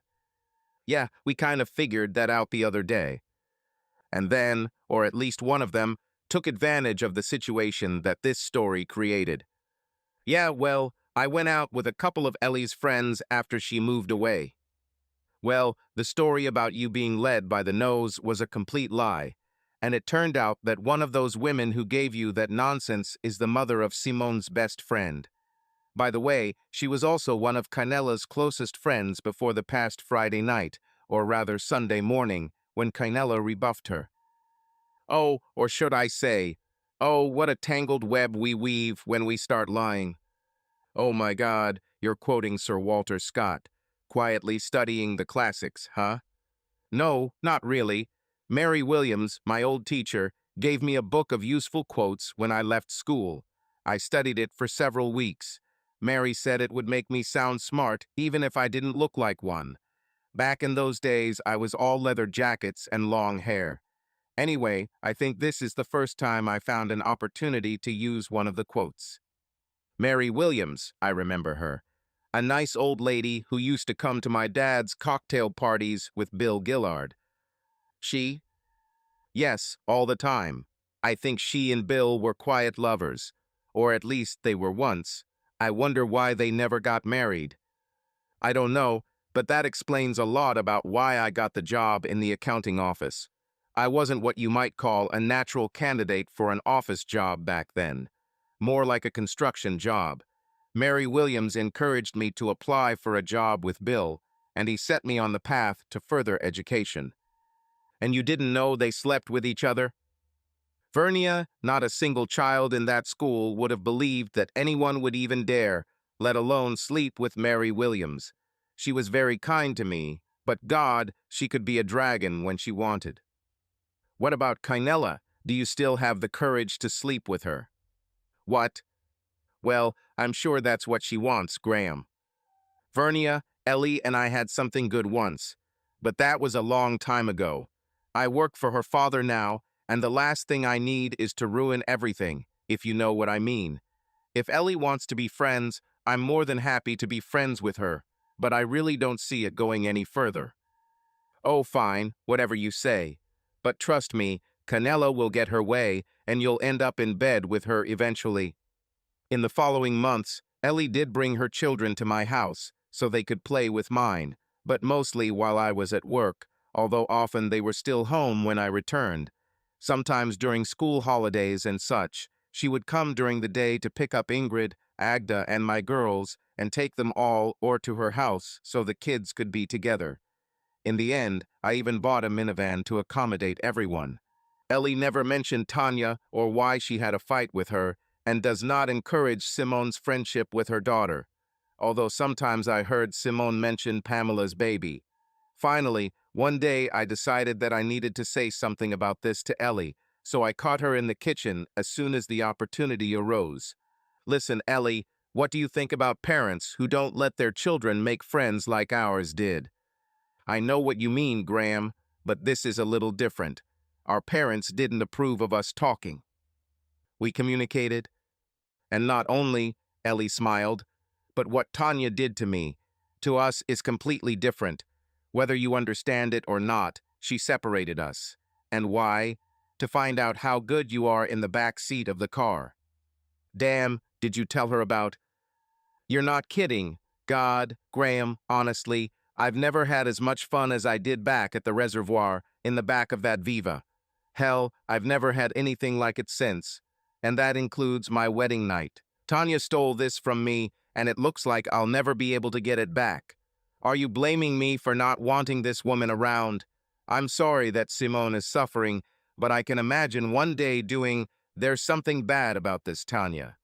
Yeah, we kind of figured that out the other day. And then, or at least one of them, took advantage of the situation that this story created. Yeah, well, I went out with a couple of Ellie's friends after she moved away. Well, the story about you being led by the nose was a complete lie, and it turned out that one of those women who gave you that nonsense is the mother of Simone's best friend. By the way, she was also one of Canella's closest friends before the past Friday night, or rather Sunday morning, when Canella rebuffed her. Oh, or should I say, oh, what a tangled web we weave when we start lying. Oh my God, you're quoting Sir Walter Scott. quietly studying the classics, huh? No, not really. Mary Williams, my old teacher, gave me a book of useful quotes when I left school. I studied it for several weeks. Mary said it would make me sound smart even if I didn't look like one. Back in those days, I was all leather jackets and long hair. Anyway, I think this is the first time I found an opportunity to use one of the quotes. Mary Williams, I remember her. A nice old lady who used to come to my dad's cocktail parties with Bill Gillard. She? Yes, all the time. I think she and Bill were quiet lovers. Or at least they were once. I wonder why they never got married. I don't know, but that explains a lot about why I got the job in the accounting office. I wasn't what you might call a natural candidate for an office job back then. More like a construction job. Mary Williams encouraged me to apply for a job with Bill, and he set me on the path to further education. And you didn't know they slept with each other? Vernia, not a single child in that school would have believed that anyone would even dare, let alone sleep with Mary Williams. She was very kind to me, but God, she could be a dragon when she wanted. What about Kynella? Do you still have the courage to sleep with her? What? Well, I'm sure that's what she wants, Graham. Vernia, Ellie, and I had something good once, but that was a long time ago. I work for her father now, and the last thing I need is to ruin everything, if you know what I mean. If Ellie wants to be friends, I'm more than happy to be friends with her, but I really don't see it going any further. Oh, fine, whatever you say. But trust me, Canella will get her way, and you'll end up in bed with her eventually. In the following months, Ellie did bring her children to my house, so they could play with mine, but mostly while I was at work, although often they were still home when I returned. Sometimes during school holidays and such, she would come during the day to pick up Ingrid, Agda, and my girls, and take them all or to her house so the kids could be together. In the end, I even bought a minivan to accommodate everyone. Ellie never mentioned Tanya or why she had a fight with her, and does not encourage Simone's friendship with her daughter, although sometimes I heard Simone mention Pamela's baby. Finally, one day I decided that I needed to say something about this to Ellie, so I caught her in the kitchen as soon as the opportunity arose. Listen, Ellie, what do you think about parents who don't let their children make friends like ours did? I know what you mean, Graham, but this is a little different. Our parents didn't approve of us talking. We communicated, and not only, Ellie smiled, but what Tanya did to us is completely different. Whether you understand it or not, she separated us. And why? To find out how good you are in the back seat of the car. Damn, did you tell her about? You're not kidding. God, Graham, honestly, I've never had as much fun as I did back at the reservoir in the back of that Viva. Hell, I've never had anything like it since. And that includes my wedding night. Tanya stole this from me, and it looks like I'll never be able to get it back. Are you blaming me for not wanting this woman around? I'm sorry that Simone is suffering, but I can imagine one day doing, there's something bad about this, Tanya.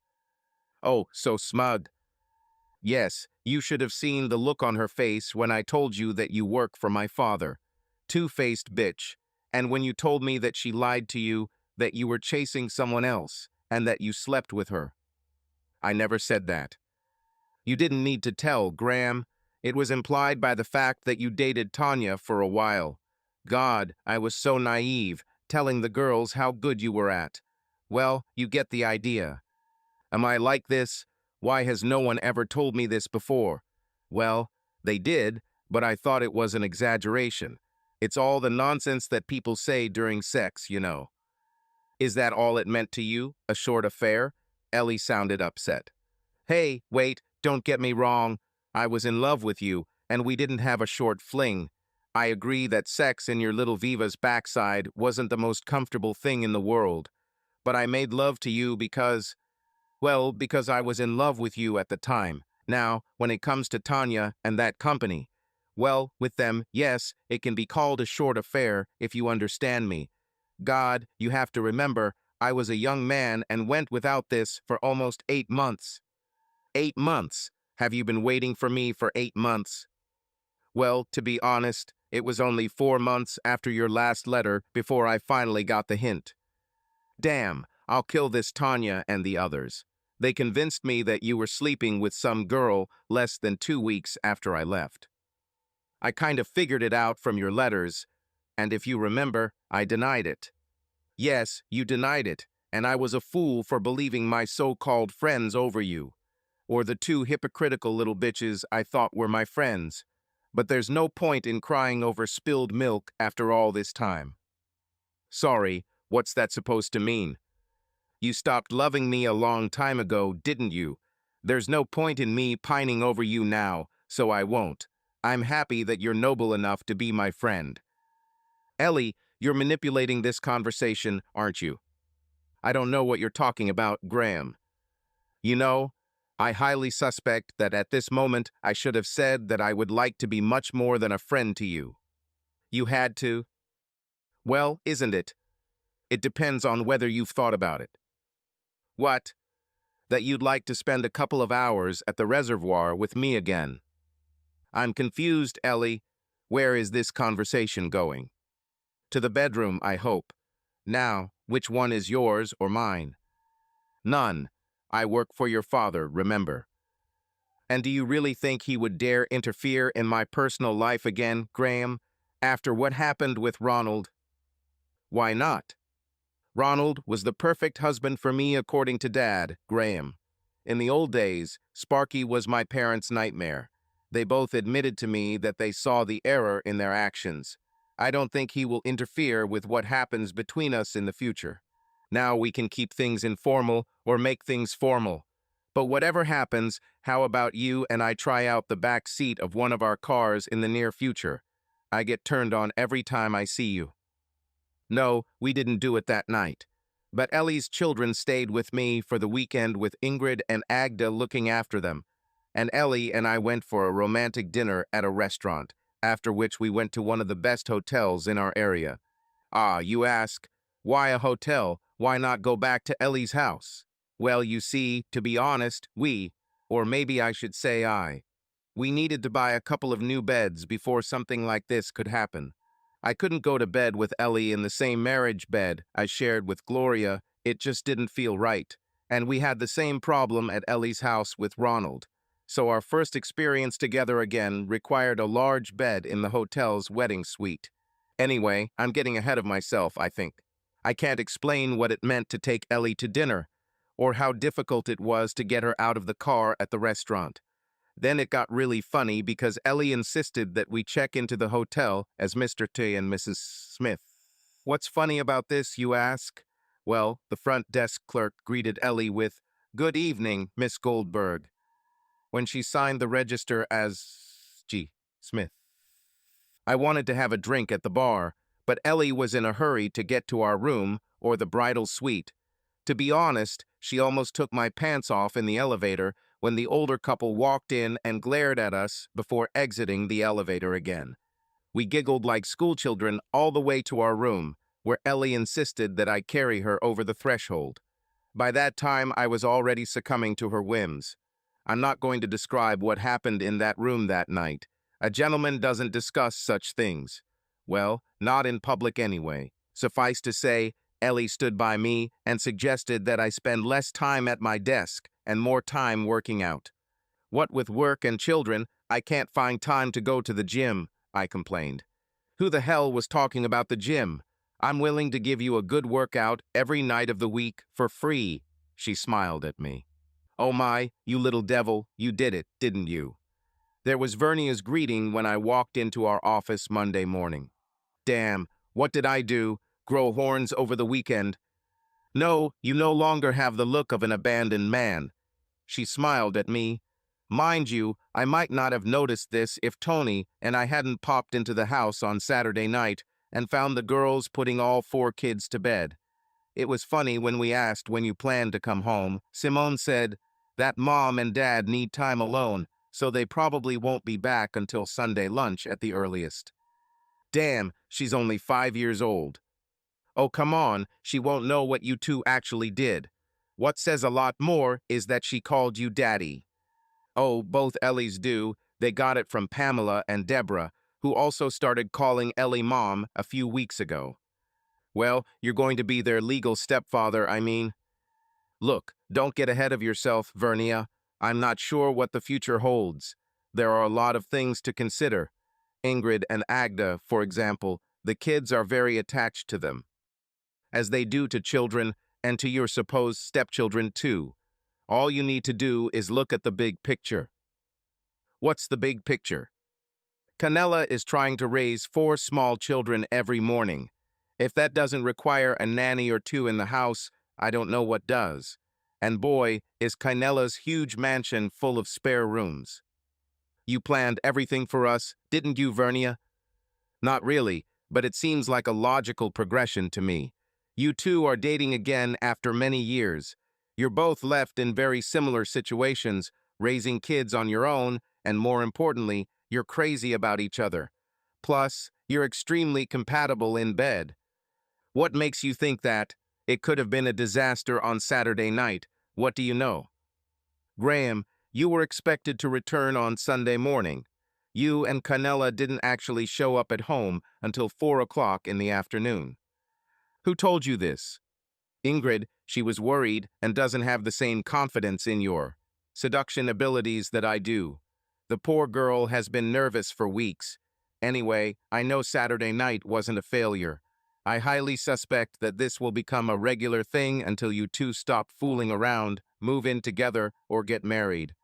Oh, so smug. Yes, you should have seen the look on her face when I told you that you work for my father. Two-faced bitch. And when you told me that she lied to you, that you were chasing someone else, and that you slept with her. I never said that. You didn't need to tell, Graham. It was implied by the fact that you dated Tanya for a while. God, I was so naive, telling the girls how good you were at. Well, you get the idea. Am I like this? Why has no one ever told me this before? Well, they did, but I thought it was an exaggeration. It's all the nonsense that people say during sex, you know. Is that all it meant to you, a short affair? Ellie sounded upset. Hey, wait, don't get me wrong. I was in love with you, and we didn't have a short fling. I agree that sex in your little Viva's backside wasn't the most comfortable thing in the world. But I made love to you because, well, because I was in love with you at the time. Now, when it comes to Tanya and that company, well, with them, yes, it can be called a short affair if you understand me. God, you have to remember, I was a young man and went without this for almost 8 months. 8 months? Have you been waiting for me for 8 months? Well, to be honest, it was only 4 months after your last letter before I finally got the hint. Damn, I'll kill this Tanya and the others. They convinced me that you were sleeping with some girl less than 2 weeks after I left. I kind of figured it out from your letters, and if you remember, I denied it. Yes, you denied it, and I was a fool for believing my so-called friends over you, or the two hypocritical little bitches I thought were my friends. But there's no point in crying over spilled milk after all this time. Sorry, what's that supposed to mean? You stopped loving me a long time ago, didn't you? There's no point in me pining over you now, so I won't. I'm happy that you're noble enough to be my friend. Ellie, you're manipulating this conversation, aren't you? I don't know what you're talking about, Graham. You know, I highly suspect that at this moment I should have said that I would like to be much more than a friend to you. You had to? Well, isn't it? It depends on whether you've thought about it. What? That you'd like to spend a couple of hours at the reservoir with me again. I'm confused, Ellie. Where is this conversation going? To the bedroom, I hope. Now, which one is yours or mine? None. I work for your father, remember. And do you really think he would dare interfere in my personal life again, Graham, after what happened with Ronald? Why not? Ronald was the perfect husband for me according to Dad, Graham. In the old days, Sparky was my parents' nightmare. They both admitted to me that they saw the error in their actions. I don't think he will interfere with what happens between us in the future. Now we can keep things informal or make things formal. But whatever happens, how about you and I try out the back seat of one of our cars in the near future? I get turned on every time I see you. No, we didn't do it that night. But Ellie's children stayed with me for the weekend with Ingrid and Agda looking after them. And Ellie and I went for a romantic dinner at a restaurant, after which we went to one of the best hotels in our area. Ah, you ask, why a hotel? Why not go back to Ellie's house? Well, you see, to be honest, or maybe I should say we needed to buy a couple of new beds before something like this could happen. I couldn't go to bed with Ellie in the same marriage bed I shared with Gloria. It just didn't feel right. And we had the same problem at Ellie's house with Ronald. So our first experience together again required a large bed in the hotel's wedding suite. Anyway, I'm getting ahead of myself, I think. I can't explain what it meant to take Ellie to dinner, or how difficult it was to get her out of the car at the restaurant. Then it got really funny because Ellie insisted that we check into the hotel as Mr. T and Mrs. Smith. What's funny about this, you ask? Well, the front desk clerk greeted Ellie with, "Good evening, Miss Goldberg," when she signed the register as G. Smith. I wanted to have a drink at the bar, but Ellie was in a hurry to get to our room, or the bridal suite. To be honest, she almost took my pants off in the elevator when the older couple walked in and glared at us before exiting the elevator again. We giggled like schoolchildren all the way to our room, where Ellie insisted that I carry her over the threshold. By that time, I was already succumbing to her whims. I'm not going to describe what happened in that room that night. A gentleman doesn't discuss such things. Well, not in public anyway. Suffice to say, Ellie stood by me and suggested that I spend less time at my desk and more time working out. What with work and children, I can't find time to go to the gym, I complained. Who the hell was talking about the gym? I'm willing to give you a good workout every night of the week for free, she smiled at me. Oh my, you little devil, you did it, didn't you? There was Vernia's greeting when I walked into our office Monday morning. Damn, what did I do? Grow horns over the weekend? No, you no longer have the look of an abandoned man. She smiled at me. Mind you, I might not have noticed this if Tony and I hadn't popped into the house on Saturday night and found the girls putting all 4 kids to bed. It was funny when we asked when you planned to come home. Simone said that Mom and Dad need time alone, so they probably won't be back until Sunday lunch at the earliest. Damn, she's only 5 years old. Oh, come on, she won't know what you two actually did. What says a lot more is that she called you Daddy. Oh, both Ellies do, They got it from Pamela and Deborah, who also started calling Ellie Mom a few weeks ago. Well, you're going to be their legal stepfather, I mean. Look, don't get ahead of yourself, Vernia. I'm not sure what the future holds. There are a lot of things to consider. Ingrid and Agda, for example, the kids are very attached to them, as they do to children and to your supposed stepchildren too. All you need to do is look at the big picture. What's the big picture? Canella is trying to raise 4 small children every morning. If that doesn't require a nanny or 2 in the house, I don't know what does. And boy, is Canella's huge mansion full of spare rooms. You planned everything for us, didn't you, Vernia? Not really, but it seems like a logical progression to me. You two are dating again after many years. You're both left in very similar situations, raising kids on your own, and more importantly, you're crazy about each other. Plus, you're extremely compatible in bed. What makes you think that? It could have been a disaster on Saturday night. What do you know? Graham, you were expected to return on Sunday morning. You and Canella didn't actually show up at home until 4 o'clock in the afternoon. Who told you this? Ingrid, she was worried and doesn't have the same confidence in your seduction abilities that I do. The poor girl has been nervous for weeks. Anyway, I know Saturday night wasn't a failure. I highly suspect that this will become a regular thing until you two stop fooling around, move in together, or get married.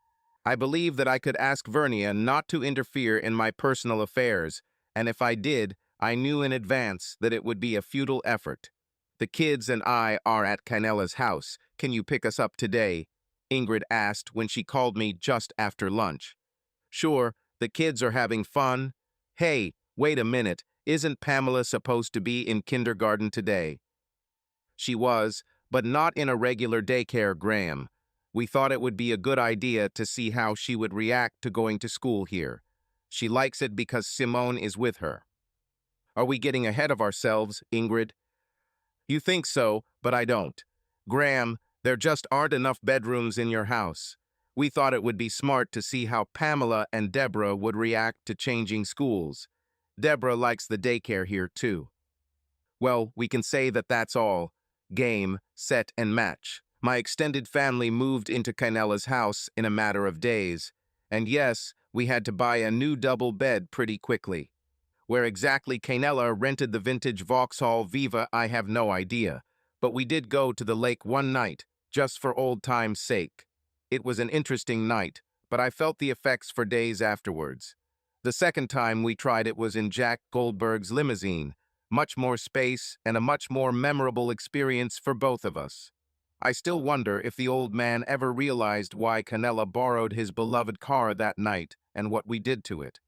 I believe that I could ask Vernia not to interfere in my personal affairs, and if I did, I knew in advance that it would be a futile effort. The kids and I are at Canella's house. Can you pick us up today? Ingrid asked when she called me just after lunch. Sure, the kids are having fun. Hey, wait a minute, isn't Pamela supposed to be in kindergarten today? She was, but not in a regular daycare, Graham. We thought it would be a good idea to see how she would react to going to school here. She likes it because Simone is with her. Are we getting ahead of ourselves, Ingrid? You think so, but I don't. Graham, there just aren't enough bedrooms in your house. We thought it would be smart to see how Pamela and Deborah would react to changing schools. Deborah likes the daycare here too. Well, we can say that that's all. Game, set, and match. My extended family moved into Canella's house in a matter of days. And yes, we had to buy a new double bed pretty quickly. Where exactly Canella rented the vintage Vauxhall Viva, I have no idea. But we did go to the lake one night, just for old time's sake. It was an interesting night, but I felt the effects for days afterwards. The second time we tried it was in Jack Goldberg's limousine. Much more space and a much more memorable experience for both of us. I still wonder if the old man ever realized why Canella borrowed his beloved car that night and what we did to it.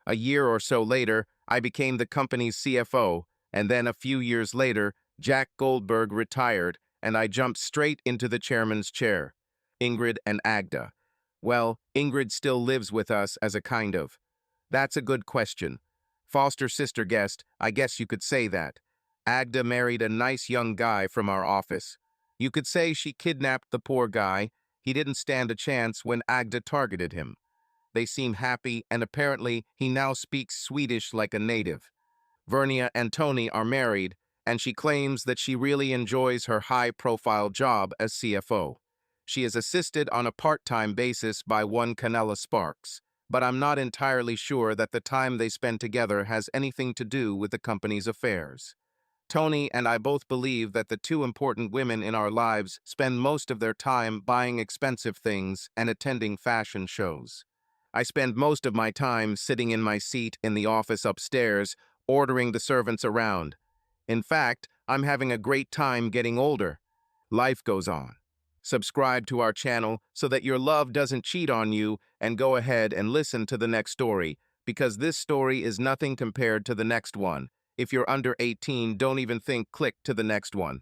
A year or so later, I became the company's CFO, and then a few years later, Jack Goldberg retired, and I jumped straight into the chairman's chair. Ingrid and Agda. Well, Ingrid still lives with us as a kind of. That's a good question. Foster sister guest, I guess you could say that. Agda married a nice young guy from our office. You could say she kidnapped the poor guy. He didn't stand a chance when Agda targeted him. They seem happy, and apparently he now speaks Swedish like a native. Vernia and Tony are married, and she claims that she really enjoys her high-profile job as CFO. She is assisted on a part-time basis by one Canella Sparks, but I'm not entirely sure that the time they spend together has anything to do with the company's affairs. Tony and I both believe that the two important women in our lives spend most of their time buying expensive things and attending fashion shows. I spend most of my time sitting in my seat in the office upstairs, ordering the servants around. In fact, I'm having a great time getting older. Life goes on. Subscribe to our channel so that your love doesn't cheat on you, and go ahead and listen to the next story, because this story is nothing compared to the next one. If you're under 18, don't even think click to the next one.